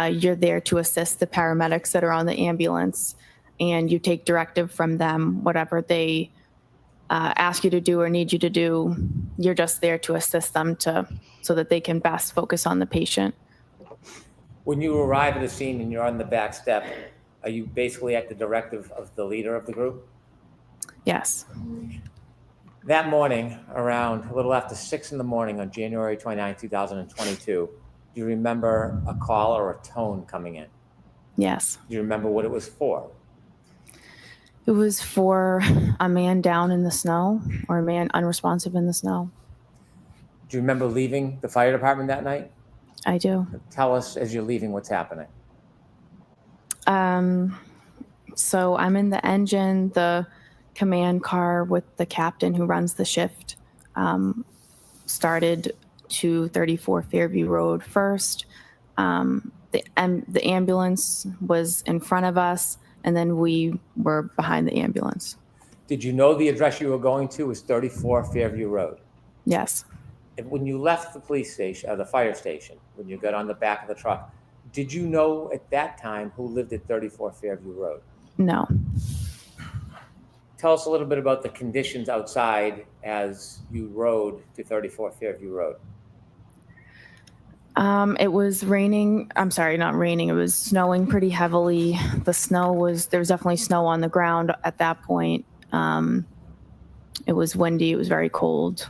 you're there to assist the paramedics that are on the ambulance, and you take directive from them, whatever they ask you to do or need you to do. You're just there to assist them so that they can best focus on the patient.
When you arrive at the scene and you're on the back step, are you basically at the directive of the leader of the group?
Yes.
That morning, around a little after 6 in the morning on January 29, 2022, do you remember a call or a tone coming in?
Yes.
Do you remember what it was for?
It was for a man down in the snow or a man unresponsive in the snow.
Do you remember leaving the fire department that night?
I do.
Tell us as you're leaving what's happening.
So I'm in the engine, the command car with the captain who runs the shift started to 34 Fairview Road first. The ambulance was in front of us, and then we were behind the ambulance.
Did you know the address you were going to was 34 Fairview Road?
Yes.
And when you left the police station, or the fire station, when you got on the back of the truck, did you know at that time who lived at 34 Fairview Road?
No.
Tell us a little bit about the conditions outside as you rode to 34 Fairview Road.
It was raining. I'm sorry, not raining. It was snowing pretty heavily. There was definitely snow on the ground at that point. It was windy. It was very cold.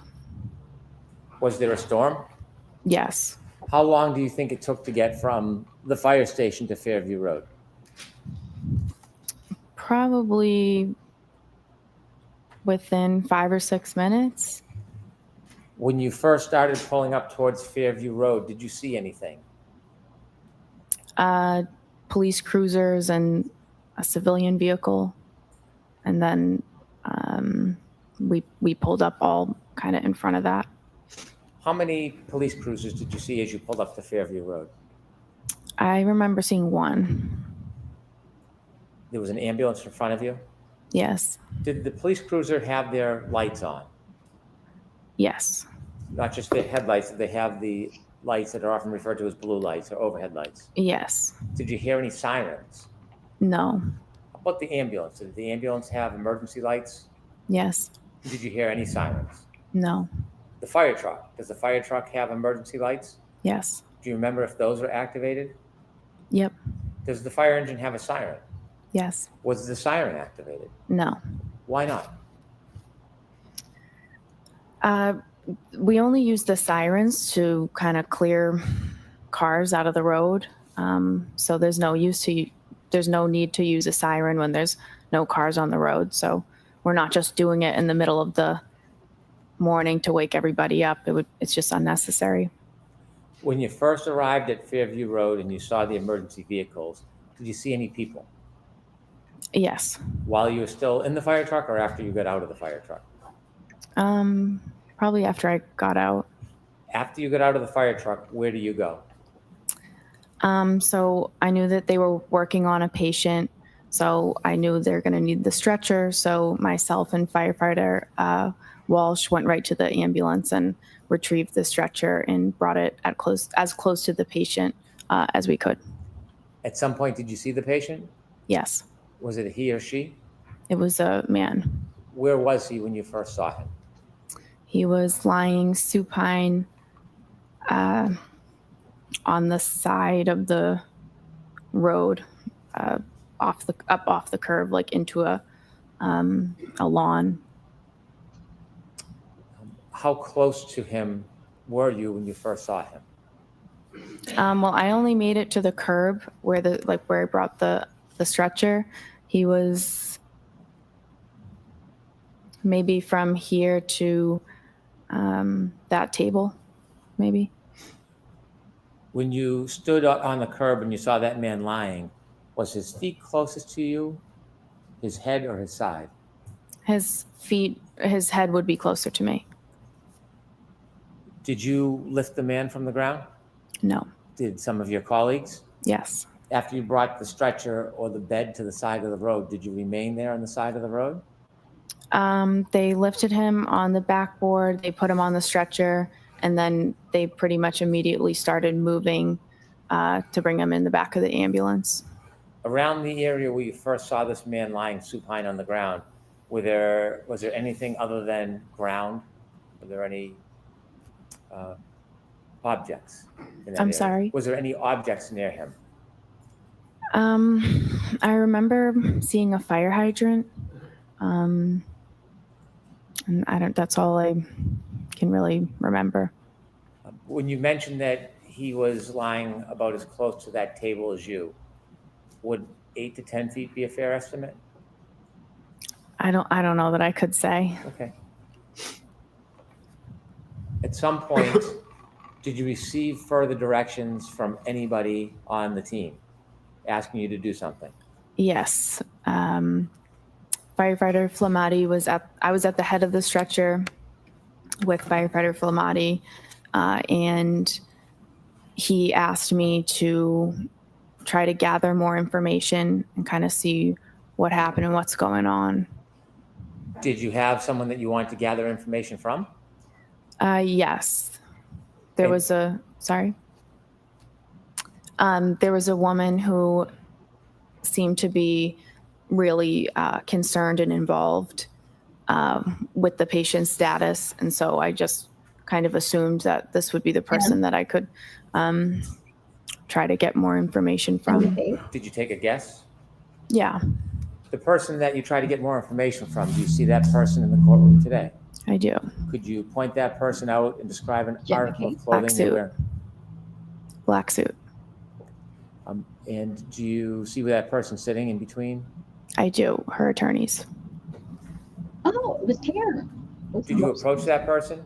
Was there a storm?
Yes.
How long do you think it took to get from the fire station to Fairview Road?
Probably within 5 or 6 minutes.
When you first started pulling up towards Fairview Road, did you see anything?
Police cruisers and a civilian vehicle. And then we pulled up all kind of in front of that.
How many police cruisers did you see as you pulled up to Fairview Road?
I remember seeing one.
There was an ambulance in front of you?
Yes.
Did the police cruiser have their lights on?
Yes.
Not just their headlights, they have the lights that are often referred to as blue lights or overhead lights.
Yes.
Did you hear any sirens?
No.
How about the ambulance? Did the ambulance have emergency lights?
Yes.
Did you hear any sirens?
No.
The fire truck, does the fire truck have emergency lights?
Yes.
Do you remember if those were activated?
Yep.
Does the fire engine have a siren?
Yes.
Was the siren activated?
No.
Why not?
We only use the sirens to kind of clear cars out of the road. So there's no need to use a siren when there's no cars on the road. So we're not just doing it in the middle of the morning to wake everybody up. It's just unnecessary.
When you first arrived at Fairview Road and you saw the emergency vehicles, did you see any people?
Yes.
While you were still in the fire truck or after you got out of the fire truck?
Probably after I got out.
After you got out of the fire truck, where do you go?
So I knew that they were working on a patient. So I knew they're going to need the stretcher. So myself and firefighter Walsh went right to the ambulance and retrieved the stretcher and brought it as close to the patient as we could.
At some point, did you see the patient?
Yes.
Was it he or she?
It was a man.
Where was he when you first saw him?
He was lying supine on the side of the road, off the curb, like into a lawn.
How close to him were you when you first saw him?
Well, I only made it to the curb where I brought the stretcher. He was maybe from here to that table, maybe.
When you stood on the curb and you saw that man lying, was his feet closest to you, his head, or his side?
His head would be closer to me.
Did you lift the man from the ground?
No.
Did some of your colleagues?
Yes.
After you brought the stretcher or the bed to the side of the road, did you remain there on the side of the road?
They lifted him on the backboard, they put him on the stretcher, and then they pretty much immediately started moving to bring him in the back of the ambulance.
Around the area where you first saw this man lying supine on the ground, was there anything other than ground? Were there any objects in that
I'm
area?
sorry?
Was there any objects near him?
I remember seeing a fire hydrant. And that's all I can really remember.
When you mentioned that he was lying about as close to that table as you, would 8 to 10 feet be a fair estimate?
I don't know that I could say.
Okay. At some point, did you receive further directions from anybody on the team asking you to do something?
Yes. Firefighter Flamati I was at the head of the stretcher with Firefighter Flamati, and he asked me to try to gather more information and kind of see what happened and what's going on.
Did you have someone that you wanted to gather information from?
Yes. There
And-
was a, sorry. There was a woman who seemed to be really concerned and involved with the patient's status. And so I just kind of assumed that this would be the person that I could try to get more information from.
Did you take a guess?
Yeah,
The person that you try to get more information from, do you see that person in the courtroom today?
I do.
Could you point that person out and describe an
Jim
article of
McCabe.
clothing
Black
they
suit.
wear?
Black suit.
And do you see where that person's sitting in between?
I do. Her attorneys.
Oh, it was Karen.
Did you approach that person?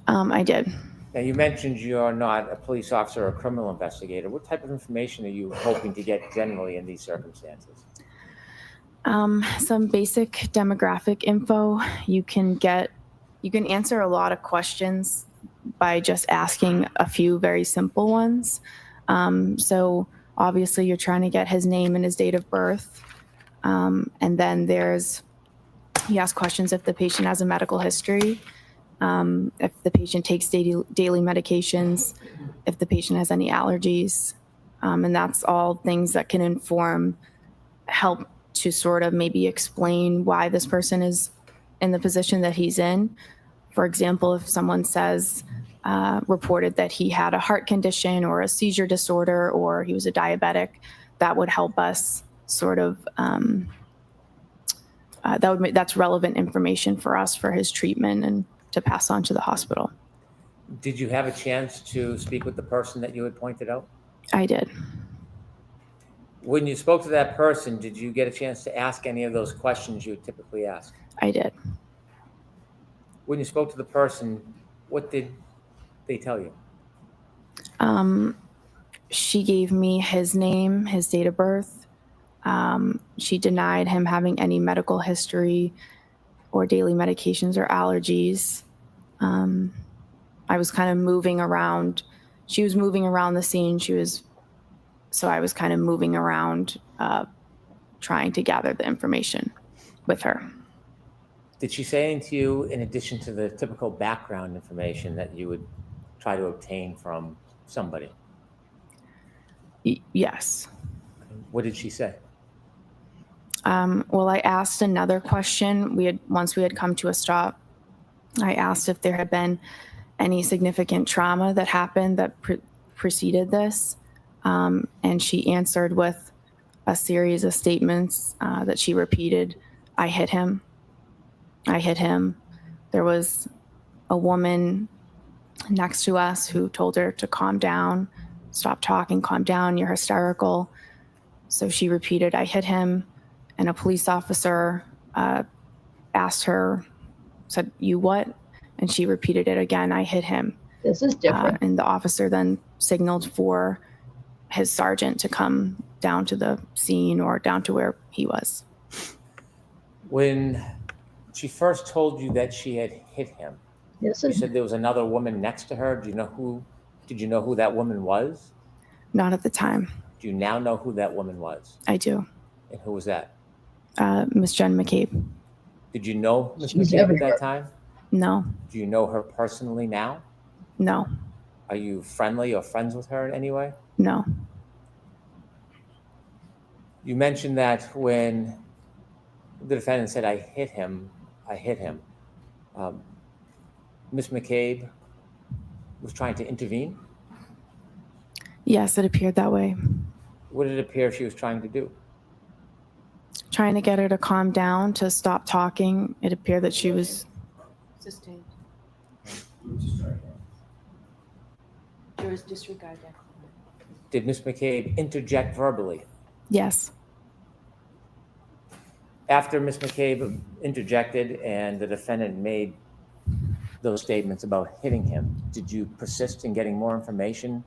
I did.
Now, you mentioned you're not a police officer or a criminal investigator. What type of information are you hoping to get generally in these circumstances?
Some basic demographic info. You can answer a lot of questions by just asking a few very simple ones. So obviously you're trying to get his name and his date of birth. And then you ask questions if the patient has a medical history, if the patient takes daily medications, if the patient has any allergies. And that's all things that can help to sort of maybe explain why this person is in the position that he's in. For example, if someone says, reported that he had a heart condition or a seizure disorder or he was a diabetic, that would help us sort of, that's relevant information for us for his treatment and to pass on to the hospital.
Did you have a chance to speak with the person that you had pointed out?
I did.
When you spoke to that person, did you get a chance to ask any of those questions you would typically ask?
I did.
When you spoke to the person, what did they tell you?
She gave me his name, his date of birth. She denied him having any medical history or daily medications or allergies. I was kind of moving around. She was moving around the scene. So I was kind of moving around, trying to gather the information with her.
Did she say anything to you in addition to the typical background information that you would try to obtain from somebody?
Yes.
What did she say?
Well, I asked another question. Once we had come to a stop, I asked if there had been any significant trauma that happened that preceded this. And she answered with a series of statements that she repeated. I hit him. I hit him. There was a woman next to us who told her to calm down, stop talking, calm down, you're hysterical. So she repeated, I hit him. And a police officer asked her, said, you what? And she repeated it again, I hit him.
This is different.
And the officer then signaled for his sergeant to come down to the scene or down to where he was.
When she first told you that she had hit him, you said there was another woman next to her. Did you know who that woman was?
Not at the time.
Do you now know who that woman was?
I do.
And who was that?
Miss Jen McCabe.
Did you know Ms.
She's
McCabe at
everywhere.
that time?
No,
Do you know her personally now?
no,
Are you friendly or friends with her in any way?
no.
You mentioned that when the defendant said, I hit him. Ms. McCabe was trying to intervene.
Yes, it appeared that way.
What did it appear she was trying to do?
Trying to get her to calm down, to stop talking. It appeared that she was,
Sustained. Jurors disregard that comment.
Did Ms. McCabe interject verbally?
yes,
After Ms. McCabe interjected and the defendant made those statements about hitting him, did you persist in getting more information,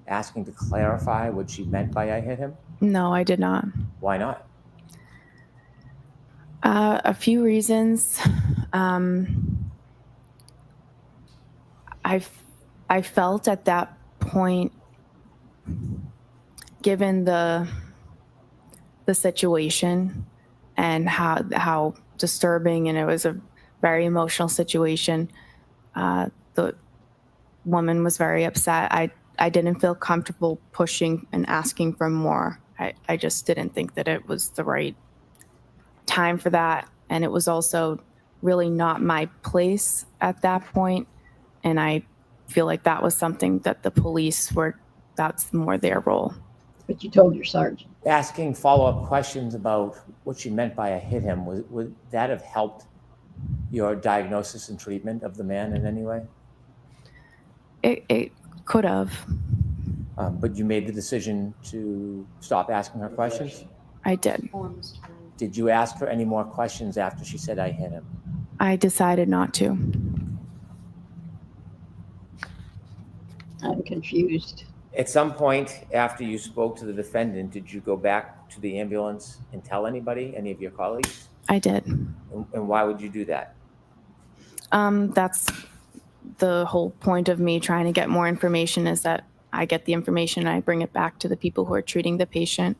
asking to clarify what she meant by I hit him?
no, I did not.
Why not?
A few reasons. I felt at that point, given the situation and how disturbing, and it was a very emotional situation. The woman was very upset. I didn't feel comfortable pushing and asking for more. I just didn't think that it was the right time for that. And it was also really not my place at that point. And I feel like that was something that the police that's more their role.
But you told your sergeant.
Asking follow-up questions about what she meant by I hit him, would that have helped your diagnosis and treatment of the man in any way?
It could have.
But you made the decision to stop asking her questions?
I did.
Did you ask her any more questions after she said I hit him?
I decided not to.
I'm confused.
At some point after you spoke to the defendant, did you go back to the ambulance and tell anybody, any of your colleagues?
I did.
And why would you do that?
That's the whole point of me trying to get more information, is that I get the information and I bring it back to the people who are treating the patient.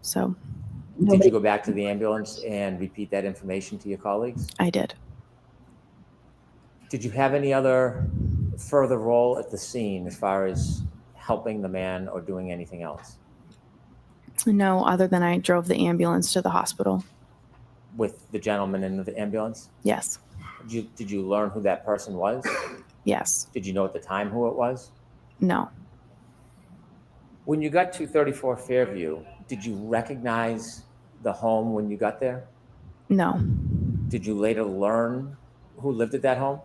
So
Did you go back to the ambulance and repeat that information to your colleagues?
I did.
Did you have any other further role at the scene as far as helping the man or doing anything else?
No, other than I drove the ambulance to the hospital.
With the gentleman in the ambulance?
Yes.
Did you learn who that person was?
Yes.
Did you know at the time who it was?
No.
When you got to 34 Fairview, did you recognize the home when you got there?
No.
Did you later learn who lived at that home?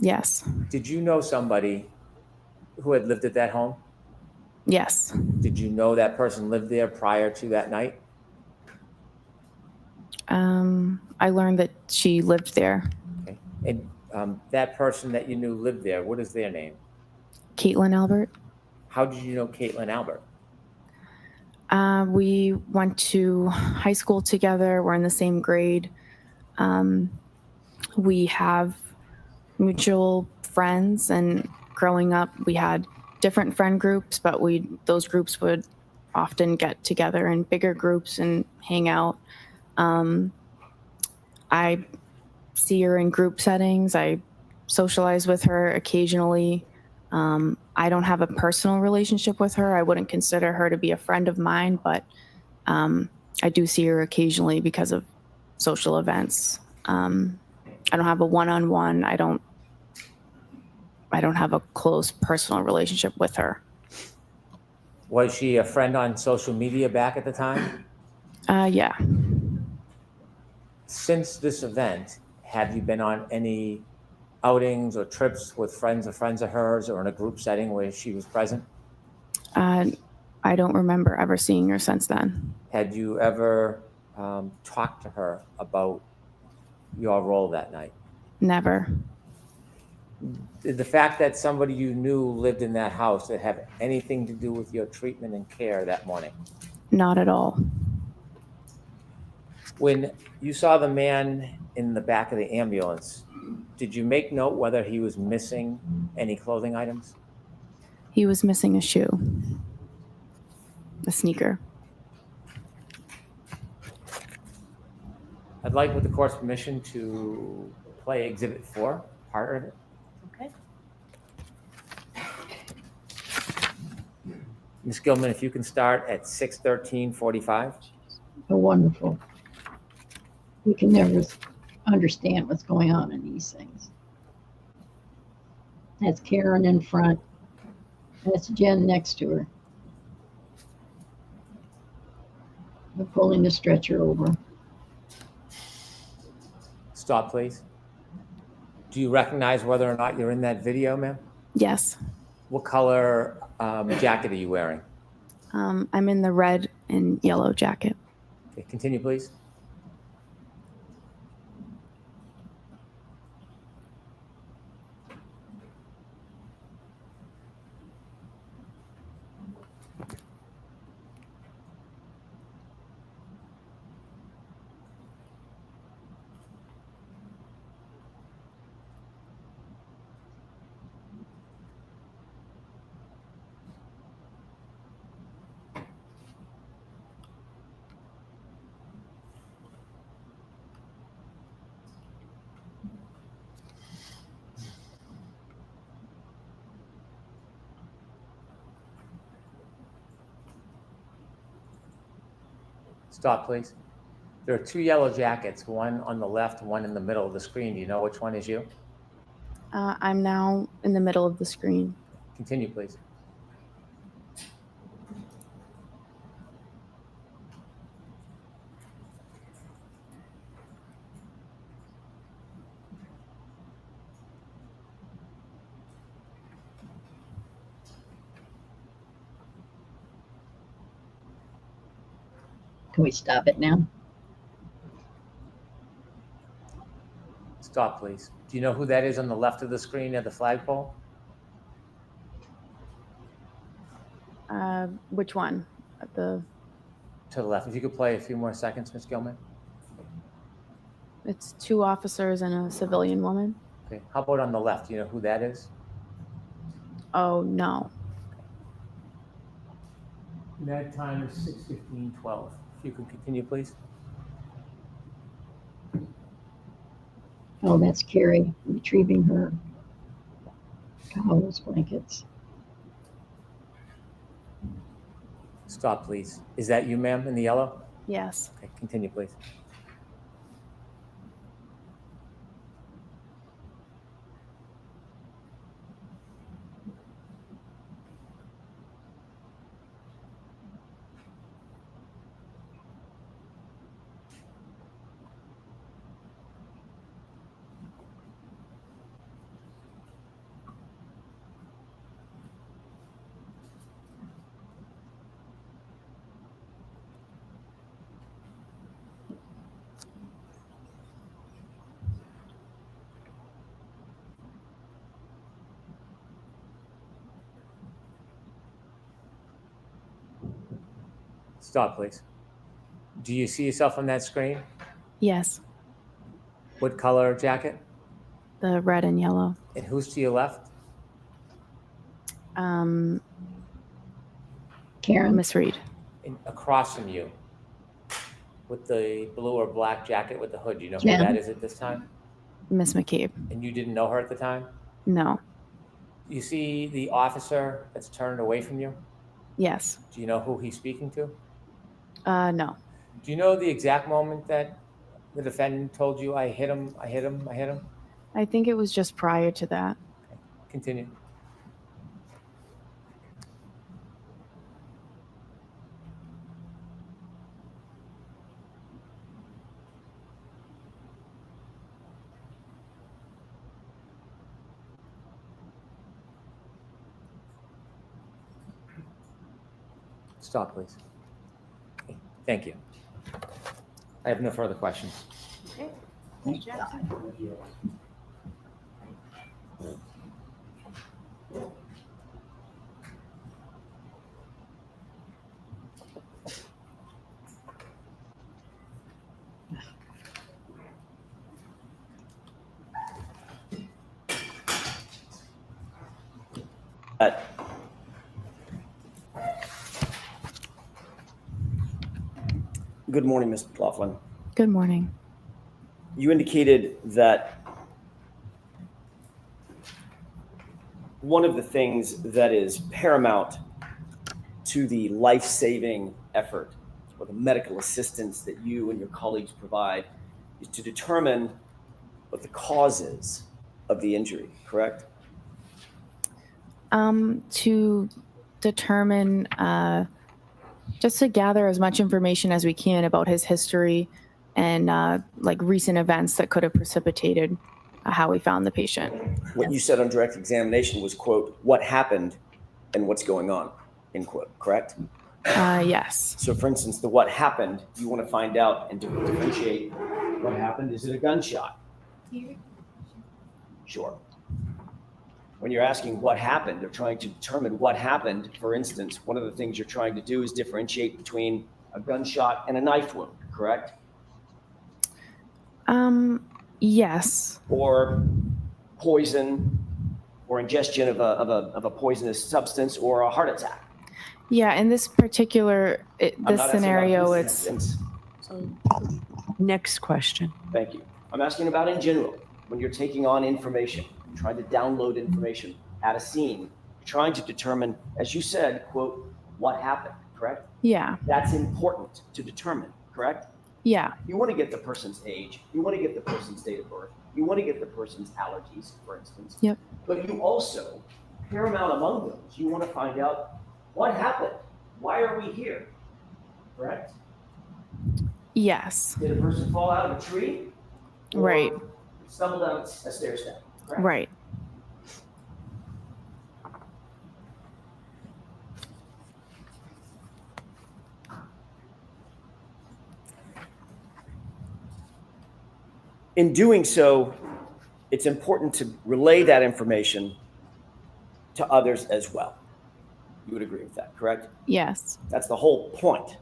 Yes.
Did you know somebody who had lived at that home?
Yes.
Did you know that person lived there prior to that night?
I learned that she lived there.
Okay. And that person that you knew lived there, what is their name?
Caitlin Albert.
How did you know Caitlin Albert?
We went to high school together. We're in the same grade. We have mutual friends, and growing up, we had different friend groups, but those groups would often get together in bigger groups and hang out. I see her in group settings. I socialize with her occasionally. I don't have a personal relationship with her. I wouldn't consider her to be a friend of mine, but I do see her occasionally because of social events. I don't have a one-on-one. I don't have a close personal relationship with her.
Was she a friend on social media back at the time?
Yeah.
Since this event, have you been on any outings or trips with friends of hers, or in a group setting where she was present?
I don't remember ever seeing her since then.
Had you ever talked to her about your role that night?
Never.
Did the fact that somebody you knew lived in that house have anything to do with your treatment and care that morning?
Not at all.
When you saw the man in the back of the ambulance, did you make note whether he was missing any clothing items?
He was missing a shoe, a sneaker.
I'd like, with the court's permission, to play Exhibit 4, part of it.
Okay.
Ms. Gilman, if you can start at 6:13:45.
Oh, wonderful. We can never understand what's going on in these things. That's Karen in front. That's Jen next to her. We're pulling the stretcher over.
Stop, please. Do you recognize whether or not you're in that video, ma'am?
Yes.
What color jacket are you wearing?
I'm in the red and yellow jacket.
Okay, continue, please. Stop, please. There are two yellow jackets, one on the left, one in the middle of the screen. Do you know which one is you?
I'm now in the middle of the screen.
Continue, please.
Can we stop it now?
Stop, please. Do you know who that is on the left of the screen at the flagpole?
Which one?
To the left. If you could play a few more seconds, Ms. Gilman.
It's two officers and a civilian woman.
Okay. How about on the left? Do you know who that is?
Oh, no.
That time is 6:15:12. If you could continue, please.
Oh, that's Carrie retrieving her towels, blankets.
Stop, please. Is that you, ma'am, in the yellow?
Yes.
Okay, continue, please. Stop, please. Do you see yourself on that screen?
Yes.
What color jacket?
The red and yellow.
And who's to your left?
Karen.
Miss Reed.
And across from you, with the blue or black jacket with the hood. Do you know who
Jen.
that is at this time?
Miss McCabe.
And you didn't know her at the time?
No.
You see the officer that's turned away from you?
Yes.
Do you know who he's speaking to?
No.
Do you know the exact moment that the defendant told you, I hit him, I hit him, I hit him?
I think it was just prior to that.
Continue. Stop, please. Okay, thank you. I have no further questions.
Okay.
Thank
Jackson.
Good morning, Ms. McLaughlin.
Good morning.
you indicated that one of the things that is paramount to the life-saving effort or the medical assistance that you and your colleagues provide is to determine what the cause is of the injury, correct?
To determine, just to gather as much information as we can about his history and like recent events that could have precipitated how we found the patient.
What you said on direct examination was, quote, what happened and what's going on, end quote, correct?
Yes.
So for instance, the what happened, you want to find out and differentiate what happened. Is it a gunshot? Sure. When you're asking what happened, or trying to determine what happened, for instance, one of the things you're trying to do is differentiate between a gunshot and a knife wound, correct?
Yes.
Or poison, or ingestion of a poisonous substance, or a heart attack.
Yeah, in this particular, this scenario,
it's...
Next question.
Thank you. I'm asking about in general, when you're taking on information, trying to download information at a scene, you're trying to determine, as you said, quote, what happened, correct?
Yeah.
That's important to determine, correct?
Yeah.
You want to get the person's age, you want to get the person's date of birth, you want to get the person's allergies, for instance.
Yep.
But you also, paramount among those, you want to find out what happened? Why are we here? Correct?
Yes.
Did a person fall out of a tree? Or
Right.
stumble down a stair step? Correct?
Right.
In doing so, it's important to relay that information to others as well. You would agree with that, correct?
Yes.
That's the whole point,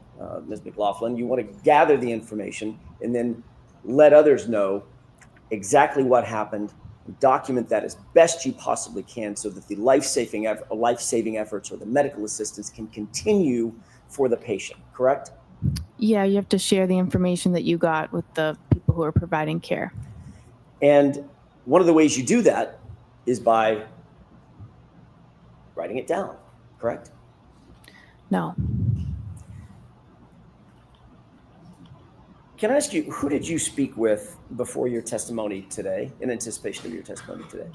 Ms. McLaughlin. You want to gather the information and then let others know exactly what happened, document that as best you possibly can so that the life-saving efforts or the medical assistance can continue for the patient, correct?
Yeah, you have to share the information that you got with the people who are providing care.
And one of the ways you do that is by writing it down, correct?
No.
Can I ask you, who did you speak with before your testimony today, in anticipation of your testimony today?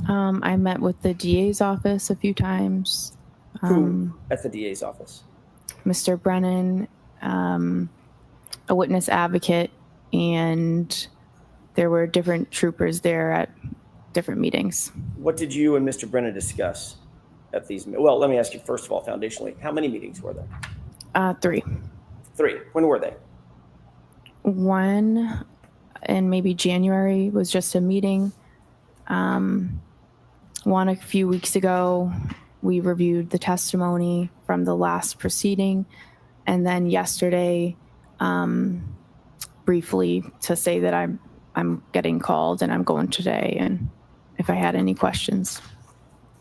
I met with the DA's office a few times.
Who at the DA's office?
Mr. Brennan, a witness advocate, and there were different troopers there at different meetings.
What did you and Mr. Brennan discuss at these? Well, let me ask you first of all, foundationally, how many meetings were there?
3.
3. When were they?
One in maybe January was just a meeting. One a few weeks ago, we reviewed the testimony from the last proceeding. And then yesterday, briefly to say that I'm getting called and I'm going today, and if I had any questions.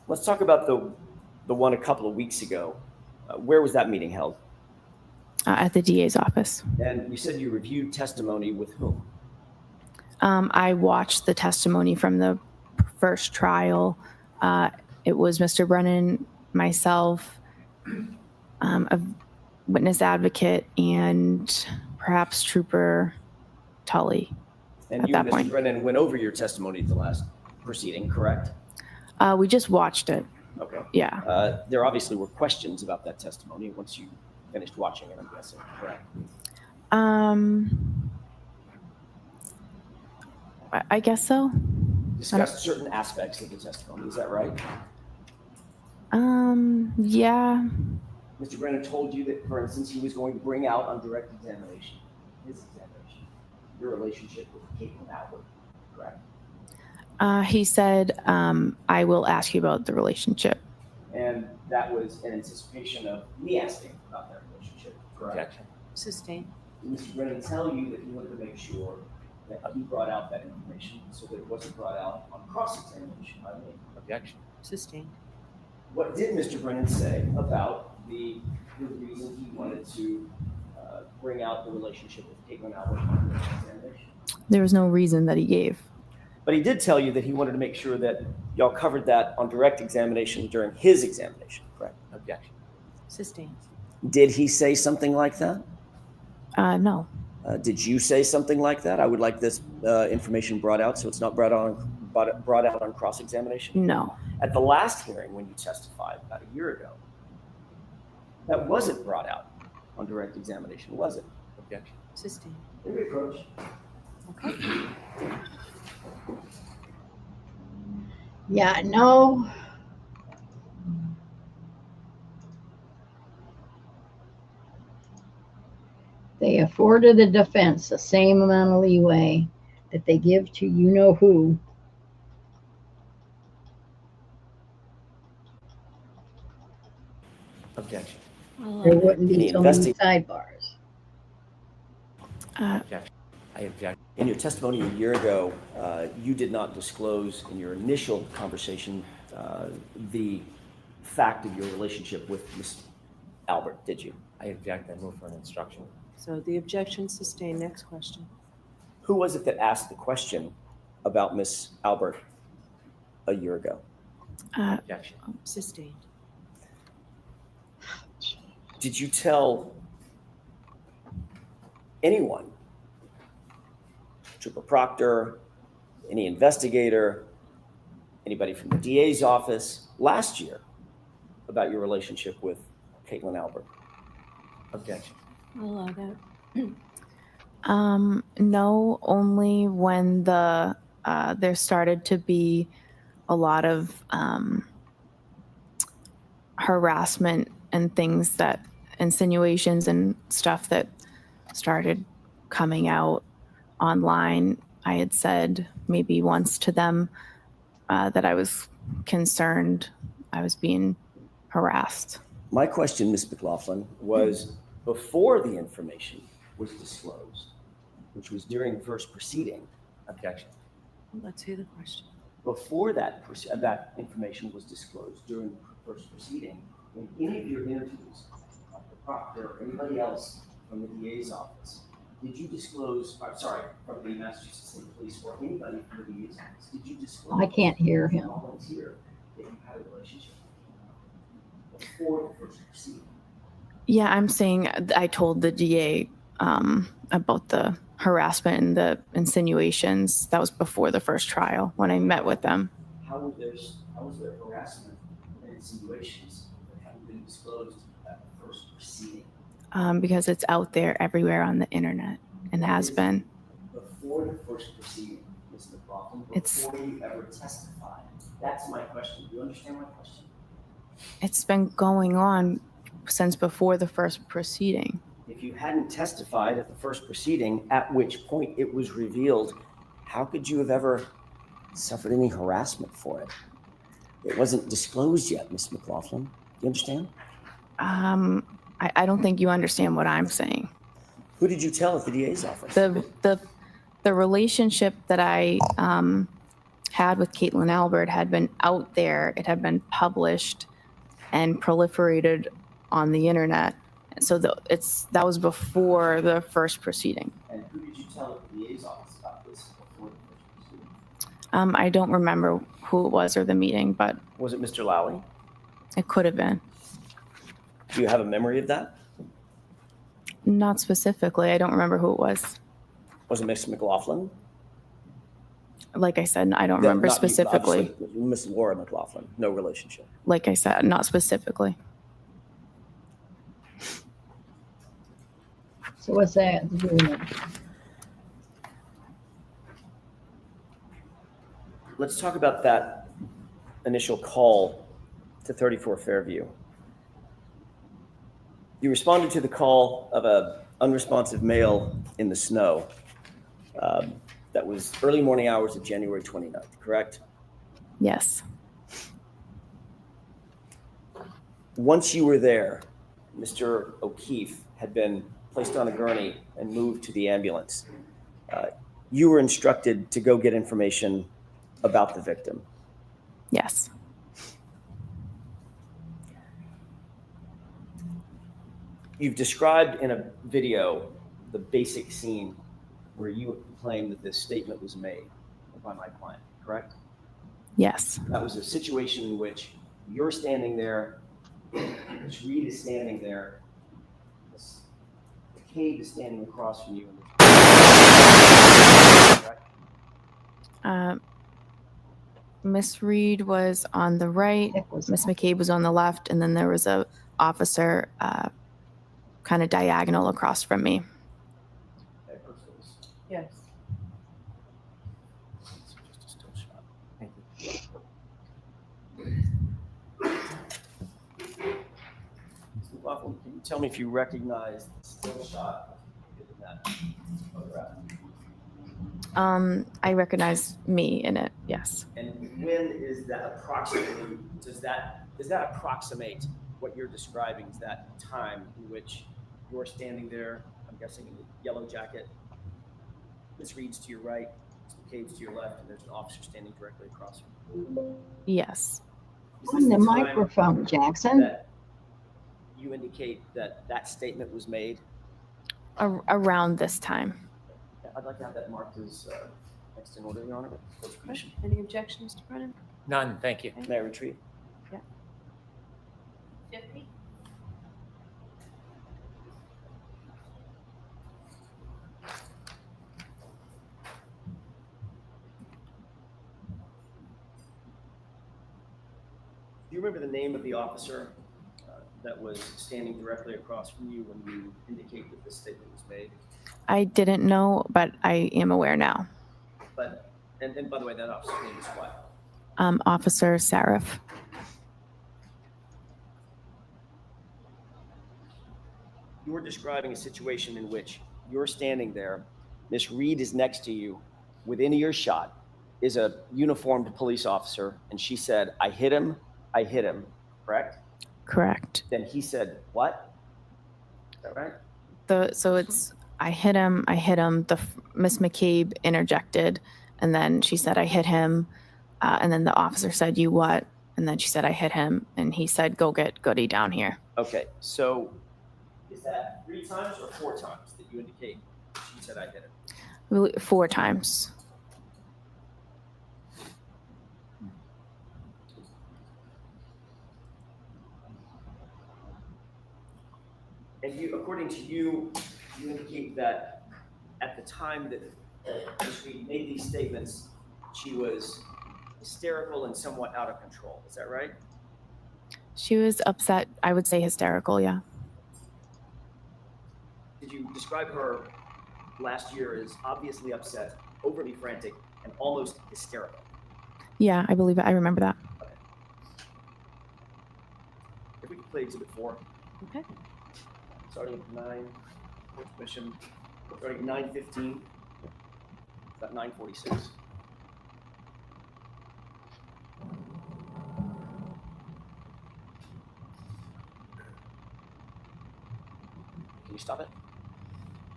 Let's talk about the one a couple of weeks ago. Where was that meeting held?
At the DA's office.
And you said you reviewed testimony with whom?
I watched the testimony from the first trial. It was Mr. Brennan, myself, a witness advocate, and perhaps Trooper Tully.
And
at
you
that
and Mr.
point.
Brennan went over your testimony at the last proceeding, correct?
We just watched it.
Okay.
Yeah.
There obviously were questions about that testimony once you finished watching it, I'm guessing, correct?
I guess so.
Discussed certain aspects of the testimony, is that right?
Yeah.
Mr. Brennan told you that, for instance, he was going to bring out on direct examination, your relationship with Caitlin Albert, correct?
He said, I will ask you about the relationship.
And that was in anticipation of me asking about that relationship, correct?
Objection.
Sustained.
Did Mr. Brennan tell you that he wanted to make sure that he brought out that information so that it wasn't brought out on cross-examination by me?
Objection.
Sustained.
What did Mr. Brennan say about the reason he wanted to bring out the relationship with Caitlin Albert on the examination?
There was no reason that he gave.
But he did tell you that he wanted to make sure that y'all covered that on direct examination during his examination, correct?
Objection.
Sustained.
Did he say something like that?
No.
Did you say something like that? I would like this information brought out so it's not brought out on cross-examination.
No.
At the last hearing when you testified about a year ago, that wasn't brought out on direct examination, was it?
Objection.
Sustained.
Maybe approach.
Okay.
Yeah, no. They afforded the defense the same amount of leeway that they give to you know who.
Objection.
There wouldn't be so many sidebars.
Objection. I object.
In your testimony a year ago, you did not disclose in your initial conversation the fact of your relationship with Ms. Albert, did you?
I object. I move for an instruction.
So the objection sustained. Next question.
Who was it that asked the question about Ms. Albert a year ago?
Objection.
Sustained.
Did you tell anyone, Trooper Proctor, any investigator, anybody from the DA's office last year about your relationship with Caitlin Albert?
Objection.
I'll allow that.
No, only when there started to be a lot of harassment and things that insinuations and stuff that started coming out online. I had said maybe once to them that I was concerned I was being harassed.
My question, Ms. McLaughlin, was before the information was disclosed, which was during the first proceeding.
Objection.
Let's hear the question.
Before that information was disclosed during the first proceeding, in any of your interviews, Dr. Proctor or anybody else from the DA's office, did you disclose, from the Massachusetts State Police or anybody from the DA's office, did you disclose?
I can't hear him.
Volunteer that you had a relationship before the first proceeding?
Yeah, I'm saying I told the DA about the harassment and the insinuations. That was before the first trial when I met with them.
How was there harassment and insinuations that hadn't been disclosed at the first proceeding?
Because it's out there everywhere on the internet and has been.
Before the first proceeding, Ms. McLaughlin, before you ever testified. That's my question. Do you understand my question?
It's been going on since before the first proceeding.
If you hadn't testified at the first proceeding, at which point it was revealed, how could you have ever suffered any harassment for it? It wasn't disclosed yet, Ms. McLaughlin. Do you understand?
I don't think you understand what I'm saying.
Who did you tell at the DA's office?
The relationship that I had with Caitlin Albert had been out there. It had been published and proliferated on the internet. So that was before the first proceeding.
And who did you tell at the DA's office about this before the first proceeding?
I don't remember who it was or the meeting, but
Was it Mr. Lowry?
it could have been.
Do you have a memory of that?
Not specifically. I don't remember who it was.
Was it Ms. McLaughlin?
Like I said, I don't
Yeah,
remember
not you,
specifically.
obviously. Ms. Laura McLaughlin, no relationship.
Like I said, not specifically.
So what's that? The jury.
Let's talk about that initial call to 34 Fairview. You responded to the call of an unresponsive male in the snow. That was early morning hours of January 29th, correct?
Yes.
Once you were there, Mr. O'Keefe had been placed on a gurney and moved to the ambulance. You were instructed to go get information about the victim.
Yes.
You've described in a video the basic scene where you claim that this statement was made by my client, correct?
Yes.
That was a situation in which you're standing there, Ms. Reed is standing there, Ms. McCabe is standing across from you.
Miss Reed was on the right, Miss McCabe was on the left, and then there was a officer kind of diagonal across from me.
Yes.
Thank you. Mr. Buffalo, can you tell me if you recognize the still shot in that photograph?
I recognize me in it, yes.
And when is that approximately, does that approximate what you're describing as that time in which you're standing there, I'm guessing in the yellow jacket, Ms. Reed's to your right, Ms. McCabe's to your left, and there's an officer standing directly across from you?
Yes.
Is this
On the
time
microphone, Jackson.
that you indicate that that statement was made?
Around this time.
I'd like to have that marked as next in order, Your Honor.
Any objection, Mr. Brennan?
None, thank you.
May I retrieve?
Yeah. 50?
Do you remember the name of the officer that was standing directly across from you when you indicate that this statement was made?
I didn't know, but I am aware now.
But, and by the way, that officer's name is what?
Officer Sarif.
You were describing a situation in which you're standing there, Miss Reed is next to you, within earshot is a uniformed police officer, and she said, I hit him, correct?
Correct.
Then he said, what? Is that right?
So it's, I hit him, Miss McCabe interjected, and then she said, I hit him, and then the officer said, you what? And then she said, I hit him, and he said, go get Goody down here.
Okay, so is that 3 times or 4 times that you indicate she said I hit him?
4 times.
And you, according to you, you indicate that at the time that Ms. Reed made these statements, she was hysterical and somewhat out of control. Is that right?
She was upset, I would say hysterical, yeah.
Did you describe her last year as obviously upset, overly frantic, and almost hysterical?
Yeah, I believe it. I remember that.
Okay. If we could play Exhibit 4.
Okay.
Starting at 9, court submission, starting at 9:15, about 9:46. Can you stop it?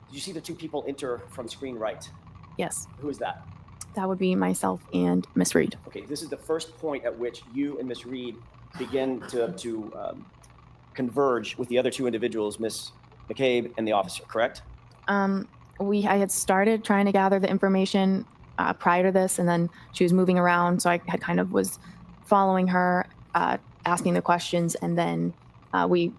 Did you see the 2 people enter from screen right?
Yes.
Who is that?
That would be myself and Miss Reed.
Okay, this is the first point at which you and Miss Reed begin to converge with the other 2 individuals, Miss McCabe and the officer, correct?
I had started trying to gather the information prior to this, and then she was moving around, so I had kind of was following her, asking the questions, and then we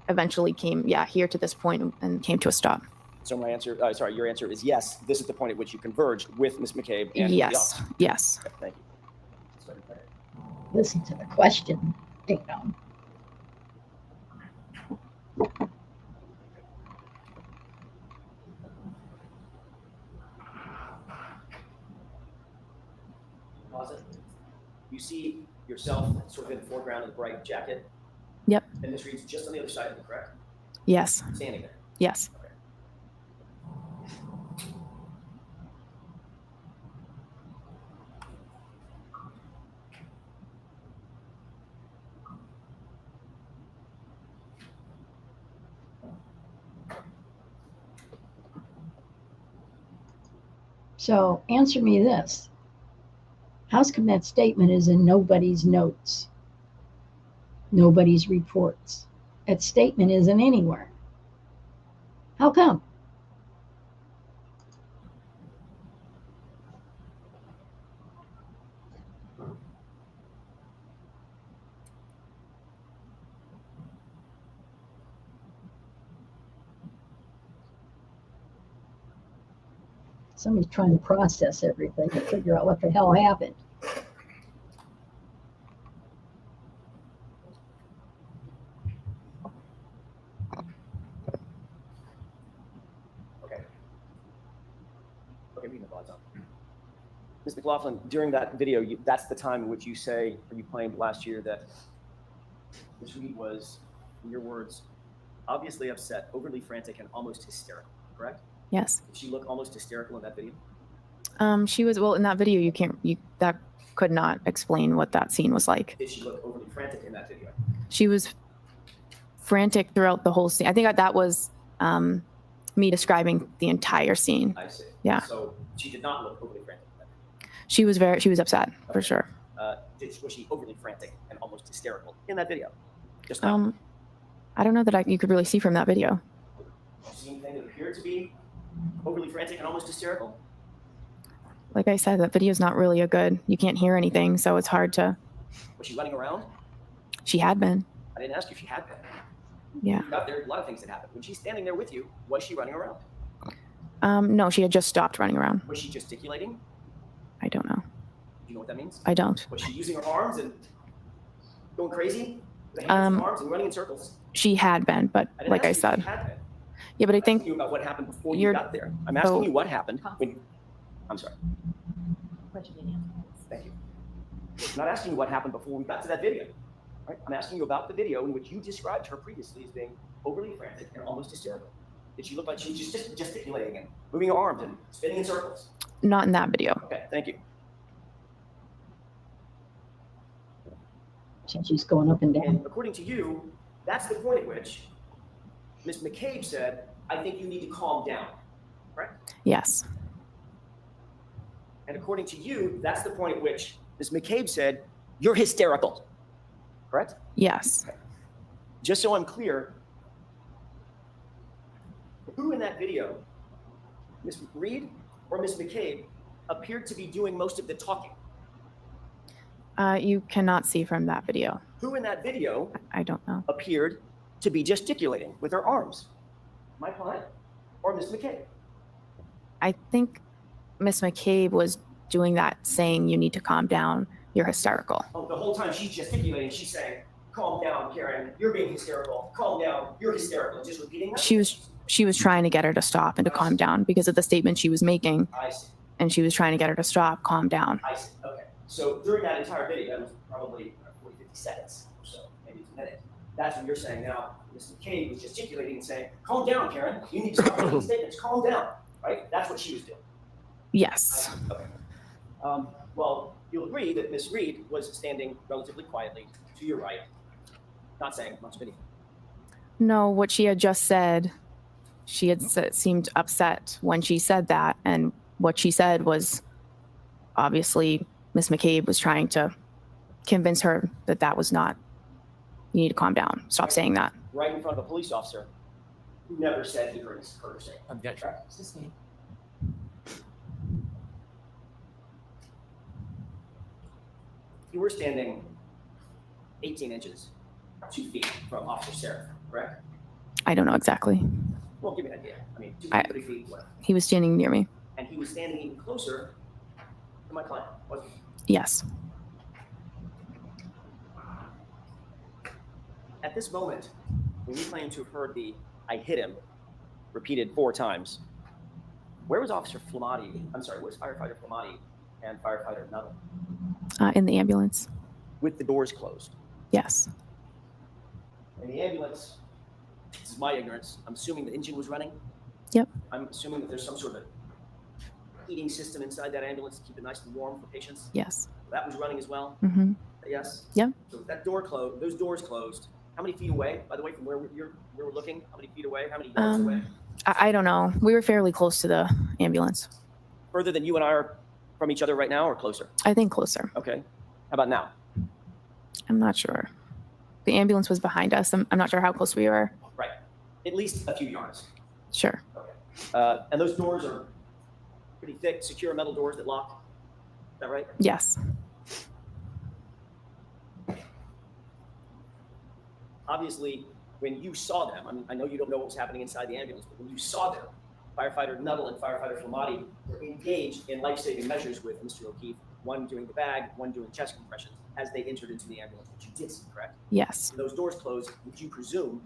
eventually came, here to this point and came to a stop.
So my answer, your answer is yes. This is the point at which you converged with Miss McCabe and the
Yes,
officer.
yes.
Okay, thank you.
Listen to the question. Ding dong.
Pause it. You see yourself sort of in the foreground of the bright jacket,
Yep.
and Miss Reed's just on the other side of you, correct?
Yes.
Standing there.
Yes.
Okay.
So answer me this. How's come that statement is in nobody's notes? Nobody's reports. That statement isn't anywhere. How come? Somebody's trying to process everything and figure out what the hell happened.
Okay. Okay, reading the thoughts up. Ms. McLaughlin, during that video, that's the time in which you say, or you claimed last year that Ms. Reed was, in your words, obviously upset, overly frantic, and almost hysterical, correct?
Yes.
Did she look almost hysterical in that video?
She was, well, in that video, that could not explain what that scene was like.
Did she look overly frantic in that video?
She was frantic throughout the whole scene. I think that was me describing the entire scene.
I see.
Yeah.
So she did not look overly frantic in that video.
She was upset, for sure.
Was she overly frantic and almost hysterical in that video? Just now.
I don't know that you could really see from that video.
Did you see anything that appeared to be overly frantic and almost hysterical?
Like I said, that video is not really you can't hear anything, so it's hard to.
Was she running around?
She had been.
I didn't ask you if she had been.
Yeah.
There are a lot of things that happened. When she's standing there with you, was she running around?
No, she had just stopped running around.
Was she gesticulating?
I don't know.
Do you know what that means?
I don't.
Was she using her arms and going crazy? The hands and arms and running in circles?
She had been, but like I said. Yeah, but I think.
I'm asking you about what happened before you got there. I'm asking you what happened when. I'm sorry. Thank you. I'm not asking you what happened before we got to that video. Right? I'm asking you about the video in which you described her previously as being overly frantic and almost hysterical. Did she look like she was just gesticulating and moving her arms and spinning in circles?
Not in that video.
Okay, thank you.
She's going up and down.
And according to you, that's the point at which Ms. McCabe said, I think you need to calm down, right?
Yes.
And according to you, that's the point at which Ms. McCabe said, you're hysterical, correct?
Yes.
Okay. Just so I'm clear, who in that video, Ms. Reed or Ms. McCabe, appeared to be doing most of the talking?
You cannot see from that video.
Who in that video
I don't know.
appeared to be gesticulating with her arms? My client or Ms. McCabe?
I think Miss McCabe was doing that, saying you need to calm down. You're hysterical.
Oh, the whole time she's gesticulating, she's saying, calm down, Karen. You're being hysterical. Calm down. You're hysterical. Just repeating that?
She was trying to get her to stop and to calm down because of the statement she was making.
I see.
And she was trying to get her to stop, calm down.
I see. Okay. So during that entire video, that was probably 40, 50 seconds or so, maybe it's a minute. That's when you're saying now, Ms. McCabe was gesticulating and saying, calm down, Karen. You need to stop making statements. Calm down. Right? That's what she was doing.
Yes.
Okay. Well, you'll agree that Ms. Reed was standing relatively quietly to your right, not saying much of anything.
No, what she had just said, she had seemed upset when she said that. And what she said was obviously Miss McCabe was trying to convince her that that was not, you need to calm down. Stop saying that.
Right in front of a police officer who never said he heard her say.
Objection.
You were standing 18 inches, 2 feet from Officer Seraph, correct?
I don't know exactly.
Well, give me an idea. I mean, 2 feet, 3 feet, what?
He was standing near me.
And he was standing even closer to my client, wasn't he?
Yes.
At this moment, when you claim to have heard the "I hit him" repeated 4 times, where was Officer Flamati? I'm sorry, where's Firefighter Flamati and Firefighter Nuttall?
In the ambulance.
With the doors closed.
Yes.
In the ambulance, this is my ignorance, I'm assuming the engine was running.
Yep.
I'm assuming that there's some sort of heating system inside that ambulance to keep it nice and warm for patients.
Yes.
That was running as well.
Mm-hmm.
Yes.
Yep.
So that door closed. Those doors closed. How many feet away, by the way, from where we're looking? How many feet away? How many yards away?
I don't know. We were fairly close to the ambulance.
Further than you and I are from each other right now, or closer?
I think closer.
Okay. How about now?
I'm not sure. The ambulance was behind us. I'm not sure how close we were.
Right. At least a few yards.
Sure.
And those doors are pretty thick, secure metal doors that lock. Is that right?
Yes.
Obviously, when you saw them, I know you don't know what was happening inside the ambulance, but when you saw them, firefighter Nuttall and firefighter Flamati were engaged in life-saving measures with Mr. O'Keefe, one doing the bag, one doing chest compressions, as they entered into the ambulance, which you did see, correct?
Yes.
When those doors closed, would you presume,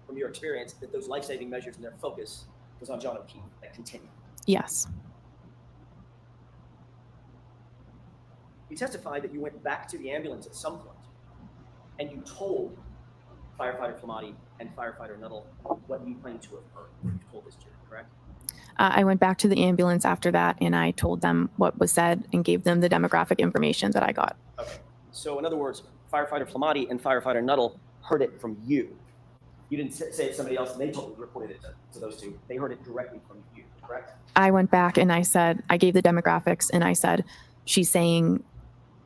from your experience, that those life-saving measures and their focus was on John O'Keefe, that continued?
Yes.
You testified that you went back to the ambulance at some point, and you told firefighter Flamati and firefighter Nuttall what you claimed to have heard. You told this jury, correct?
I went back to the ambulance after that, and I told them what was said and gave them the demographic information that I got.
Okay. So in other words, firefighter Flamati and firefighter Nuttall heard it from you. You didn't say it to somebody else, and they reported it to those two. They heard it directly from you, correct?
I went back and I said, I gave the demographics, and I said, she's saying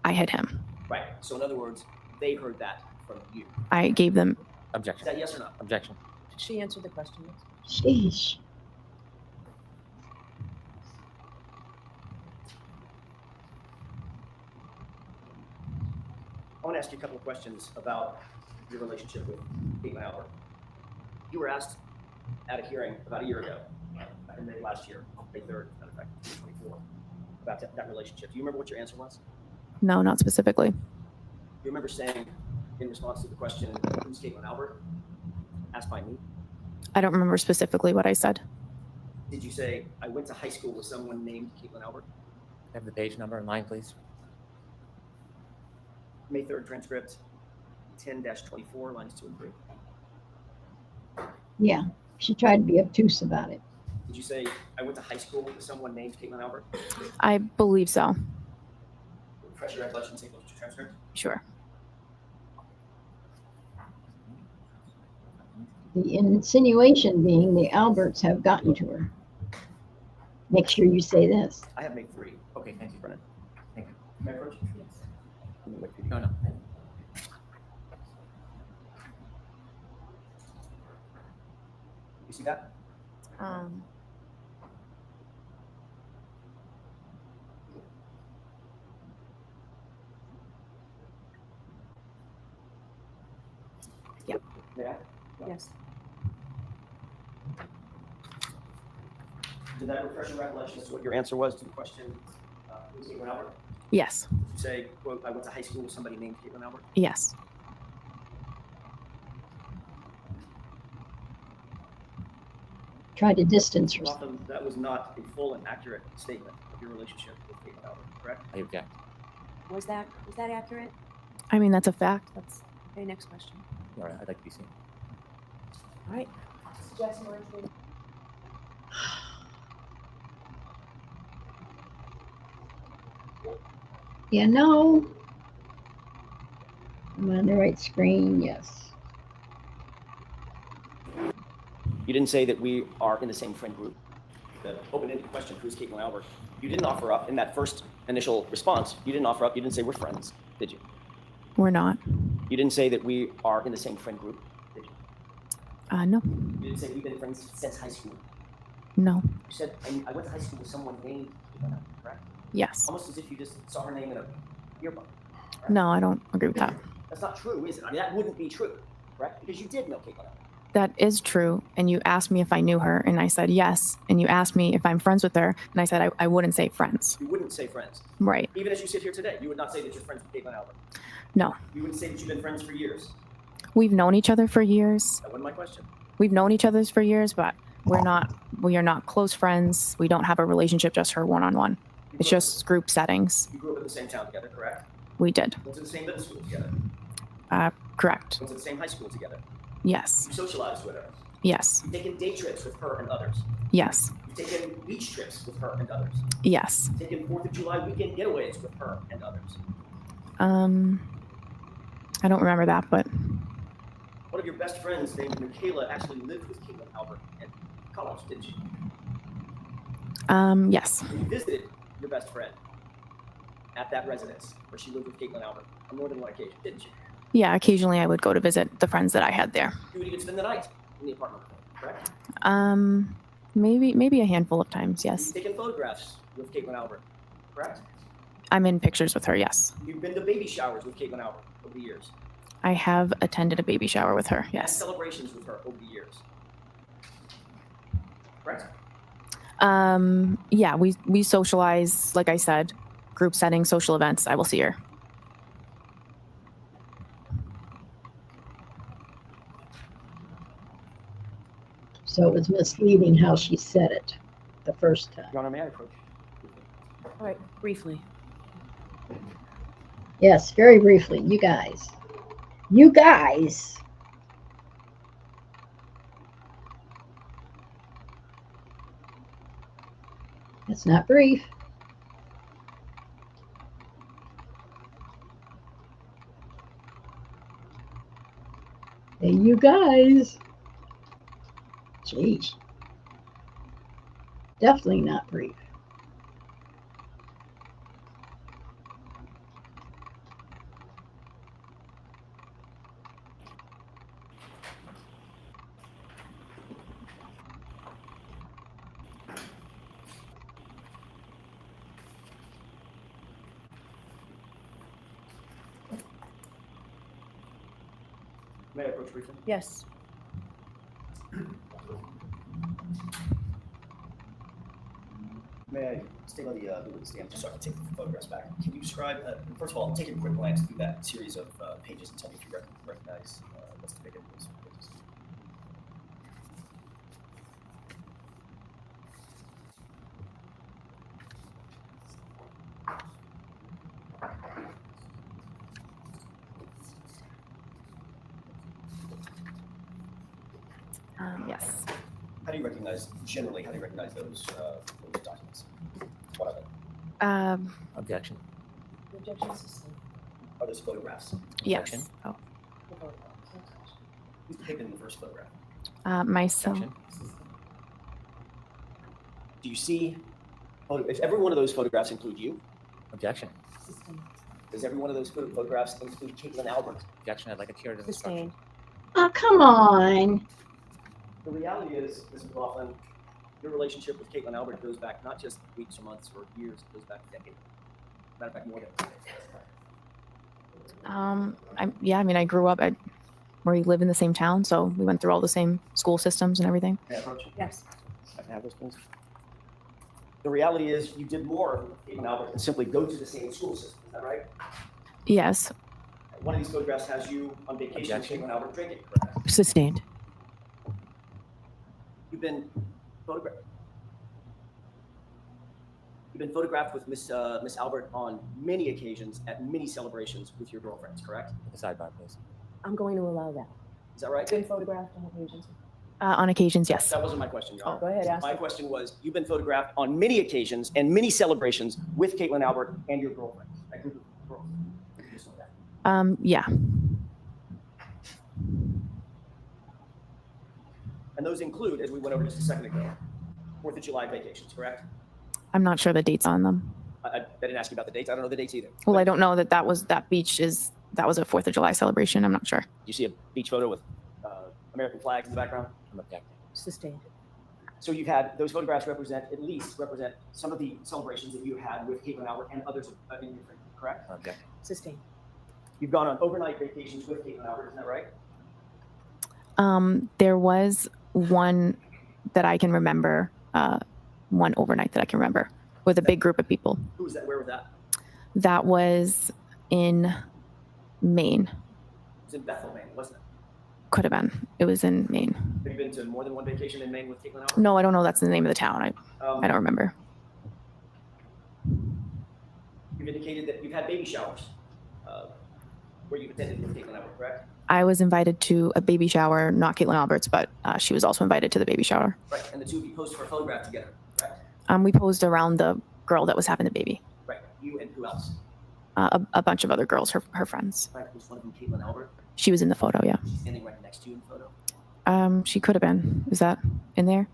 I hit him.
Right. So in other words, they heard that from you.
I gave them.
Objection.
Is that yes or no?
Objection.
Did she answer the question?
Sheesh.
I want to ask you a couple of questions about your relationship with Caitlin Albert. You were asked at a hearing about a year ago, in May last year, May 3rd, matter of fact, 2024, about that relationship. Do you remember what your answer was?
No, not specifically.
Do you remember saying, in response to the question, who's Caitlin Albert, asked by me?
I don't remember specifically what I said.
Did you say, I went to high school with someone named Caitlin Albert?
Have the page number and line, please.
May 3rd transcript, 10-24, lines 2 and 3.
Yeah, she tried to be obtuse about it.
Did you say, I went to high school with someone named Caitlin Albert?
I believe so.
Refresh your recollection, take a look at your transcript.
Sure.
The insinuation being the Alberts have gotten to her. Make sure you say this.
I have May 3.
Okay, thank you.
Brennan.
Thank you.
May I approach? Yes.
No, no.
You see that?
Yep.
Yeah.
Yes.
Did that refresh your recollection as to what your answer was to the question, who's Caitlin Albert?
Yes.
Did you say, quote, I went to high school with somebody named Caitlin Albert?
Yes.
Tried to distance herself.
Often that was not a full and accurate statement of your relationship with Caitlin Albert, correct?
I object.
Was that accurate?
I mean, that's a fact.
That's okay. Next question.
All right, I'd like to be seen.
All right. Mr. Jackson, why don't you-
You know, I'm on the right screen, yes.
You didn't say that we are in the same friend group. The open-ended question, who's Caitlin Albert? You didn't offer up in that first initial response. You didn't offer up. You didn't say we're friends, did you?
We're not.
You didn't say that we are in the same friend group, did you?
No.
You didn't say we've been friends since high school.
No.
You said I went to high school with someone named Caitlin Albert, correct?
Yes.
Almost as if you just saw her name in a yearbook. Correct?
No, I don't agree with that.
That's not true, is it? I mean, that wouldn't be true, correct? Because you did know Caitlin Albert.
That is true. And you asked me if I knew her, and I said yes. And you asked me if I'm friends with her, and I said I wouldn't say friends.
You wouldn't say friends.
Right.
Even as you sit here today, you would not say that you're friends with Caitlin Albert.
No.
You wouldn't say that you've been friends for years.
We've known each other for years.
That wasn't my question.
We've known each other for years, but we are not close friends. We don't have a relationship, just her one-on-one. It's just group settings.
You grew up in the same town together, correct?
We did.
Went to the same middle school together.
Correct.
Went to the same high school together.
Yes.
You socialized with her.
Yes.
You've taken day trips with her and others.
Yes.
You've taken beach trips with her and others.
Yes.
You've taken 4th of July weekend getaways with her and others.
I don't remember that, but
One of your best friends named Michaela actually lived with Caitlin Albert in college, didn't she?
yes.
You visited your best friend at that residence where she lived with Caitlin Albert on more than one occasion, didn't you?
Yeah, occasionally I would go to visit the friends that I had there.
You would even spend the night in the apartment, correct?
Maybe a handful of times, yes.
You've taken photographs with Caitlin Albert, correct?
I'm in pictures with her, yes.
You've been to baby showers with Caitlin Albert over the years.
I have attended a baby shower with her,
And
yes.
celebrations with her over the years. Correct?
Yeah, we socialize, like I said, group settings, social events. I will see her.
So it was misleading how she said it the first time.
Your Honor, may I approach?
All right, briefly.
Yes, very briefly, you guys. You guys. That's not brief. Hey, you guys. Jeez. Definitely not brief.
May I approach briefly?
Yes.
May I stay on the witness stand just so I can take the photographs back? Can you describe, first of all, take a quick glance through that series of pages and tell me if you recognize what's depicted in those pages.
Yes.
How do you recognize, generally, how do you recognize those documents? What are they?
Objection.
The objection is sustained.
Are those photographs?
Yes. Oh.
The vote.
Who's depicted in the first photograph?
Myself.
Objection.
Do you see, if every one of those photographs include you?
Objection.
Sustained.
Does every one of those photographs include Caitlin Albert?
Objection. I'd like a curative instruction.
Sustained.
Oh, come on.
The reality is, Ms. McLaughlin, your relationship with Caitlin Albert goes back not just weeks or months or years, it goes back decades. Matter of fact, more than decades.
I mean, I grew up at where we live in the same town, so we went through all the same school systems and everything.
May I approach?
Yes.
I can have those, please. The reality is, you did more with Caitlin Albert than simply go to the same school system. Is that right?
Yes.
One of these photographs has you on vacation with
Objection.
Caitlin Albert drinking, correct?
Sustained.
You've been photographed with Miss Albert on many occasions at many celebrations with your girlfriends, correct?
The sidebar, please.
I'm going to allow that.
Is that right?
Been photographed on occasions.
On occasions, yes.
That wasn't my question, Your Honor.
Go ahead, ask
My
it.
question was, you've been photographed on many occasions and many celebrations with Caitlin Albert and your girlfriends. That group of girls. You just know that.
Yeah.
And those include, as we went over just a second ago, 4th of July vacations, correct?
I'm not sure the dates on them.
I didn't ask you about the dates. I don't know the dates either.
Well, I don't know that that was a 4th of July celebration. I'm not sure.
You see a beach photo with American flags in the background?
I'm objecting.
Sustained.
So you've had, those photographs represent some of the celebrations that you had with Caitlin Albert and others in your family, correct?
I'm objecting.
Sustained.
You've gone on overnight vacations with Caitlin Albert, isn't that right?
There was one that I can remember, one overnight that I can remember with a big group of people.
Who was that? Where was that?
That was in Maine.
It was in Bethel, Maine, wasn't it?
Could have been. It was in Maine.
Have you been to more than one vacation in Maine with Caitlin Albert?
No, I don't know. That's the name of the town. I don't remember.
You've indicated that you've had baby showers where you've attended with Caitlin Albert, correct?
I was invited to a baby shower, not Caitlin Albert's, but she was also invited to the baby shower.
Right, and the two of you posed for a photograph together, correct?
We posed around the girl that was having the baby.
Right, you and who else?
A bunch of other girls, her friends.
Right, was one of them Caitlin Albert?
She was in the photo, yeah.
She's standing right next to you in the photo?
She could have been. Is that in there?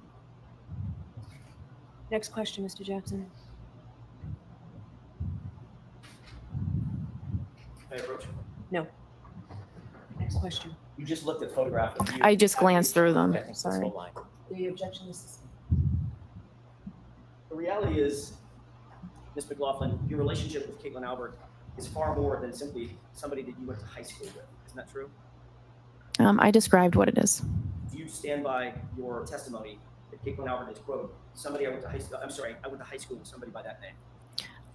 Next question, Mr. Jackson.
May I approach?
No. Next question.
You just looked at photographs of you.
I just glanced through them.
Objecting. Let's
Sorry.
hold line.
The objection is sustained.
reality is, Ms. McLaughlin, your relationship with Caitlin Albert is far more than simply somebody that you went to high school with. Isn't that true?
I described what it is.
Do you stand by your testimony that Caitlin Albert is, quote, somebody I went to high school, I'm sorry, I went to high school with somebody by that name?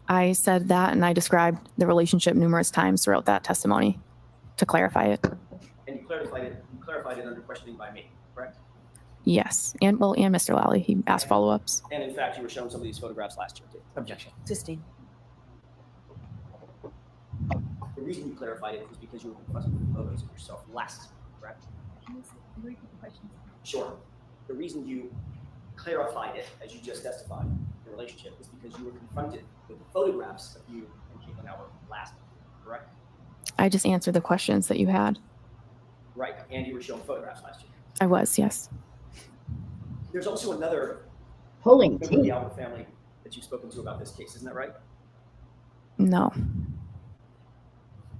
I said that, and I described the relationship numerous times throughout that testimony to clarify it.
And you clarified it under questioning by me, correct?
Yes, and Mr. Lally, he asked follow-ups.
And in fact, you were shown some of these photographs last year, too.
Objection.
Sistine.
The reason you clarified it is because you were confronted with photos of yourself last, correct? Sure. The reason you clarified it, as you just testified, the relationship, is because you were confronted with photographs of you and Caitlin Albert last, correct?
I just answered the questions that you had.
Right, and you were shown photographs last year.
I was, yes.
There's also another
Pulling
member of the
teeth.
Albert family that you've spoken to about this case, isn't that right?
No.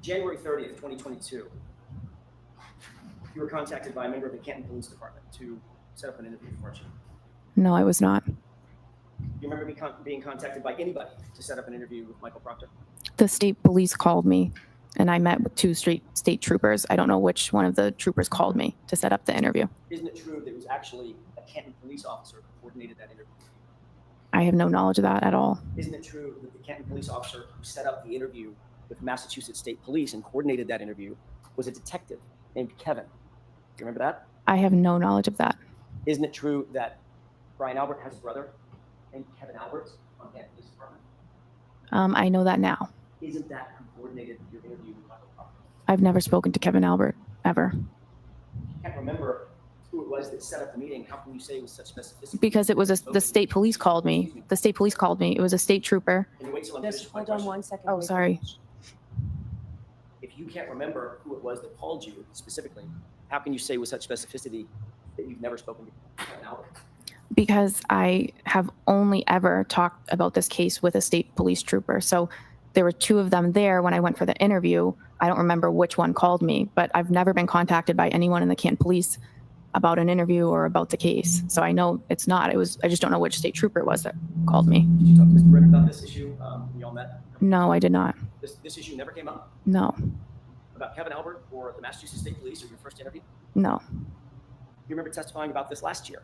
January 30th, 2022, you were contacted by a member of the Canton Police Department to set up an interview, weren't you?
No, I was not.
You remember being contacted by anybody to set up an interview with Michael Proctor?
The state police called me, and I met with two state troopers. I don't know which one of the troopers called me to set up the interview.
Isn't it true that it was actually a Canton police officer who coordinated that interview?
I have no knowledge of that at all.
Isn't it true that the Canton police officer who set up the interview with Massachusetts State Police and coordinated that interview was a detective named Kevin? Do you remember that?
I have no knowledge of that.
Isn't it true that Brian Albert has a brother named Kevin Albert on the Canton Police Department?
I know that now.
Isn't that who coordinated your interview with Michael Proctor?
I've never spoken to Kevin Albert, ever.
You can't remember who it was that set up the meeting. How can you say it with such specificity?
Because it was the state police called me. The state police called me. It was a state trooper.
Can you wait till I'm
Just
finished with my
hold on
question?
1 second.
Oh,
wait.
sorry.
If you can't remember who it was that called you specifically, how can you say with such specificity that you've never spoken to Kevin Albert?
Because I have only ever talked about this case with a state police trooper. So there were two of them there when I went for the interview. I don't remember which one called me, but I've never been contacted by anyone in the Canton Police about an interview or about the case. So I know it's not. I just don't know which state trooper it was that called me.
Did you talk to Mr. Brennan about this issue when y'all met?
No, I did not.
This issue never came up?
No,
About Kevin Albert or the Massachusetts State Police or your first interview?
no.
You remember testifying about this last year?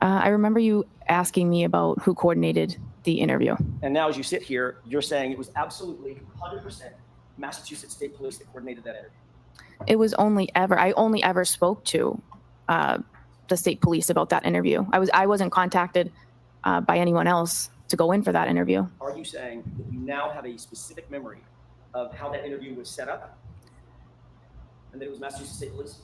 I remember you asking me about who coordinated the interview.
And now as you sit here, you're saying it was absolutely 100% Massachusetts State Police that coordinated that interview.
It was I only ever spoke to the state police about that interview. I wasn't contacted by anyone else to go in for that interview.
Are you saying that you now have a specific memory of how that interview was set up? And that it was Massachusetts State Police?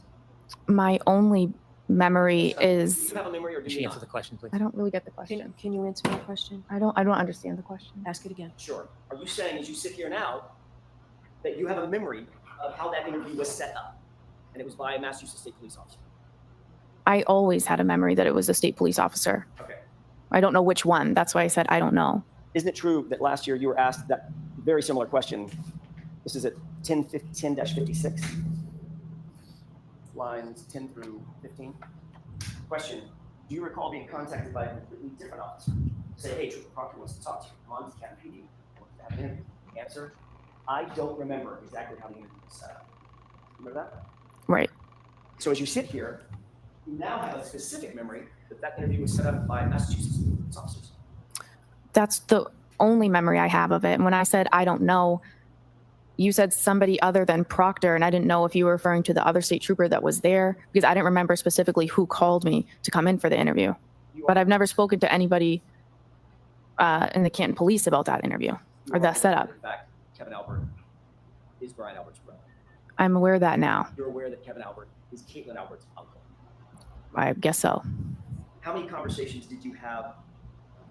My only memory
Do
is
you have a memory or do
She
you
answer
not?
the question, please.
I don't really get the question.
Can you answer my question?
I don't understand the question.
Ask it again.
Sure. Are you saying as you sit here now that you have a memory of how that interview was set up and it was by a Massachusetts State Police officer?
I always had a memory that it was a state police officer.
Okay.
I don't know which one. That's why I said I don't know.
Isn't it true that last year you were asked that very similar question? This is at 10-56, lines 10 through 15. Question, do you recall being contacted by a completely different officer? Say, hey, Trooper Proctor wants to talk to you. Come on to Canton PD. Wants to have an interview. Answer, I don't remember exactly how the interview was set up. Remember that?
Right.
So as you sit here, you now have a specific memory that that interview was set up by Massachusetts police officers.
That's the only memory I have of it. And when I said I don't know, you said somebody other than Proctor, and I didn't know if you were referring to the other state trooper that was there, because I didn't remember specifically who called me to come in for the interview. But I've never spoken to anybody in the Canton Police about that interview or that setup.
In fact, Kevin Albert is Brian Albert's brother.
I'm aware of that now.
You're aware that Kevin Albert is Caitlin Albert's uncle.
I guess so.
How many conversations did you have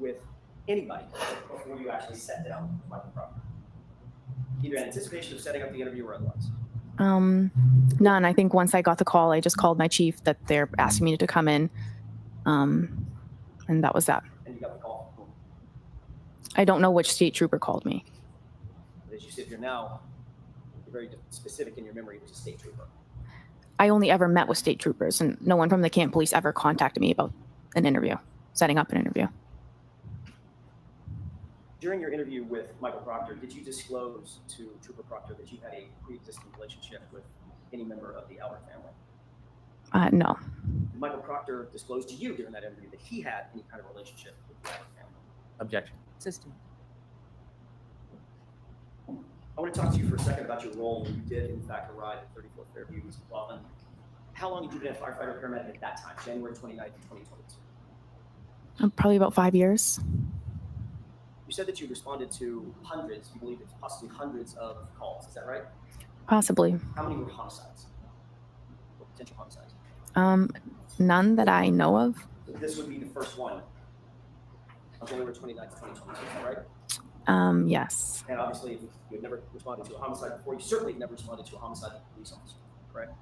with anybody before you actually sat down with Michael Proctor? Either in anticipation of setting up the interview or otherwise?
None. I think once I got the call, I just called my chief that they're asking me to come in. And that was that.
And you got the call from whom?
I don't know which state trooper called me.
But as you sit here now, you're very specific in your memory, it was a state trooper.
I only ever met with state troopers, and no one from the Canton Police ever contacted me about an interview. setting up an interview.
During your interview with Michael Proctor, did you disclose to Trooper Proctor that you had a pre-existing relationship with any member of the Albert family?
No.
Did Michael Proctor disclose to you during that interview that he had any kind of relationship with the Albert family?
Objection.
System.
I want to talk to you for a second about your role when you did, in fact, arrive at 34 Fairview, East Laughlin. How long had you been a firefighter paramedic at that time, January 29th, 2022?
Probably about 5 years.
You said that you responded to hundreds, you believe it's possibly hundreds of calls, is that right?
Possibly.
How many were homicides? Or potential homicides?
None that I know of.
So this would be the first one on January 29th, 2022, is that right?
Yes.
And obviously, if you had never responded to a homicide before, you certainly never responded to a homicide with a police officer, correct?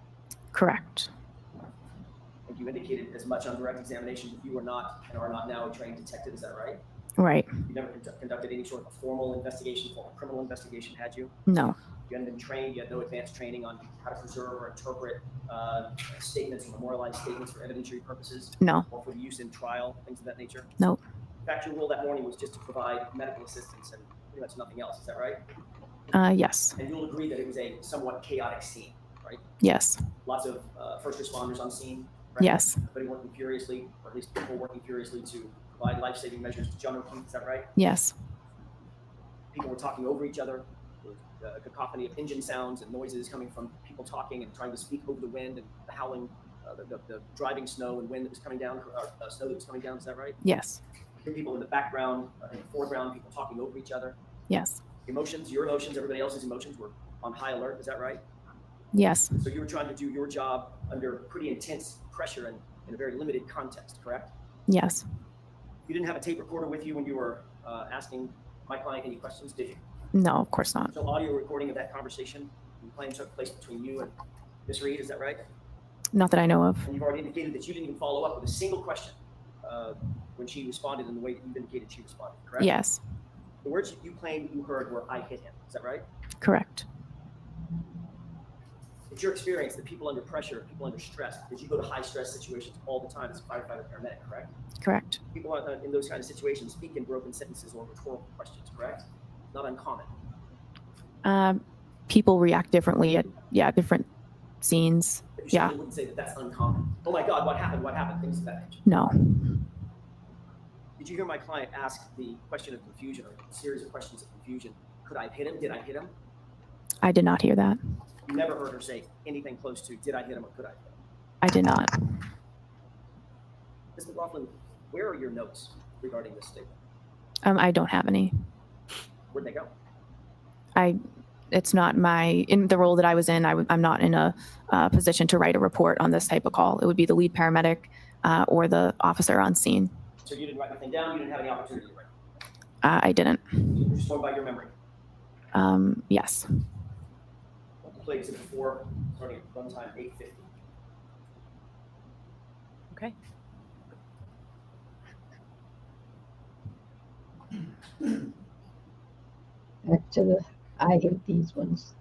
Correct.
And you indicated as much on direct examination that you were not and are not now a trained detective, is that right?
Right.
You never conducted any sort of a formal investigation, formal criminal investigation, had you?
No.
You hadn't been trained, you had no advanced training on how to preserve or interpret statements or memorialized statements for evidentiary purposes?
No.
Or for use in trial, things of that nature?
Nope.
In fact, your role that morning was just to provide medical assistance and pretty much nothing else, is that right?
Yes.
And you'll agree that it was a somewhat chaotic scene, right?
Yes.
Lots of first responders on scene, right?
Yes.
Everybody working furiously, or at least people working furiously to provide life-saving measures to John O'Keefe, is that right?
Yes.
People were talking over each other. There was a cacophony of engine sounds and noises coming from people talking and trying to speak over the wind and the howling, the driving snow and wind that was coming down, snow that was coming down, is that right?
Yes.
People in the background, in the foreground, people talking over each other.
Yes.
Emotions, your emotions, everybody else's emotions were on high alert, is that right?
Yes.
So you were trying to do your job under pretty intense pressure and in a very limited context, correct?
Yes.
You didn't have a tape recorder with you when you were asking my client any questions, did you?
No, of course not.
So audio recording of that conversation you claim took place between you and Ms. Reed, is that right?
Not that I know of.
And you've already indicated that you didn't even follow up with a single question when she responded in the way that you indicated she responded, correct?
Yes.
The words you claim you heard were, "I hit him," is that right?
Correct.
It's your experience that people under pressure, people under stress, because you go to high stress situations all the time as a firefighter paramedic, correct?
Correct.
People in those kind of situations speak in broken sentences or rhetorical questions, correct? Not uncommon.
People react differently at different scenes.
But you
Yeah.
certainly wouldn't say that that's uncommon. Oh my God, what happened? What happened? Things of that nature.
No.
Did you hear my client ask the question of confusion or a series of questions of confusion? Could I have hit him? Did I hit him?
I did not hear that.
You never heard her say anything close to, did I hit him or could I have hit him?
I did not.
Ms. McLaughlin, where are your notes regarding this statement?
I don't have any.
Where'd they go?
It's not in the role that I was in. I'm not in a position to write a report on this type of call. It would be the lead paramedic or the officer on scene.
So you didn't write anything down? You didn't have any opportunity to write?
I didn't.
You're just going by your memory?
Yes.
Play exhibit 4, starting at runtime 8:50.
Okay.
Back to the, I hate these ones.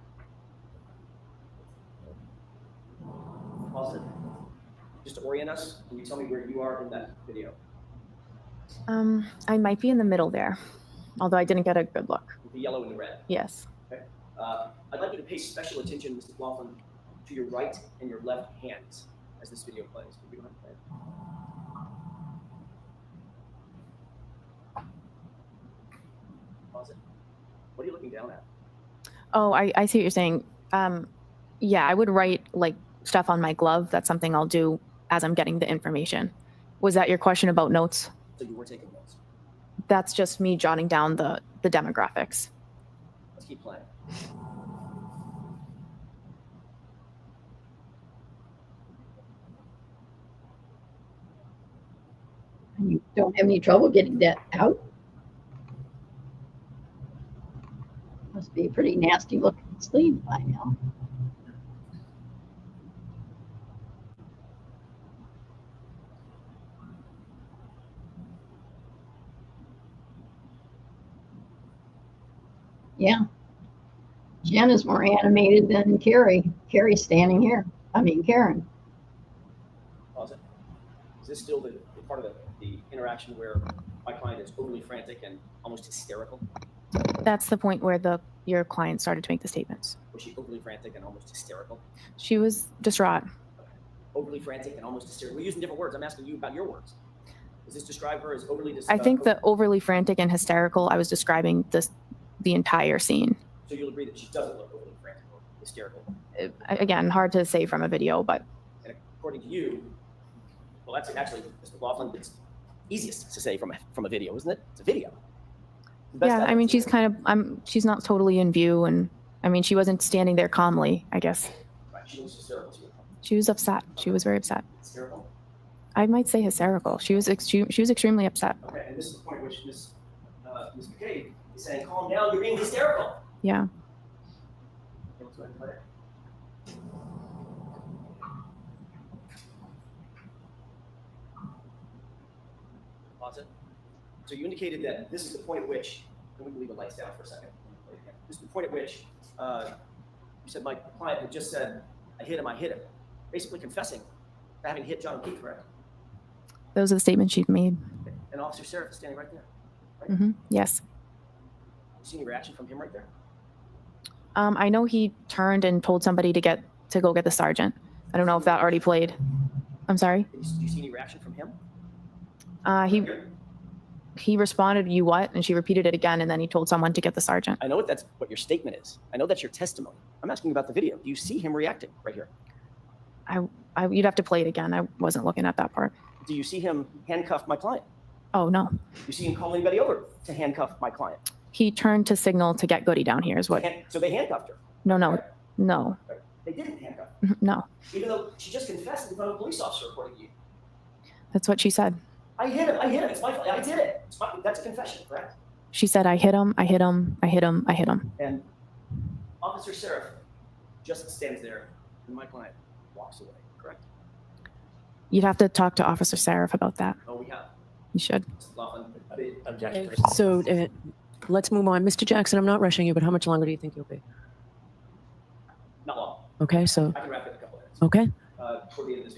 Pause it. Just to orient us, can you tell me where you are in that video?
I might be in the middle there, although I didn't get a good look.
With the yellow and the red.
Yes.
Okay. I'd like you to pay special attention, Mr. McLaughlin, to your right and your left hands as this video plays. Can we go ahead and play it? Pause it. What are you looking down at?
Oh, I see what you're saying. Yeah, I would write like stuff on my glove. That's something I'll do as I'm getting the information. Was that your question about notes?
So you were taking notes.
That's just me jotting down the demographics.
Let's keep playing.
You don't have any trouble getting that out? Must be a pretty nasty looking sleeve by now. Yeah. Jen is more animated than Carrie. Carrie's standing here. I mean, Karen.
Pause it. Is this still the part of the the interaction where my client is overly frantic and almost hysterical?
That's the point where your client started to make the statements.
Was she overly frantic and almost hysterical?
She was distraught.
Overly frantic and almost hysterical. We're using different words. I'm asking you about your words. Does this describe her as overly
I think the overly frantic and hysterical, I was describing the entire scene.
So you'll agree that she doesn't look overly frantic or hysterical?
Again, hard to say from a video, but.
And according to you, well, that's actually, Mr. McLaughlin, it's easiest to say from a video, isn't it? It's a video.
Yeah, I mean, she's she's not totally in view, and I mean, she wasn't standing there calmly, I guess.
Right, she was hysterical too.
She was upset. She was very upset.
Hysterical?
I might say hysterical. She was extremely upset.
Okay, and this is the point which Ms. McCabe is saying, calm down, you're being hysterical.
Yeah.
Okay, let's go ahead and play it. Pause it. So you indicated that this is the point at which, and we can leave the lights down for a second. This is the point at which you said my client had just said, I hit him, basically confessing to having hit John O'Keefe, correct?
Those are the statements she'd made.
Okay. And Officer Seraph is standing right there, right?
Yes.
You see any reaction from him right there?
I know he turned and told somebody to go get the sergeant. I don't know if that already played. I'm sorry?
Do you see any reaction from him?
He responded, "You what?" And she repeated it again, and then he told someone to get the sergeant.
I know that's what your statement is. I know that's your testimony. I'm asking about the video. Do you see him reacting right here?
You'd have to play it again. I wasn't looking at that part.
Do you see him handcuff my client?
Oh, no.
You see him call anybody over to handcuff my client?
He turned to signal to get Goody down here is what.
So they handcuffed her?
No.
They didn't handcuff
her. No.
Even though she just confessed in front of a police officer, according to you.
That's what she said.
I hit him. It's my fault. I did it. That's a confession, correct?
She said, I hit him.
And Officer Seraph just stands there and my client walks away, correct?
You'd have to talk to Officer Seraph about that.
Oh, we have.
You should.
Okay, so let's move on. Mr. Jackson, I'm not rushing you, but how much longer do you think you'll be?
Not long.
Okay, so,
I can wrap it in a couple minutes.
okay.
Toward the end of this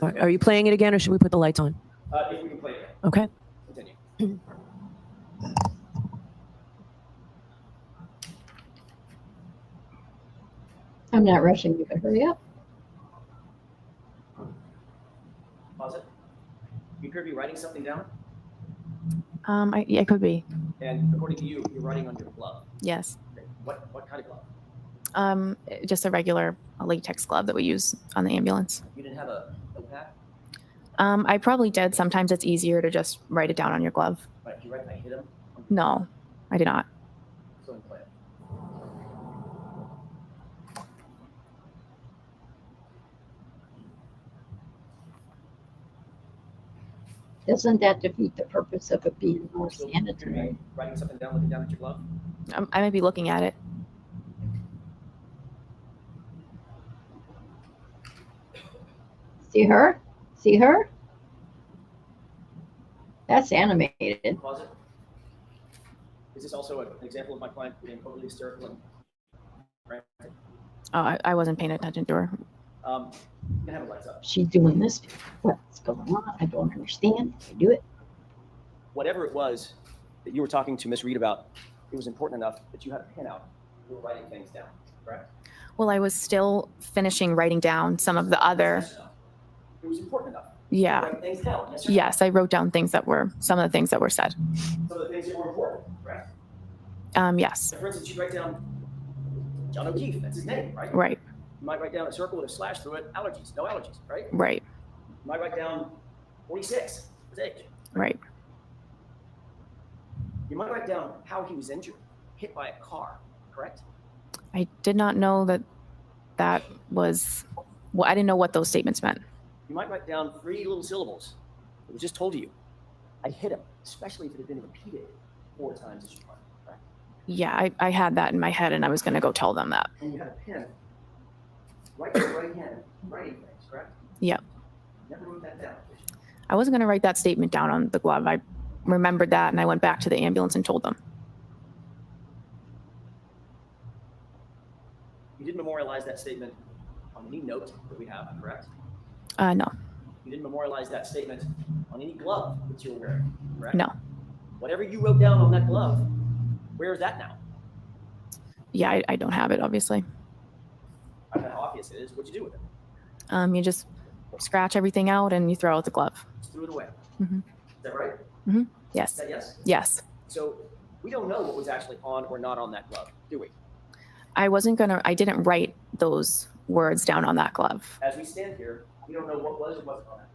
video.
Are you playing it again or should we put the lights on?
If we can play it.
Okay.
Continue.
I'm not rushing you, but hurry up.
Pause it. You appear to be writing something down,
I could be.
and according to you, you're writing on your glove.
Yes.
Okay. What kind of glove?
Just a regular latex glove that we use on the ambulance.
You didn't have a notepad?
I probably did. Sometimes it's easier to just write it down on your glove.
Right. You write, I hit him.
No, I did not.
Go ahead and play it.
Doesn't that defeat the purpose of it being more
Still
sanitary?
writing something down, looking down at your glove?
I might be looking at it.
See her? See her? That's animated.
Pause it. Is this also an example of my client being overly hysterical and frantic?
Oh, I wasn't paying attention to her.
You can have it lights up.
She's doing this. What's going on? I don't understand. I do it.
Whatever it was that you were talking to Miss Reed about, it was important enough that you had a pen out. You were writing things down, correct?
Well, I was still finishing writing down some of the other.
Yes or no? It was important enough.
Yeah.
You write things down. Yes or no?
Yes, I wrote down some of the things that were said.
Some of the things that were important, correct?
Yes.
For instance, you write down John O'Keefe. That's his name, right?
Right.
You might write down a circle with a slash through it. Allergies. No allergies, right?
Right.
You might write down 46, his age.
Right.
You might write down how he was injured, hit by a car, correct?
I did not know that was. Well, I didn't know what those statements meant.
You might write down 3 little syllables. It was just told to you. I hit him, especially if it had been repeated 4 times as you are, correct?
Yeah, I had that in my head, and I was going to go tell them that.
And you had a pen right in your right hand, writing things, correct?
Yep.
Never wrote that down, did you?
I wasn't going to write that statement down on the glove. I remembered that, and I went back to the ambulance and told them.
You did memorialize that statement on any note that we have, correct?
No.
You didn't memorialize that statement on any glove that you were wearing, correct?
No.
Whatever you wrote down on that glove, where is that now?
Yeah, I don't have it, obviously.
I don't know how obvious it is. What'd you do with it?
You just scratch everything out and you throw out the glove.
Just threw it away.
Mm-hmm.
Is that right?
Mm-hmm.
Is
Yes.
that yes?
Yes.
So we don't know what was actually on or not on that glove, do we?
I didn't write those words down on that glove.
As we stand here, we don't know what was or wasn't on that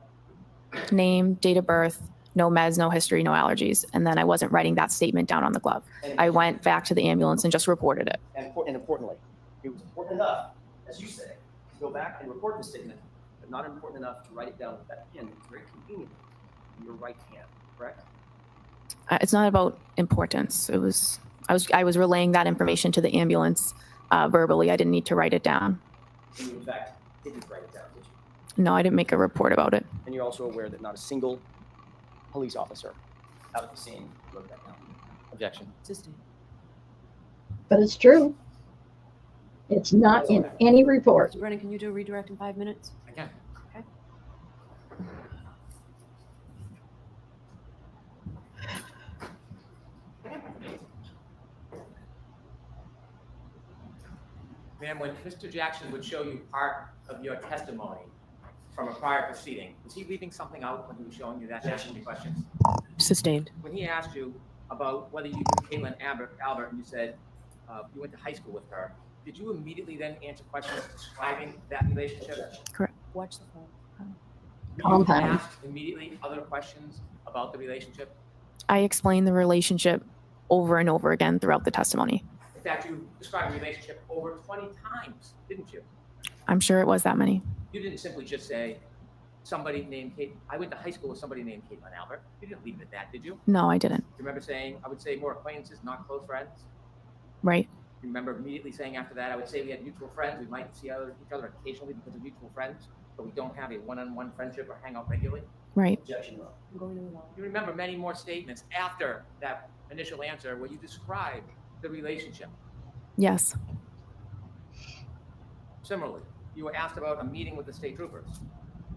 glove.
Name, date of birth, no meds, no history, no allergies. And then I wasn't writing that statement down on the glove. I went back to the ambulance and just reported it.
And importantly, it was important enough, as you say, to go back and report the statement, but not important enough to write it down with that pen. It's very convenient in your right hand, correct?
It's not about importance. I was relaying that information to the ambulance verbally. I didn't need to write it down.
And you, in fact, didn't write it down, did you?
No, I didn't make a report about it.
And you're also aware that not a single police officer out at the scene wrote that down. Objection.
Sustained.
But it's true. It's not in any report.
Mr. Brennan, can you do a redirect in 5 minutes?
I can.
Okay.
Ma'am, when Mr. Jackson would show you part of your testimony from a prior proceeding, was he leaving something out when he was showing you that, asking you questions?
Sustained.
When he asked you about whether you knew Caitlin Albert, and you said you went to high school with her, did you immediately then answer questions describing that relationship?
Correct.
Watch the phone.
You asked immediately other questions about the relationship?
I explained the relationship over and over again throughout the testimony.
In fact, you described the relationship over 20 times, didn't you?
I'm sure it was that many.
You didn't simply just say, somebody named Kate. I went to high school with somebody named Caitlin Albert. You didn't leave it at that, did you?
No, I didn't.
You remember saying, I would say more acquaintances, not close friends?
Right.
You remember immediately saying after that, I would say we had mutual friends. We might see each other occasionally because of mutual friends, but we don't have a one-on-one friendship or hang out regularly.
Right.
Objection.
I'm going to allow.
You remember many more statements after that initial answer where you described the relationship.
Yes.
Similarly, you were asked about a meeting with the state troopers,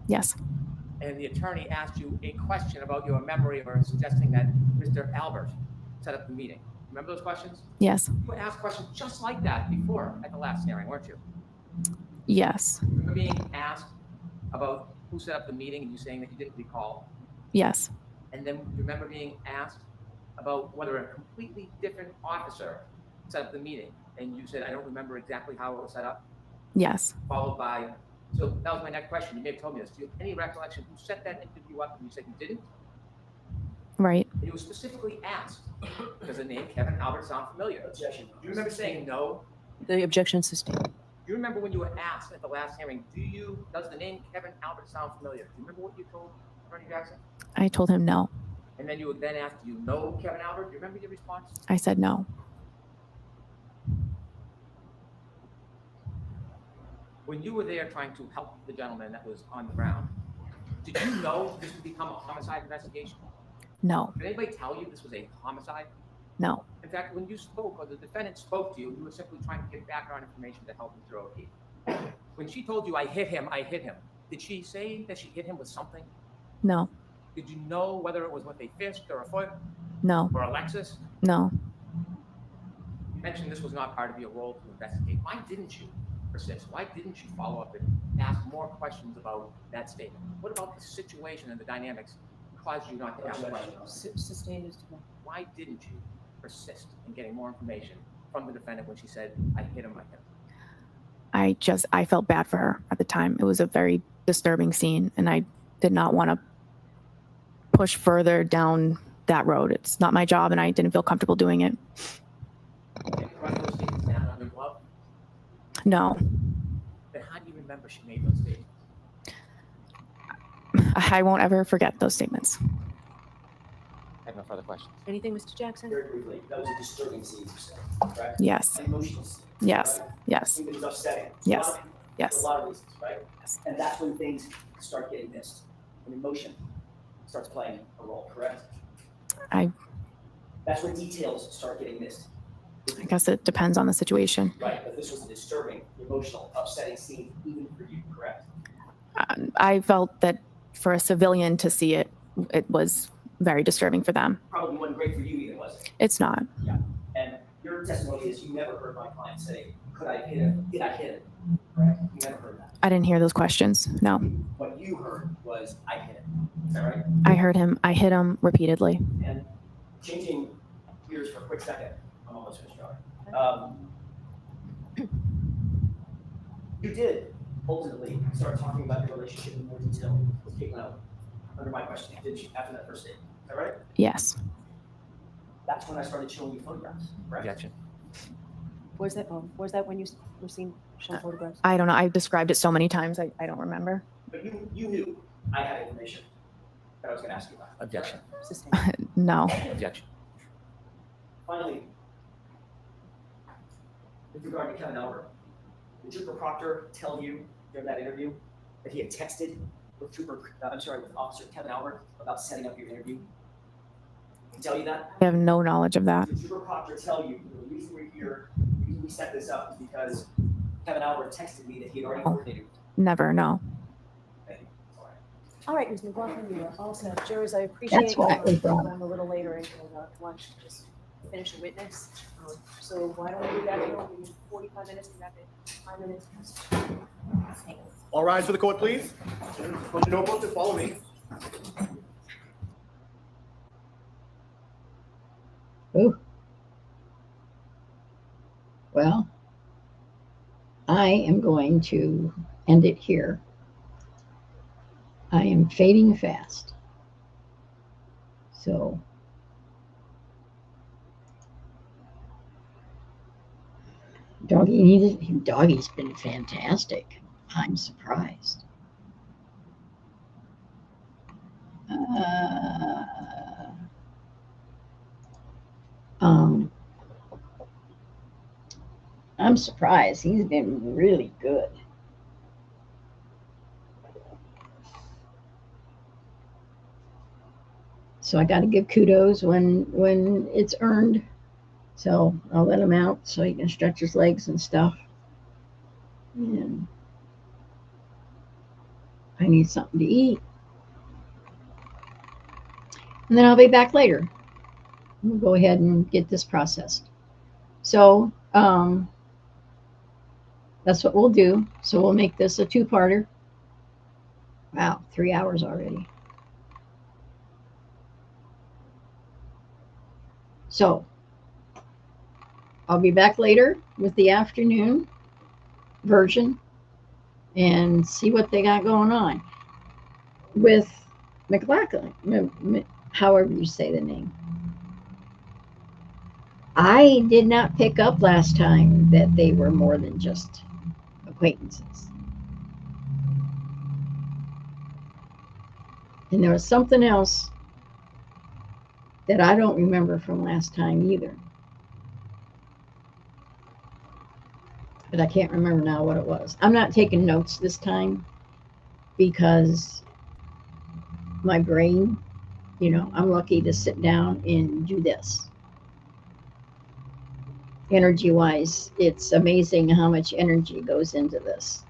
Yes.
and the attorney asked you a question about your memory or suggesting that Mr. Albert set up the meeting. Remember those questions?
Yes.
You were asked questions just like that before at the last hearing, weren't you?
Yes.
Remember being asked about who set up the meeting and you saying that you didn't recall?
Yes.
And then you remember being asked about whether a completely different officer set up the meeting and you said, I don't remember exactly how it was set up?
Yes.
Followed by, so that was my next question. You may have told me this. Do you have any recollection who set that interview up and you said you didn't?
Right.
And you were specifically asked, does the name Kevin Albert sound familiar?
Objection.
Do you remember saying no?
The objection is sustained.
Do you remember when you were asked at the last hearing, does the name Kevin Albert sound familiar? Do you remember what you told Attorney Jackson?
I told him no.
And then you were then asked, do you know Kevin Albert? Do you remember your response?
I said no.
When you were there trying to help the gentleman that was on the ground, did you know this would become a homicide investigation?
No.
Did anybody tell you this was a homicide?
No.
In fact, when you spoke, or the defendant spoke to you, you were simply trying to get background information to help him through a case. When she told you, I hit him, did she say that she hit him with something?
No.
Did you know whether it was with a fist or a foot
No.
or a Lexus?
No.
You mentioned this was not part of your role to investigate. Why didn't you persist? Why didn't you follow up and ask more questions about that statement? What about the situation and the dynamics caused you not to ask questions?
Sustained is denied.
Why didn't you persist in getting more information from the defendant when she said, I hit him,
I felt bad for her at the time. It was a very disturbing scene and I did not want to push further down that road. It's not my job and I didn't feel comfortable doing it.
Can you write those statements down on your glove?
No.
Then how do you remember she made those statements?
I won't ever forget those statements.
I have no further questions.
Anything, Mr. Jackson?
Very briefly, that was a disturbing scene, you said, correct?
Yes.
An emotional scene.
Yes.
Right?
Yes.
It was upsetting.
Yes. Yes.
For a lot of reasons, right?
Yes.
And that's when things start getting missed. When emotion starts playing a role, correct? That's when details start getting missed.
I guess it depends on the situation.
Right, but this was a disturbing, emotional, upsetting scene even for you, correct?
I felt that for a civilian to see it, it was very disturbing for them.
Probably wasn't great for you either, was it?
It's not.
Yeah. And your testimony is you never heard my client say, could I hit him? Did I hit him? Correct? You never heard that.
I didn't hear those questions. No.
What you heard was, I hit him. Is that right?
I heard him. I hit him repeatedly.
And changing gears for a quick second, I'm almost finished, John. You did ultimately start talking about your relationship in more detail with Caitlin Owen under my question, didn't you, after that first date? Is that right?
Yes.
That's when I started showing you photographs, correct?
Objection.
Was that when you were seen shown photographs?
I don't know. I've described it so many times. I don't remember.
But you knew I had information that I was going to ask you about.
Objection.
No.
Objection.
Finally, with regard to Kevin Albert, did Trooper Proctor tell you during that interview that he had texted with with Officer Kevin Albert about setting up your interview? Did he tell you that?
I have no knowledge of that.
Did Trooper Proctor tell you the reason we're here, the reason we set this up is because Kevin Albert texted me that he had already coordinated?
Never. No.
Thank you. All right.
All right, Ms. McLaughlin, you are all set. Jurors, I appreciate
That's why we brought
going a little later until lunch to just finish a witness. So why don't we do that? We need 45 minutes to wrap it. 5 minutes.
All rise for the court, please. Close your notebooks and follow me.
Ooh. Well, I am going to end it here. I am fading fast. So Doggy's been fantastic. I'm surprised. I'm surprised. He's been really good. So I got to give kudos when it's earned. So I'll let him out so he can stretch his legs and stuff. And I need something to eat. And then I'll be back later. We'll go ahead and get this processed. So that's what we'll do. So we'll make this a two-parter. Wow, 3 hours already. So I'll be back later with the afternoon version and see what they got going on with McLaughlin, however you say the name. I did not pick up last time that they were more than just acquaintances. And there was something else that I don't remember from last time either. But I can't remember now what it was. I'm not taking notes this time because my brain, I'm lucky to sit down and do this. Energy-wise, it's amazing how much energy goes into this.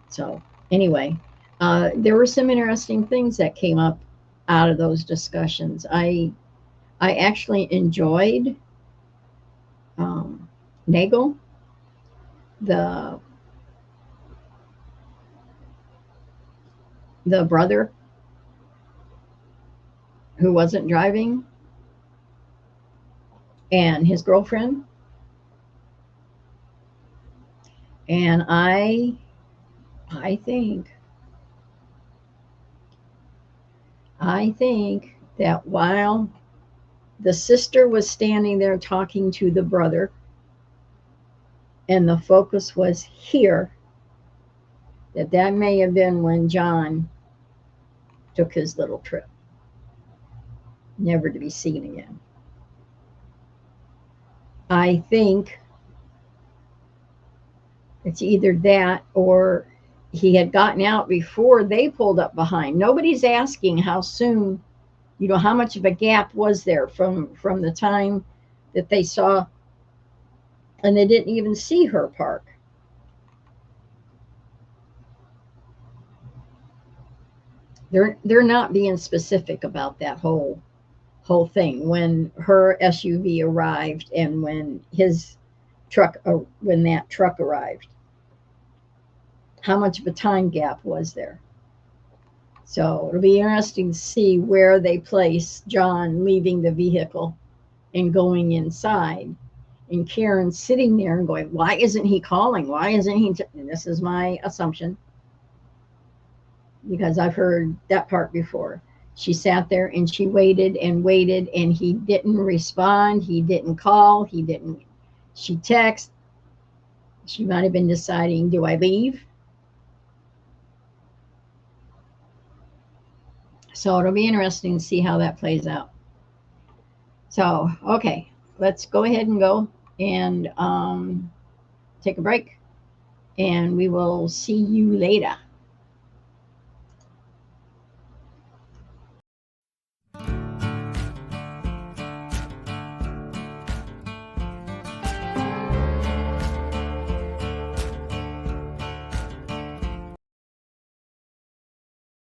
So anyway, there were some interesting things that came up out of those discussions. I actually enjoyed Nagel, the brother who wasn't driving, and his girlfriend. And I think that while the sister was standing there talking to the brother and the focus was here, that may have been when John took his little trip, never to be seen again. I think it's either that or he had gotten out before they pulled up behind. Nobody's asking how soon, how much of a gap was there from the time that they saw, and they didn't even see her park. They're not being specific about that whole thing. When her SUV arrived and when his truck, when that truck arrived, how much of a time gap was there? So it'll be interesting to see where they place John leaving the vehicle and going inside, and Karen sitting there and going, why isn't he calling? Why isn't he? And this is my assumption, because I've heard that part before. She sat there and she waited and waited, and he didn't respond. He didn't call. He didn't. She texted. She might have been deciding, do I leave? So it'll be interesting to see how that plays out. So, okay, let's go ahead and go and take a break, and we will see you later.